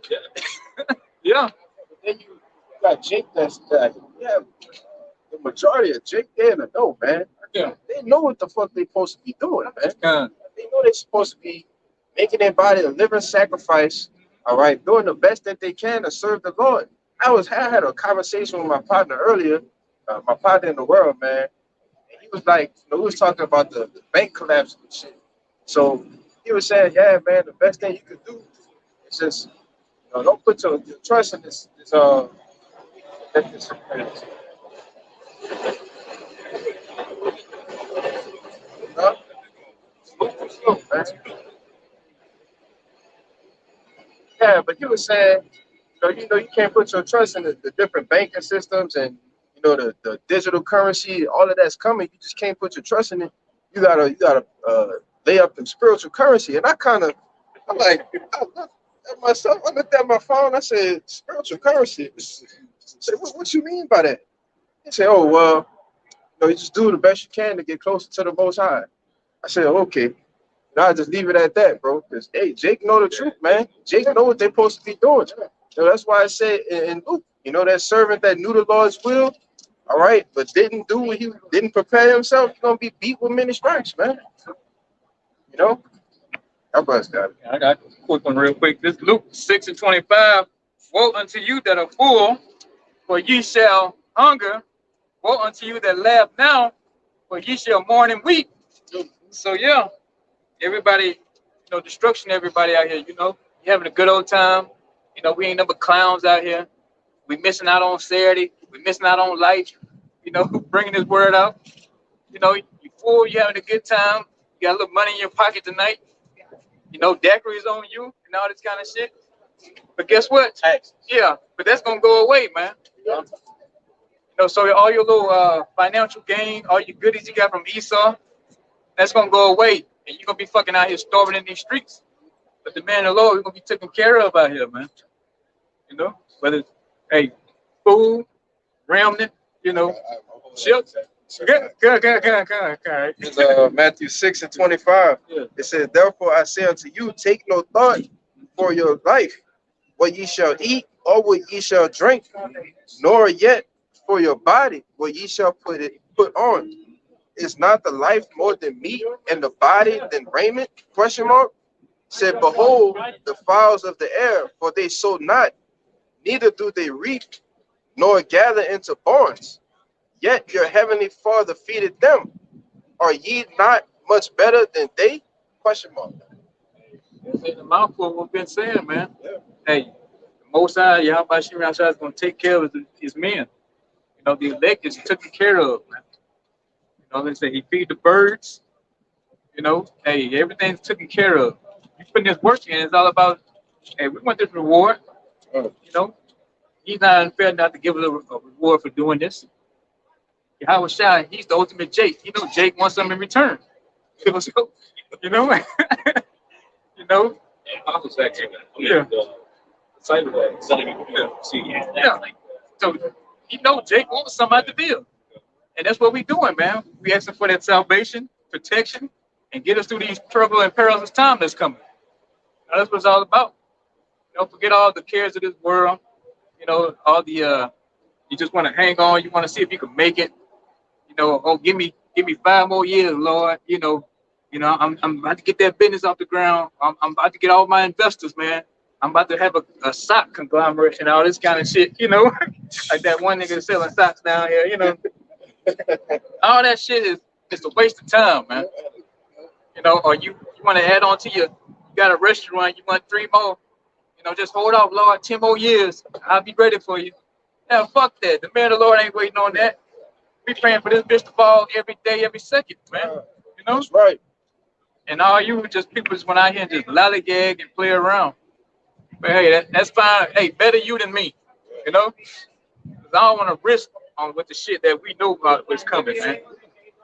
Yeah. But then you got Jake that's the majority of Jake there in the know, man. Yeah. They know what the fuck they supposed to be doing, man. Yeah. They know they're supposed to be making their body a living sacrifice, all right, doing the best that they can to serve the Lord. I had a conversation with my partner earlier, my partner in the world, man. And he was like, we was talking about the bank collapse and shit. So he was saying, yeah, man, the best thing you could do is just, don't put your trust in this huh? Man. Yeah, but he was saying, you can't put your trust in the different banking systems and the digital currency, all of that's coming. You just can't put your trust in it. You gotta lay up in spiritual currency. And I'm like, I looked at my phone. I said, spiritual currency. I said, what you mean by that? He said, oh well, you just do the best you can to get closer to the Most High. I said, okay. I just leave it at that, bro. Because hey, Jake know the truth, man. Jake know what they're supposed to be doing. That's why I say in Luke, that servant that knew the Lord's will, all right, but didn't do what he didn't prepare himself, he's gonna be beat with many stripes, man. How about that? I got a quick one real quick. This Luke 6:25. Woe unto you that are full, for ye shall hunger. Woe unto you that laugh now, for ye shall mourn and weep. So yeah. Everybody, destruction, everybody out here, you having a good old time. We ain't number clowns out here. We missing out on Saturday. We missing out on life, bringing this word out. You full, you having a good time. You got a little money in your pocket tonight. Daiquiris on you and all this kind of shit. But guess what? Tax. Yeah, but that's going to go away, man. So all your little financial gain, all your goodies you got from Esau, that's going to go away. And you're going to be fucking out here starving in these streets. But the man of the Lord, you're going to be taken care of out here, man. Whether it's, hey, food, remnant, chips. Good. It's Matthew 6:25. Yeah. It says, therefore I say unto you, take no thought for your life, what ye shall eat or what ye shall drink, nor yet for your body, what ye shall put on. is not the life more than meat, and the body than raiment? Question mark. Said, behold, the fowls of the air, for they sow not, neither do they reap, nor gather into barns. Yet your heavenly Father feedeth them. Are ye not much better than they? Question mark. It's in the mouthful of what we've been saying, man. Hey, the Most High, Yahweh Shemar Yahshua is going to take care of his men. You know, the elect is taken care of, man. You know, they say he feed the birds. You know, hey, everything's taken care of. You putting this work in, it's all about, hey, we want this reward. You know, he's not unfair not to give us a reward for doing this. Yahweh Shai, he's the ultimate Jake. You know, Jake wants something in return. So, you know, you know. I was actually, Yeah. Yeah. So you know Jake wants some out the deal. And that's what we doing, man. We asking for that salvation, protection, and get us through these trouble and perilous time that's coming. Now, that's what it's all about. Don't forget all the cares of this world. You know, all the you just want to hang on, you want to see if you can make it. You know, oh, give me 5 more years, Lord. You know, I'm about to get that business off the ground. I'm about to get all my investors, man. I'm about to have a sock conglomerate and all this kind of shit, you know, like that one nigga selling socks down here, you know. All that shit is a waste of time, man. You know, or you want to add on to you got a restaurant, you want 3 more, you know, just hold off, Lord, 10 more years. I'll be ready for you. Yeah, fuck that. The man of the Lord ain't waiting on that. We praying for this bitch to fall every day, every second, man. You know? That's right. And all you just people just went out here and just lollygag and play around. But hey, that's fine. Hey, better you than me, you know? Because I don't want to risk on with the shit that we know about what's coming, man.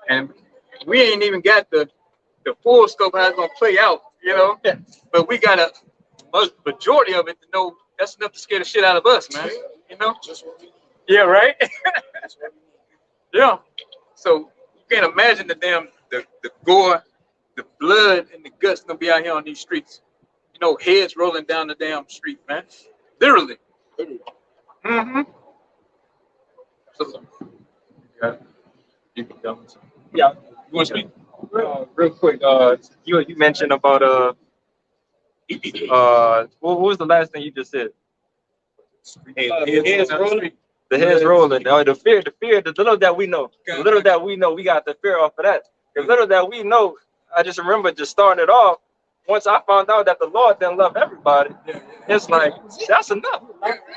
And we ain't even got the full scope of how it's going to play out, you know? But we got a majority of it to know that's enough to scare the shit out of us, man. You know? Yeah, right? Yeah. So you can't imagine the gore, the blood, and the guts going to be out here on these streets. You know, heads rolling down the damn street, man. Literally. Mm-hmm. So, yeah. You can tell me something. Yeah. You want to speak? Real quick, you mentioned about what was the last thing you just said? Heads rolling. The heads rolling. The fear, the little that we know. The little that we know, we got the fear off of that. The little that we know, I just remember just starting it off. Once I found out that the Lord didn't love everybody, it's like, that's enough.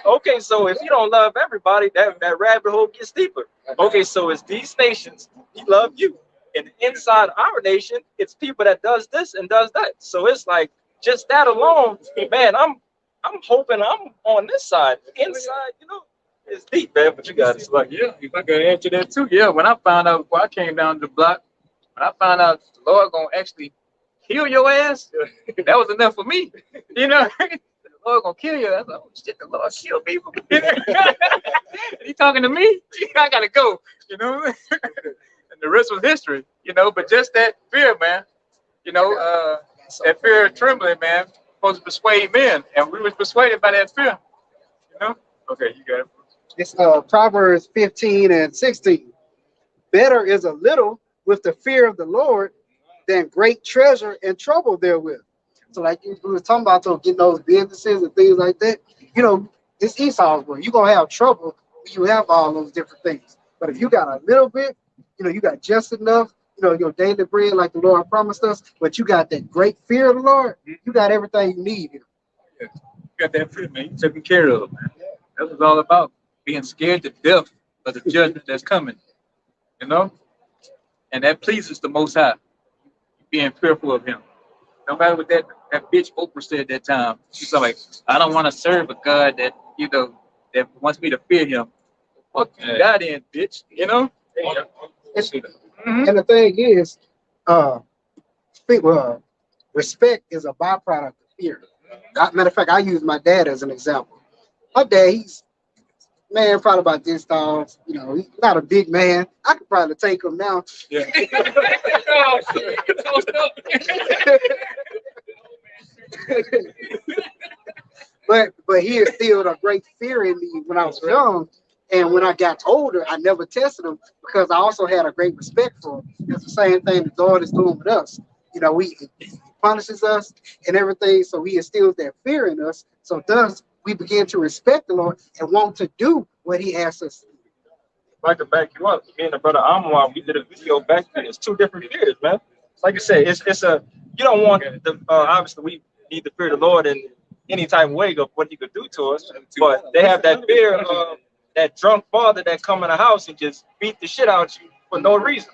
Okay, so if you don't love everybody, that rabbit hole gets deeper. Okay, so it's these nations, he love you. And inside our nation, it's people that does this and does that. So it's like, just that alone, man, I'm hoping I'm on this side. Inside, you know, it's deep, man, but you got it. Like, Yeah, if I could answer that too. Yeah, when I found out, before I came down the block, when I found out the Lord gonna actually kill your ass, that was enough for me. You know, the Lord gonna kill you. I was like, oh shit, the Lord kill people. He talking to me? I gotta go. You know, and the rest was history. You know, but just that fear, man. You know, that fear of trembling, man, supposed to persuade men, and we was persuaded by that fear. You know. Okay, you got it. It's Proverbs 15 and 16. Better is a little with the fear of the Lord than great treasure and trouble therewith. So like we were talking about, so getting those businesses and things like that, you know, it's Esau's word. You're going to have trouble when you have all those different things. But if you got a little bit, you know, you got just enough, you know, your daily bread like the Lord promised us, but you got that great fear of the Lord, you got everything you need. You got that fear, man. You taken care of, man. That's what it's all about. Being scared to death of the judgment that's coming. You know? And that pleases the Most High. Being fearful of him. No matter what that bitch Oprah said that time. She's like, I don't want to serve a God that, you know, that wants me to fear him. Fuck you, God in, bitch. You know? And the thing is, respect is a byproduct of fear. Matter of fact, I use my dad as an example. My dad, he's man, probably about this tall. You know, he's not a big man. I could probably take him now. Yeah. but he instilled a great fear in me when I was young. And when I got older, I never tested him because I also had a great respect for him. It's the same thing the Lord is doing with us. You know, he punishes us and everything, so he instills that fear in us. So thus, we begin to respect the Lord and want to do what he asks us to do. If I could back you up, me and the brother Amwar, we did a video back then. It's two different fears, man. Like I said, it's a, you don't want the, obviously we need to fear the Lord in any type of way of what he could do to us, but they have that fear of that drunk father that come in the house and just beat the shit out of you for no reason.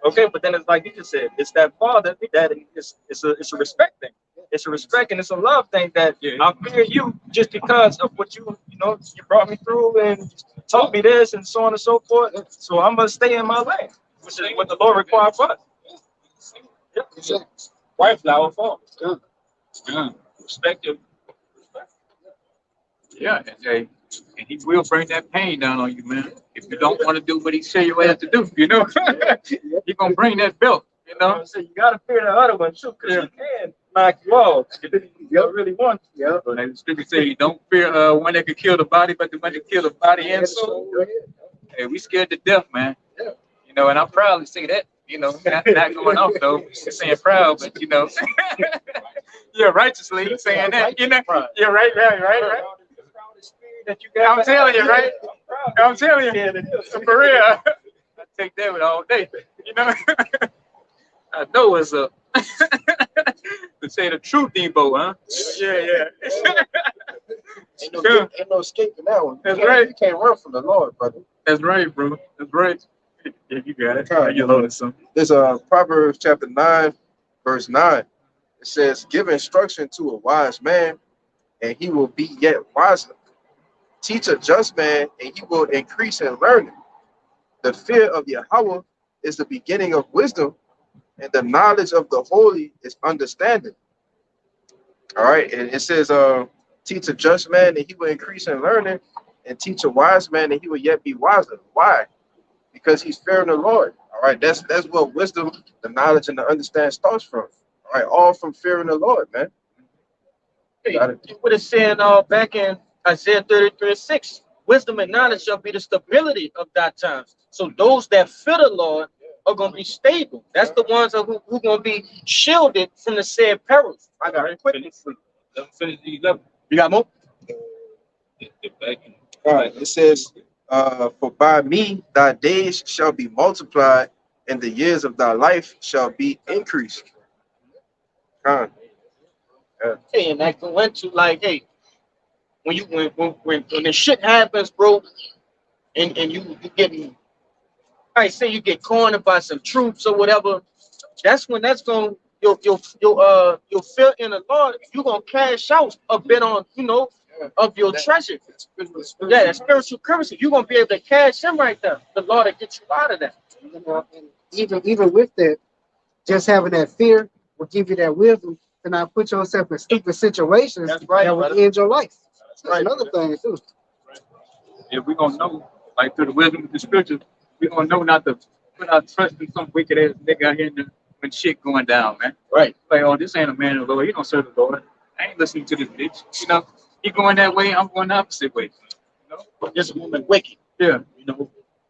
Okay, but then it's like you just said, it's that father that it's a respect thing. It's a respect and it's a love thing that I fear you just because of what you brought me through and taught me this and so on and so forth. So I'm gonna stay in my lane, which is what the Lord requires for us. Yeah. White flower falls. Respect him. Yeah, and he will bring that pain down on you, man. If you don't want to do what he say you have to do, you know, he gonna bring that belt, you know. So you gotta fear the other one too, because he can knock you off if you really want to. Yeah. But the scripture say you don't fear one that could kill the body, but the one that kill the body and soul. Hey, we scared to death, man. Yeah. You know, and I'm proud to say that. You know, not going off though, saying proud, but you know, you're righteously saying that. You know, you're right. That you got. I'm telling you, right? I'm telling you, for real. I take that with all day. You know, I know what's up. To say the truth, Debo, huh? Yeah. Ain't no escaping that one. That's right. You can't run from the Lord, brother. That's right, bro. That's right. Yeah, you got it. You loaded something. There's Proverbs chapter 9, verse 9. It says, "Give instruction to a wise man, and he will be yet wiser. Teach a just man, and he will increase in learning. The fear of Yahweh is the beginning of wisdom, and the knowledge of the holy is understanding." All right, and it says, teach a just man, and he will increase in learning, and teach a wise man, and he will yet be wiser. Why? Because he's fearing the Lord. All right, that's where wisdom, the knowledge, and the understanding starts from. All right, all from fearing the Lord, man. Hey, you would have said back in Isaiah 33:6, wisdom and knowledge shall be the stability of that time. So those that fear the Lord are going to be stable. That's the ones who going to be shielded from the said perils. I got it quickly. Finish the 11. You got more? All right, it says, for by me thy days shall be multiplied, and the years of thy life shall be increased. Hey, and that went to like, hey, when the shit happens, bro, and you getting, I say you get cornered by some troops or whatever, that's when that's gonna you'll feel in the Lord, you're gonna cash out a bit on, of your treasure. Yeah, that spiritual currency. You're gonna be able to cash in right there. The Lord will get you out of that. And even with that, just having that fear will give you that wisdom to not put yourself in stupid situations that will end your life. That's another thing too. If we're gonna know, like through the wisdom of the scriptures, we're gonna know not to put our trust in some wicked ass nigga out here when shit going down, man. Right. Like, oh, this ain't a man of the Lord. He don't serve the Lord. I ain't listening to this bitch. He going that way, I'm going the opposite way. This woman wicked. Yeah.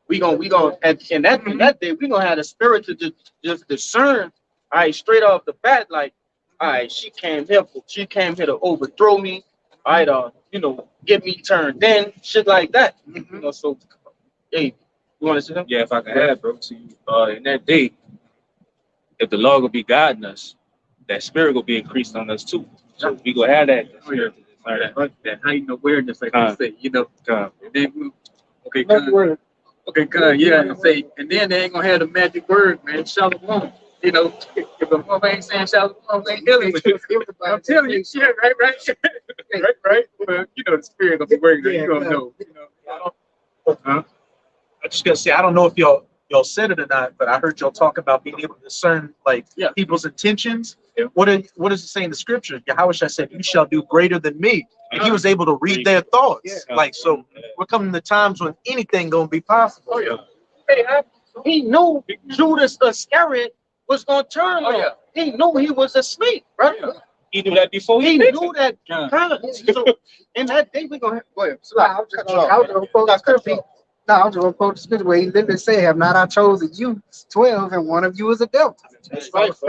We gonna in that day we gonna have the spirit to just discern. All right, straight off the bat, like, all right, she came here to overthrow me. All right, get me turned in, shit like that. So, hey, you want to see them? Yeah, if I can add, bro, to you, in that day, if the Lord will be guiding us, that spirit will be increased on us too. So we gonna have that spirit. That heightened awareness, like I say, and then okay, yeah, and say, and then they ain't gonna have the magic word, man. Shalom. If a mother ain't saying shalom, they ain't dealing with you. I'm telling you, shit, right. Well, the spirit gonna be working. You gonna know. I'm just gonna say, I don't know if y'all said it or not, but I heard y'all talk about being able to discern people's intentions. Yeah. What does it say in the scripture? Yahweh said, "You shall do greater than me," and he was able to read their thoughts. Yeah. So we're coming to times when anything gonna be possible. Oh yeah. Hey, he knew Judas Iscariot was gonna turn. Oh yeah. He knew he was asleep, right? Yeah. He knew that before he knew that. So in that day we gonna go ahead. I was just gonna No, I'm just gonna quote the scripture where he literally said, "Have not I chosen you 12, and one of you is a devil." That's right. So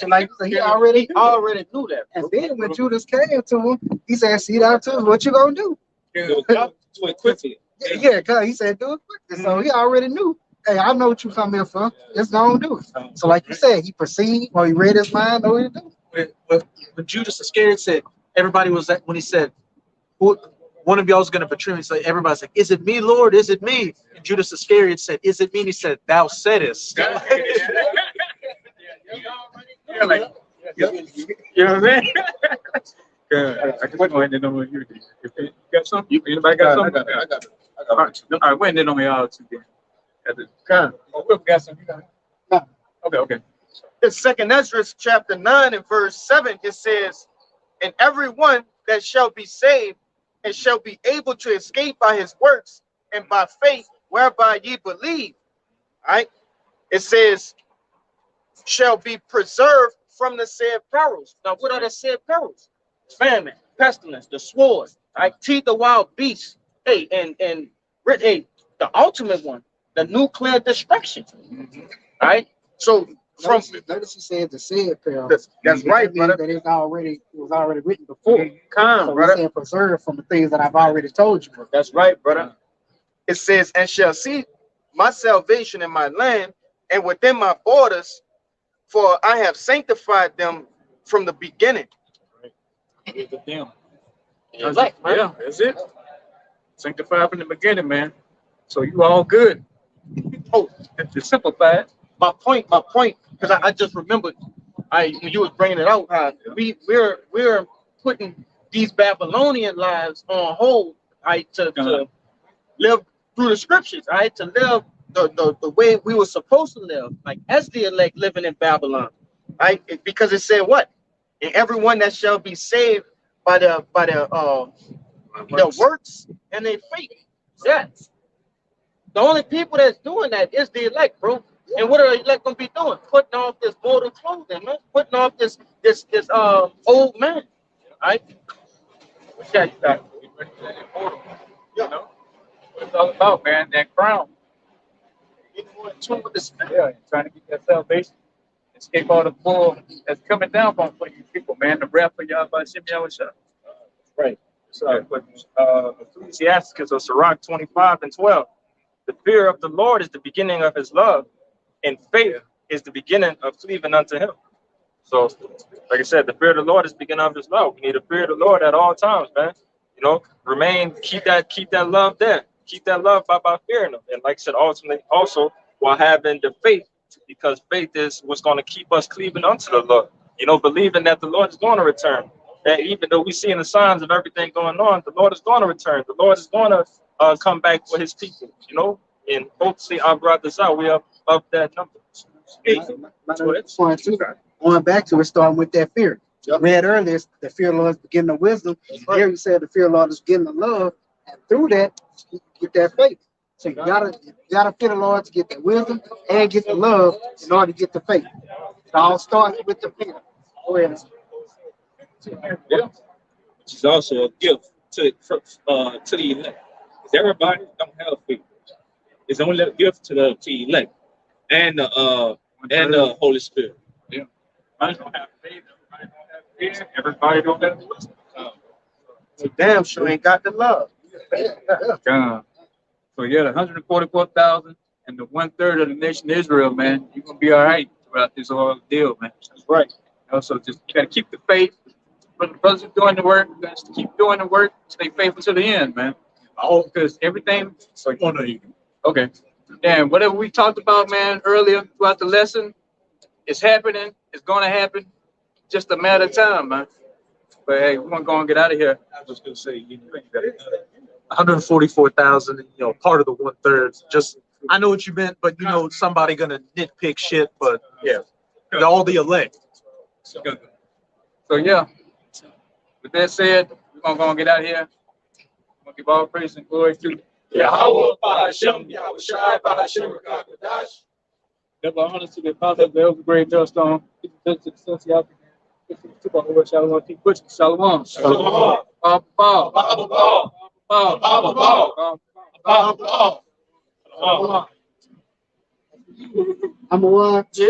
like so he already. He already knew that. And then when Judas came to him, he said, "See that too? What you gonna do?" Do it quickly. Yeah, cause he said, "Do it quickly." So he already knew. Hey, I know what you come here for. Just gonna do it. So like you said, he perceived or he read his mind, know what to do. When Judas Iscariot said, everybody was at, when he said, "Who, one of y'all is going to betray me," so everybody's like, "Is it me, Lord? Is it me?" And Judas Iscariot said, "Is it me?" And he said, "Thou saidest." Yeah, like, you know what I mean? I just went on and on you. If you got something, anybody got something? I got it. All right, went in on y'all too. Oh, we got some. Okay. In Second Ezra chapter 9 and verse 7, it says, "And everyone that shall be saved and shall be able to escape by his works and by faith whereby ye believe," right? It says, "shall be preserved from the said perils." Now, what are the said perils? Famine, pestilence, the sword, right? Teeth of wild beasts. Hey, and hey, the ultimate one, the nuclear destruction. Right? So from notice he said the said peril. that's right, brother. That it was already written before. Calm, So brother. he's saying preserved from the things that I've already told you. That's right, brother. It says, "And shall see my salvation in my land and within my borders, for I have sanctified them from the beginning." That's right, man. Yeah, that's it. Sanctified from the beginning, man. So you all good. Oh, to simplify it. My point, because I just remembered, when you was bringing it out, we're putting these Babylonian lives on hold, right, to live through the scriptures, right, to live the way we were supposed to live, like as the elect living in Babylon, right? Because it said what? "And everyone that shall be saved by the works and their faith." Yeah. The only people that's doing that is the elect, bro. And what are the elect gonna be doing? Putting off this mortal clothing, man. Putting off this old man. Right? You know what it's all about, man. That crown. Yeah, trying to get that salvation, escape all the bull that's coming down on for you people, man. The wrath of y'all by Shimmy Awashah. Right. So, Ecclesiasticus or Sirach 25 and 12. "The fear of the Lord is the beginning of his love, and faith is the beginning of cleaving unto him." So, like I said, the fear of the Lord is the beginning of his love. We need to fear the Lord at all times, man. You know, keep that love there. Keep that love by fearing him. And like I said, ultimately, also while having the faith, because faith is what's going to keep us cleaving unto the Lord. You know, believing that the Lord is going to return. That even though we see in the signs of everything going on, the Lord is going to return. The Lord is going to come back for his people, you know, and hopefully our brothers out. We are of that number. Going back to it, starting with that fear. Read earlier, the fear of the Lord is the beginning of wisdom. Here you said the fear of the Lord is the beginning of love, and through that, you get that faith. So you gotta fear the Lord to get that wisdom and get the love in order to get the faith. It all starts with the fear. Go ahead. Yeah. Which is also a gift to the elect. Because everybody don't have faith. It's only a gift to the elect and the Holy Spirit. Yeah. Everybody don't have faith. Everybody don't have fear. Everybody don't have wisdom. So damn sure ain't got the love. So yeah, the 144,000 and the 1/3 of the nation of Israel, man, you're gonna be all right throughout this whole deal, man. That's right. Also, just you gotta keep the faith. But the brothers are doing the work. You guys keep doing the work. Stay faithful to the end, man. All because everything. Okay. And whatever we talked about, man, earlier throughout the lesson, it's happening. It's gonna happen. Just a matter of time, man. But hey, we're gonna go and get out of here. I was just gonna say, you got 144,000. You know, part of the 1/3. Just I know what you meant, but you know, somebody gonna nitpick shit. But yeah, all the elect. So yeah. With that said, we're gonna go and get out of here. We're gonna give all praise and glory to Yahweh Ba'ashem, Yahweh Shai Ba'ashem, Rakadash. double honor to the apostle of the elder grade millstone. Keep the to the sons of Yahweh. Shalom. Keep pushing. Shalom. Shalom. Bow. Baba Ball. Baba Ball. Baba Ball. I'm a watch.